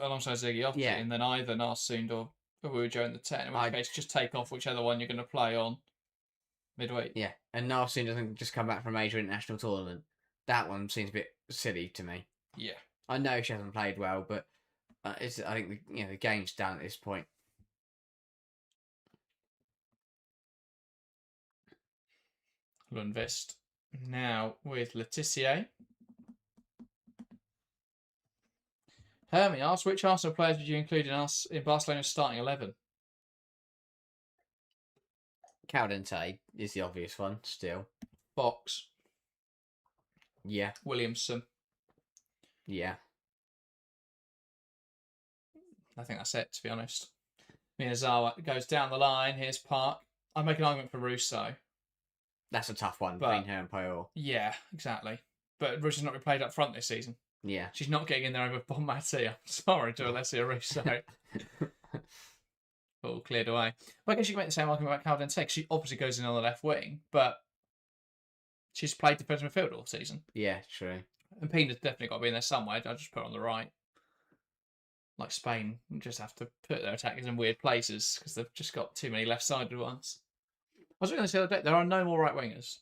Alongside Ziggy Opti,
Yeah.
and then either Narsoon or Awujo in the 10, in which case just take off whichever one you're going to play on midweek.
Yeah, and Narsoon doesn't just come back from a major international tournament. That one seems a bit silly to me.
Yeah.
I know she hasn't played well, but I think the game's done at this point.
Lundqvist now with Letitia. Hermie asks, which Arsenal players would you include in Barcelona's starting 11?
Caldente is the obvious one, still.
Fox.
Yeah.
Williamson.
Yeah.
I think that's it, to be honest. Miyazawa goes down the line. Here's Park. I'd make an argument for Russo.
That's a tough one between her and Puyol.
Yeah, exactly. But Russo's not been played up front this season.
Yeah.
She's not getting in there over Bonmati. I'm sorry to Alessia Russo. All cleared away. Well, I guess you can make the same argument about Caldente. She obviously goes in on the left wing, but she's played defensive midfield all season.
Yeah, true.
And Pina's definitely got to be in there somewhere. I'll just put her on the right. Like Spain, just have to put their attackers in weird places because they've just got too many left-sided ones. I was looking at this the other day. There are no more right wingers.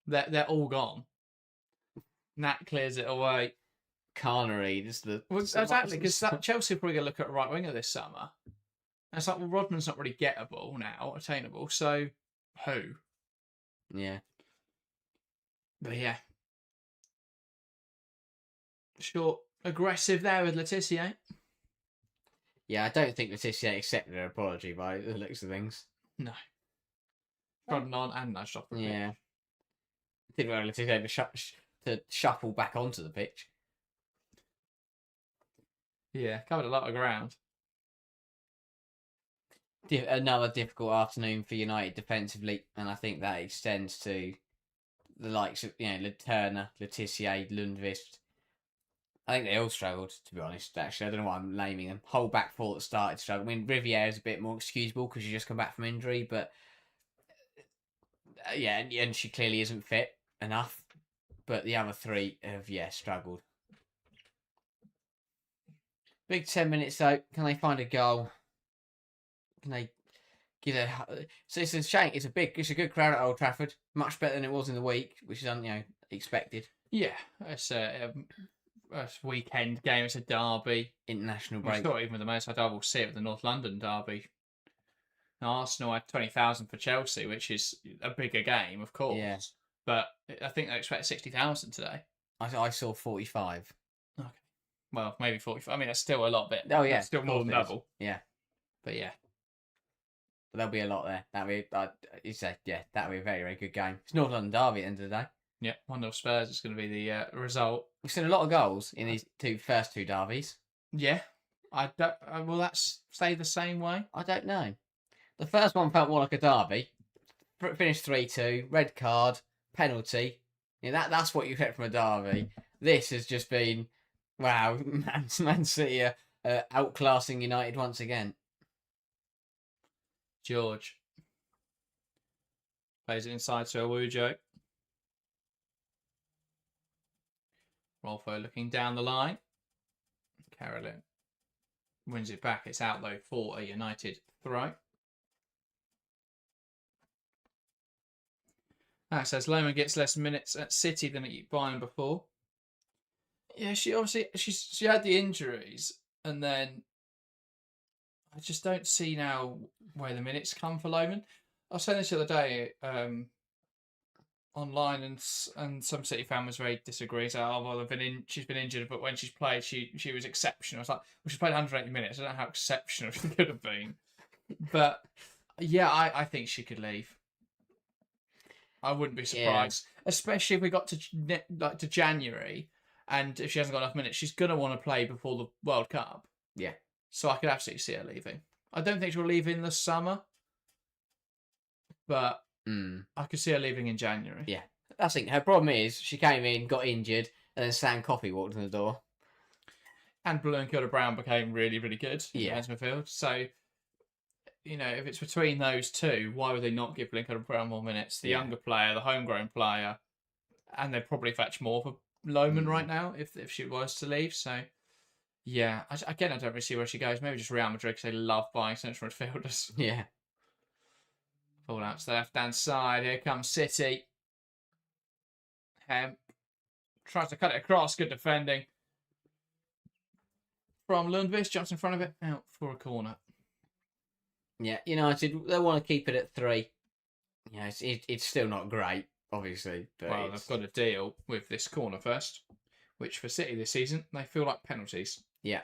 They're all gone. Nat clears it away.
Carnery is the...
Well, exactly, because Chelsea are probably going to look at a right winger this summer. And it's like, well, Rodman's not really gettable now, attainable, so who?
Yeah.
But yeah. Short, aggressive there with Letitia.
Yeah, I don't think Letitia accepted her apology by the looks of things.
No. Trodden on and nudged off the pitch.
Yeah. Didn't want Letitia to shuffle back onto the pitch.
Yeah, covered a lot of ground.
Another difficult afternoon for United defensively, and I think that extends to the likes of Turner, Letitia, Lundqvist. I think they all struggled, to be honest. Actually, I don't know why I'm naming them. Whole back four that started struggling. I mean, Riviere is a bit more excusable because she just come back from injury, but yeah, and she clearly isn't fit enough. But the other three have struggled. Big 10 minutes though. Can they find a goal? Can they give a? So it's a shame. It's a good crowd at Old Trafford. Much better than it was in the week, which is expected.
Yeah, it's a weekend game. It's a derby.
International break.
I thought even with the most, I will see it with the North London derby. Arsenal had 20,000 for Chelsea, which is a bigger game, of course.
Yeah.
But I think they expect 60,000 today.
I saw 45.
Okay. Well, maybe 45. I mean, that's still a lot bit.
Oh, yeah.
That's still more than double.
Yeah.
But yeah.
But there'll be a lot there. That'll be a very, very good game. It's North London derby at the end of the day.
Yeah, 1-0 Spurs is going to be the result.
We've seen a lot of goals in these first two derbies.
Yeah. Will that stay the same way?
I don't know. The first one felt more like a derby. Finished 3-2, red card, penalty. Yeah, that's what you get from a derby. This has just been, wow, Man City outclassing United once again.
George plays it inside to Awujo. Rolfo looking down the line. Carolyn wins it back. It's out though for a United throw. That says Lehmann gets less minutes at City than at Bayern before. Yeah, she had the injuries, and then I just don't see now where the minutes come for Lehmann. I was saying this the other day online, and some City fan was very disagrees. Oh, well, she's been injured, but when she's played, she was exceptional. I was like, well, she's played 180 minutes. I don't know how exceptional she could have been. But yeah, I think she could leave. I wouldn't be surprised, especially if we got to January, and if she hasn't got enough minutes, she's gonna want to play before the World Cup.
Yeah.
So I could absolutely see her leaving. I don't think she'll leave in the summer, but I could see her leaving in January.
Yeah. I think her problem is she came in, got injured, and then Sam Coffey walked in the door.
And Blue and Kilda Brown became really, really good in the midfield. So, if it's between those two, why would they not give Blue and Kilda Brown more minutes? The younger player, the homegrown player, and they'd probably fetch more for Lohman right now if she was to leave. So, yeah, I don't really see where she goes. Maybe just Real Madrid, because they love buying central midfielders.
Yeah.
Ball out to the left-hand side. Here comes City. Hemp tries to cut it across. Good defending from Lundqvist. Jumps in front of it. Out for a corner.
Yeah, United, they want to keep it at 3. It's still not great, obviously. But
they've got to deal with this corner first, which for City this season, they feel like penalties.
Yeah.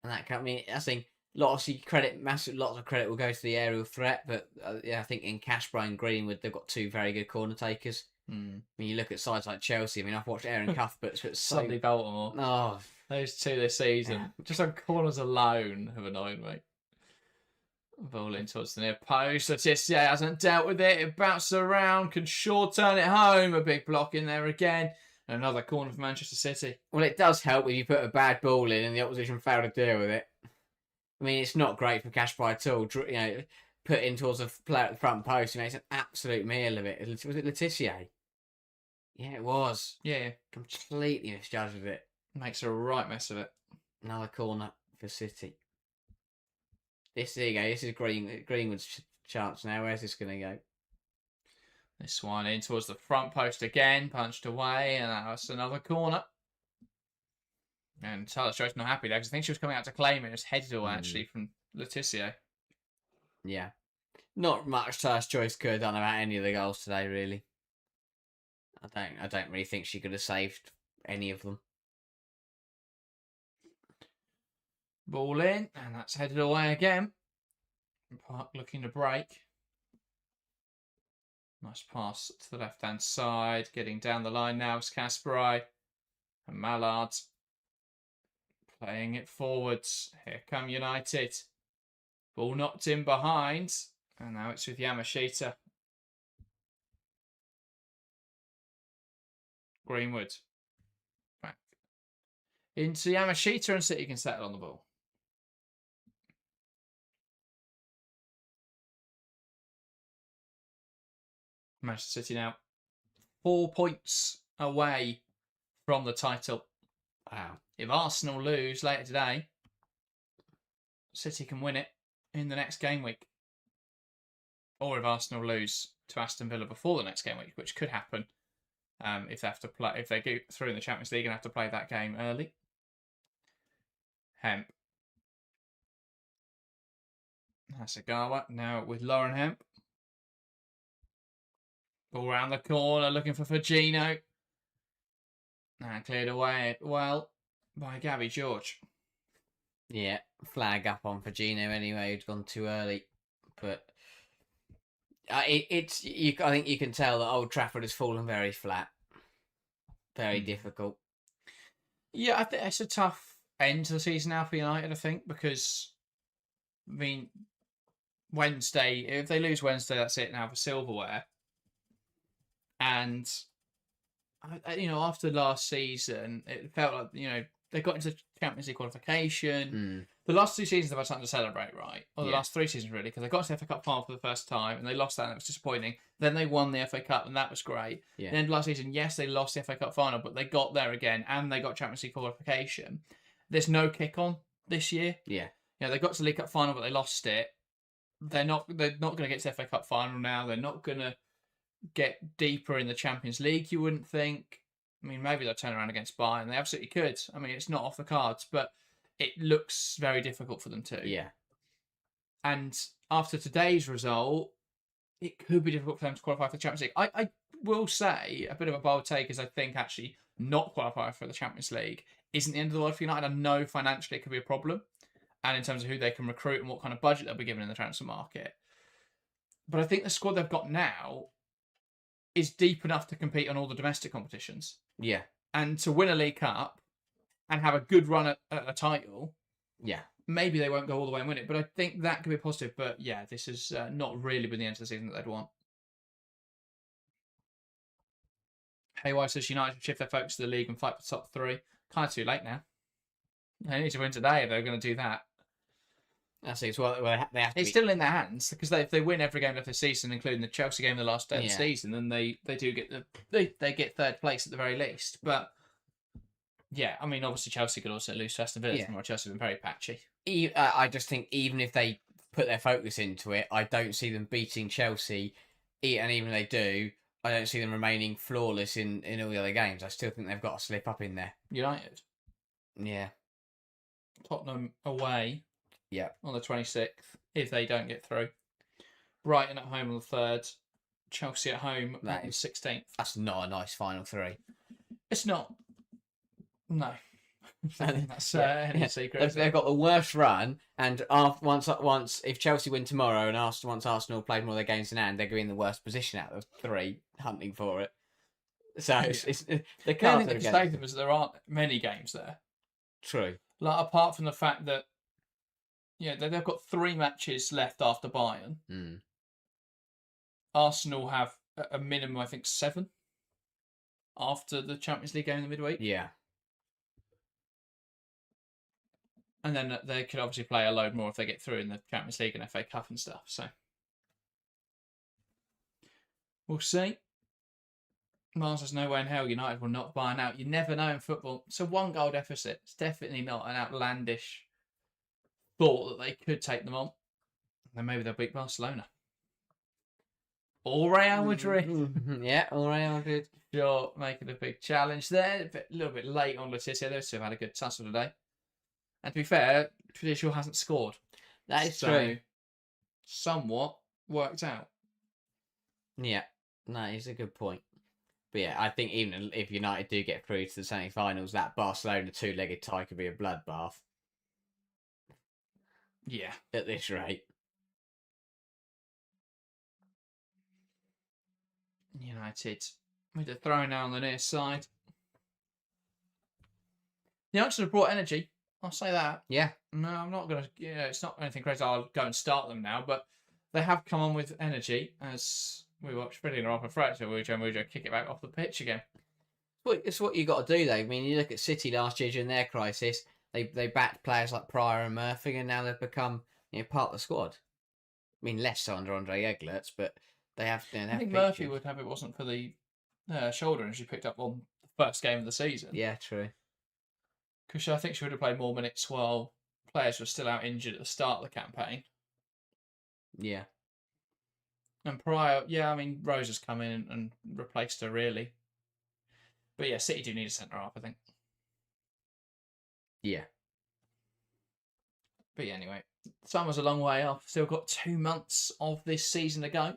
And that I think lots of credit will go to the aerial threat, but I think in Cashbro and Greenwood, they've got 2 very good corner takers. When you look at sides like Chelsea, I've watched Aaron Cuthbert's, but
Suddenly Baltimore.
Oh,
those 2 this season, just on corners alone, have annoyed me. Ball in towards the near post. Letitia hasn't dealt with it. It bounces around. Can Shaw turn it home? A big block in there again. Another corner for Manchester City.
Well, it does help if you put a bad ball in and the opposition fail to deal with it. It's not great for Cashbro at all. Put in towards the player at the front post. It's an absolute meal of it. Was it Letitia? Yeah, it was.
Yeah.
Completely misjudged with it.
Makes a right mess of it.
Another corner for City. There you go. This is Greenwood's chance now. Where's this going to go?
This one in towards the front post again. Punched away. And that's another corner. And Taylor Stroke's not happy there because I think she was coming out to claim it. It was headed away actually from Letitia.
Yeah. Not much Taylor Joyce could have done about any of the goals today, really. I don't really think she could have saved any of them.
Ball in, and that's headed away again. Park looking to break. Nice pass to the left-hand side. Getting down the line now is Kasparai. And Mallard playing it forwards. Here come United. Ball knocked in behind. And now it's with Yamashita. Greenwood. Back into Yamashita, and City can settle on the ball. Manchester City now 4 points away from the title.
Wow.
If Arsenal lose later today, City can win it in the next game week. Or if Arsenal lose to Aston Villa before the next game week, which could happen if they go through in the Champions League and have to play that game early. Hemp. Hasegawa now with Lauren Hemp. Ball around the corner, looking for Fagino. And cleared away well by Gabby George.
Yeah, flag up on Fagino anyway. He'd gone too early. But I think you can tell that Old Trafford has fallen very flat. Very difficult.
Yeah, I think it's a tough end to the season now for United, I think, because, Wednesday, if they lose Wednesday, that's it now for silverware. And, after last season, it felt like, they got into Champions League qualification. The last 2 seasons they've had something to celebrate, right? Or the last 3 seasons, really, because they got to the FA Cup final for the first time, and they lost that, and it was disappointing. Then they won the FA Cup, and that was great.
Yeah.
Then last season, yes, they lost the FA Cup final, but they got there again, and they got Champions League qualification. There's no kick-on this year.
Yeah.
They got to the League Cup final, but they lost it. They're not going to get to the FA Cup final now. They're not going to get deeper in the Champions League, you wouldn't think. Maybe they'll turn around against Bayern. They absolutely could. It's not off the cards, but it looks very difficult for them too.
Yeah.
And after today's result, it could be difficult for them to qualify for the Champions League. I will say a bit of a bold take is I think actually not qualifying for the Champions League isn't the end of the world for United. I know financially it could be a problem, and in terms of who they can recruit and what kind of budget they'll be given in the transfer market. But I think the squad they've got now is deep enough to compete on all the domestic competitions.
Yeah.
And to win a League Cup and have a good run at a title.
Yeah.
Maybe they won't go all the way and win it, but I think that could be positive. But yeah, this has not really been the end of the season that they'd want. Haywire says United should shift their focus to the league and fight for the top 3. Kind of too late now. They need to win today if they're going to do that.
That's it. Well, they have to
it's still in their hands because if they win every game left this season, including the Chelsea game the last day of the
Yeah.
season, then they do get they get third place at the very least. But yeah, I mean, obviously Chelsea could also lose to Aston Villa.
Yeah.
Chelsea have been very patchy.
I just think even if they put their focus into it, I don't see them beating Chelsea. And even if they do, I don't see them remaining flawless in all the other games. I still think they've got to slip up in there.
United,
Yeah.
Tottenham away.
Yeah.
On the 26th, if they don't get through. Brighton at home on the 3rd. Chelsea at home on the 16th.
That's not a nice final 3.
It's not. No. That's any secret.
They've got the worst run, and once if Chelsea win tomorrow and once Arsenal played more of their games in hand, they're going to be in the worst position out of 3, hunting for it. So it's the
cards that stay them is there aren't many games there.
True.
Like apart from the fact that they've got 3 matches left after Bayern.
Mm.
Arsenal have a minimum, I think, 7 after the Champions League game in the midweek.
Yeah.
And then they could obviously play a load more if they get through in the Champions League and FA Cup and stuff. So we'll see. Mars says no way in hell United will not buy out. You never know in football. It's a 1-goal deficit. It's definitely not an outlandish thought that they could take them on. Then maybe they'll beat Barcelona. Or Real Madrid.
Yeah, or Real Madrid.
Sure, making a big challenge there. A little bit late on Leticia. Those two have had a good tussle today. And to be fair, Traditional hasn't scored.
That is true.
Somewhat worked out.
Yeah, that is a good point. But yeah, I think even if United do get through to the semi-finals, that Barcelona 2-legged tie could be a bloodbath.
Yeah.
At this rate.
United with a throw now on the near side. The Youngsters have brought energy. I'll say that.
Yeah.
No, I'm not going to... it's not anything crazy. I'll go and start them now. But they have come on with energy as we watch Freddie and Rafa Fracture. Wujo kick it back off the pitch again.
It's what you got to do, though. I mean, you look at City last year during their crisis. They backed players like Pryor and Murphy, and now they've become part of the squad. I mean, less so under Andre Eglerts, but they have...
I think Murphy would have if it wasn't for the shoulder injury picked up on the first game of the season.
Yeah, true.
Because I think she would have played more minutes while players were still out injured at the start of the campaign.
Yeah.
And Pryor, I mean, Rose has come in and replaced her, really. But yeah, City do need a centre-half, I think.
Yeah.
But yeah, anyway, summer's a long way off. Still got 2 months of this season to go.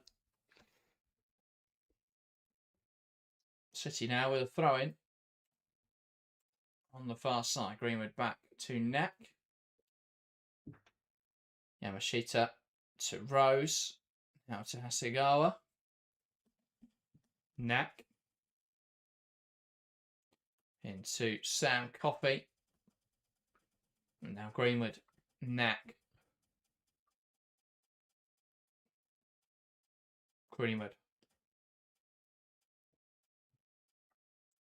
City now with a throw-in. On the far side, Greenwood back to Neck. Yamashita to Rose. Now to Hasegawa. Neck. Into Sam Coffey. And now Greenwood. Neck. Greenwood.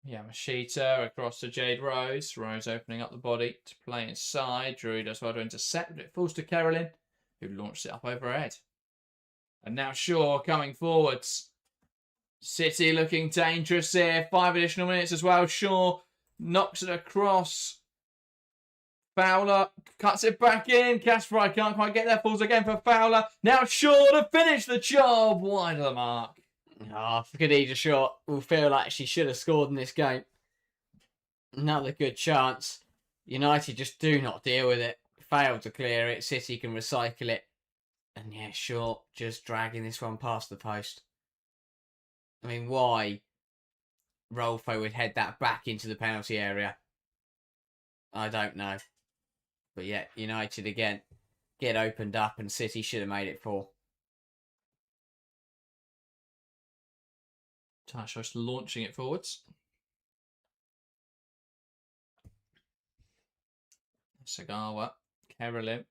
Yamashita across to Jade Rose. Rose opening up the body to play inside. Drew does well to intercept, but it falls to Carolyn, who launched it up overhead. And now Shaw coming forwards. City looking dangerous here. 5 additional minutes as well. Shaw knocks it across. Fowler cuts it back in. Kasparov can't quite get there. Falls again for Fowler. Now Shaw to finish the job. Wide of the mark.
Khadija Shaw will feel like she should have scored in this game. Another good chance. United just do not deal with it. Fail to clear it. City can recycle it. And yeah, Shaw just dragging this one past the post. I mean, why Rolfo would head that back into the penalty area, I don't know. But yeah, United again get opened up, and City should have made it 4.
Tasha's launching it forwards. Sagawa, Carolyn.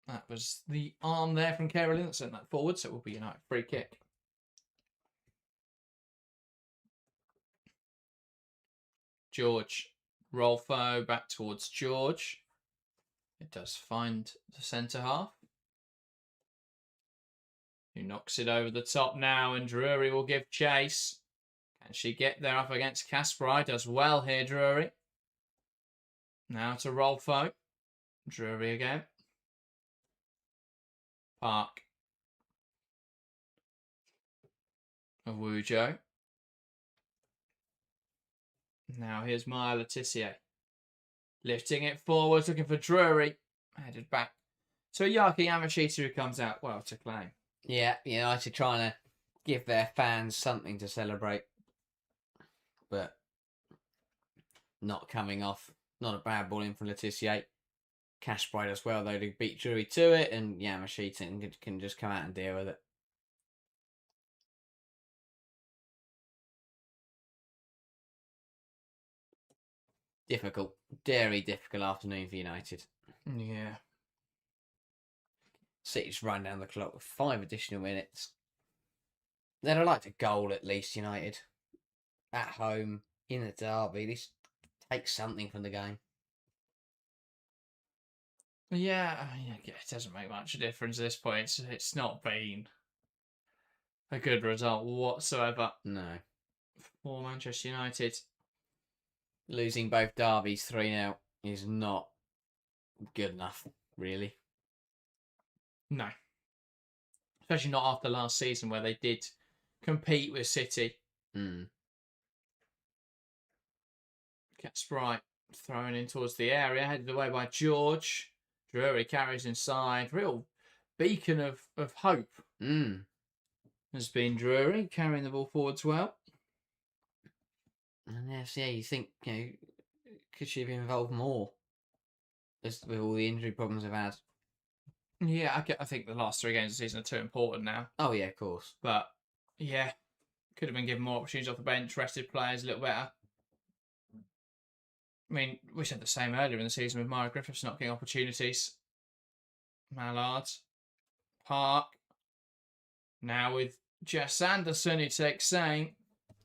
That was the arm there from Carolyn that sent that forward, so it will be United free kick. George. Rolfo back towards George. It does find the centre half, who knocks it over the top now, and Drury will give chase. Can she get there up against Kasparov? Does well here, Drury. Now to Rolfo. Drury again. Park. Awujo. Now here's Maya Letitia. Lifting it forwards, looking for Drury. Headed back to Yaki Yamashita, who comes out well to claim.
Yeah, United trying to give their fans something to celebrate. But not coming off. Not a bad ball in from Letitia. Kasparov as well, though, to beat Drury to it, and Yamashita can just come out and deal with it. Difficult. Very difficult afternoon for United.
Yeah.
City's run down the clock with 5 additional minutes. They'd have liked a goal at least, United. At home, in the derby. At least take something from the game.
Yeah, it doesn't make much difference at this point. It's not been a good result whatsoever.
No.
For Manchester United.
Losing both derbies 3-0 is not good enough, really.
No. Especially not after last season, where they did compete with City. Kasparov thrown in towards the area, headed away by George. Drury carries inside. Real beacon of hope has been Drury, carrying the ball forwards well.
And yes, you think, could she have been involved more with all the injury problems they've had?
Yeah, I think the last 3 games of the season are too important now.
Oh, yeah, of course.
But, yeah, could have been given more opportunities off the bench, rested players a little better. I mean, we said the same earlier in the season with Mara Griffiths not getting opportunities. Mallard. Park. Now with Jess Anderson, who takes aim.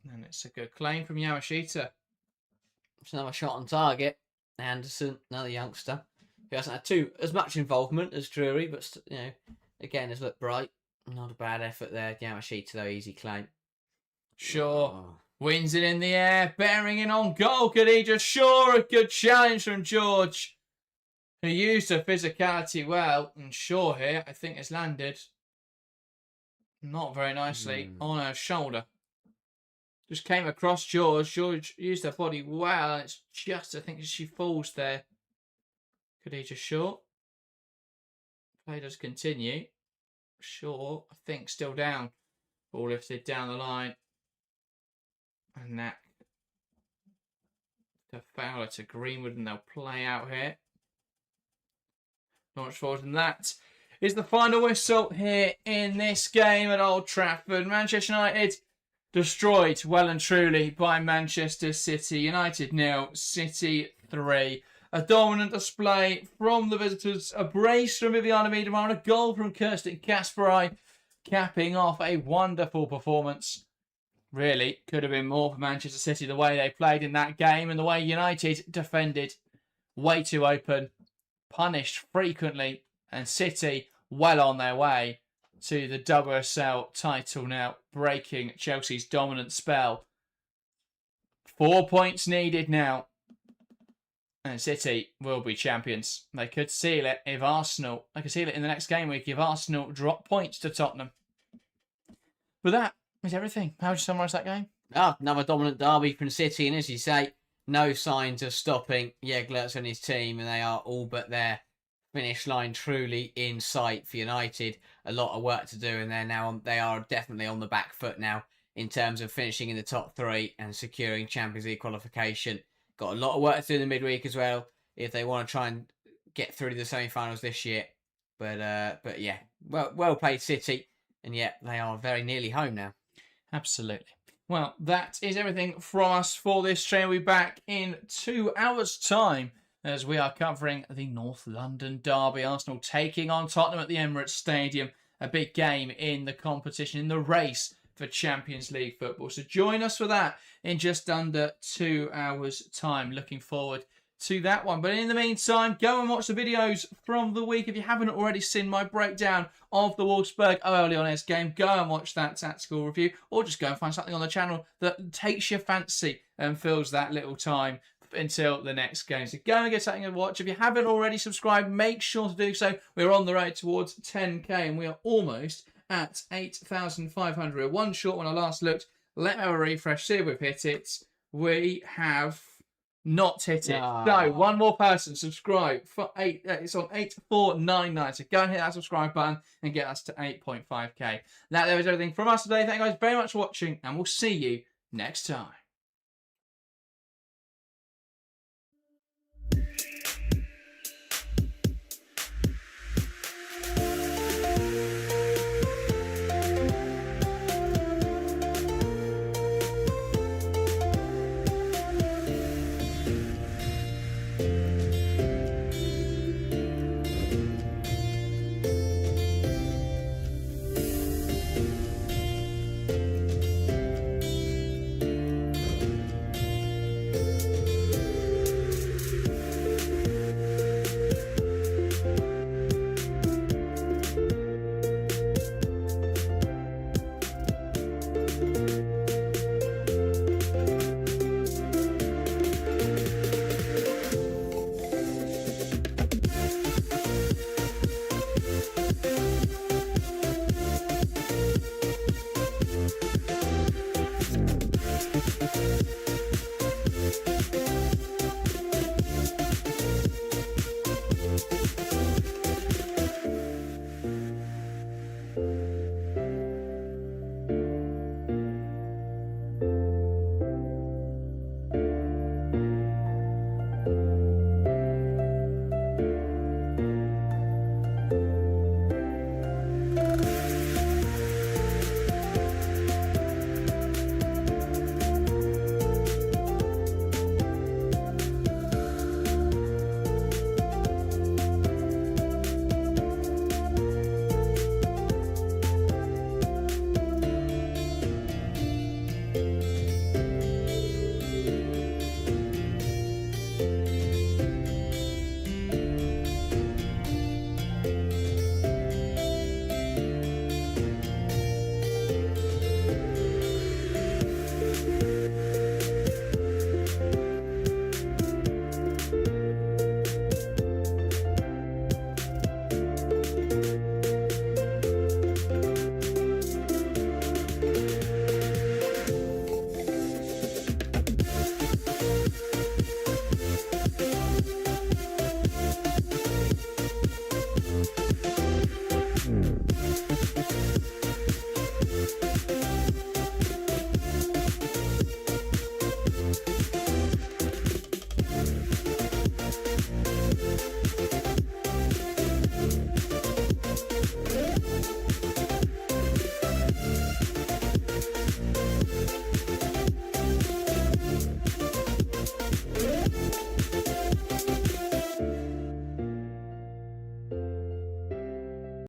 And it's a good claim from Yamashita.
It's another shot on target. Anderson, another youngster, who hasn't had as much involvement as Drury, but, again, has looked bright. Not a bad effort there. Yamashita, though, easy claim.
Sure. Wins it in the air, bearing in on goal. Khadija Shaw, a good challenge from George, who used her physicality well. And Shaw here, I think, has landed not very nicely on her shoulder. Just came across George. George used her body well, and it's just, I think, she falls there. Khadija Shaw. Play does continue. Shaw, I think, still down. Ball lifted down the line. And that to Fowler to Greenwood, and they'll play out here. Not much forward than that. Is the final whistle here in this game at Old Trafford. Manchester United destroyed well and truly by Manchester City. United 0, City 3. A dominant display from the visitors. A brace from Viviana Miedemar, a goal from Kirsten Kasparov, capping off a wonderful performance. Really, could have been more for Manchester City, the way they played in that game and the way United defended. Way too open, punished frequently, and City well on their way to the UWCL title now, breaking Chelsea's dominant spell. 4 points needed now, and City will be champions. They could seal it if Arsenal, they could seal it in the next game week if Arsenal drop points to Tottenham. But that is everything. How would you summarise that game?
Another dominant derby from City, and as you say, no signs of stopping Jeglerts and his team, and they are all but there finish line truly in sight for United. A lot of work to do, and they are definitely on the back foot now in terms of finishing in the top 3 and securing Champions League qualification. Got a lot of work to do in the midweek as well if they want to try and get through to the semi-finals this year. But yeah, well played City, and yet they are very nearly home now.
Absolutely. Well, that is everything from us for this stream. We'll be back in 2 hours' time as we are covering the North London derby. Arsenal taking on Tottenham at the Emirates Stadium. A big game in the competition, in the race for Champions League football. So join us for that in just under 2 hours' time. Looking forward to that one. But in the meantime, go and watch the videos from the week. If you haven't already seen my breakdown of the Wolfsburg Orléans game, go and watch that tactical review, or just go and find something on the channel that takes your fancy and fills that little time until the next game. So go and get something to watch. If you haven't already subscribed, make sure to do so. We're on the road towards 10k, and we are almost at 8,500. We're one short when I last looked. Let me have a refresh, see if we've hit it. We have not hit it. So one more person subscribe for 8. It's on 8499. So go and hit that subscribe button and get us to 8.5k. That there is everything from us today. Thank you guys very much for watching, and we'll see you next time.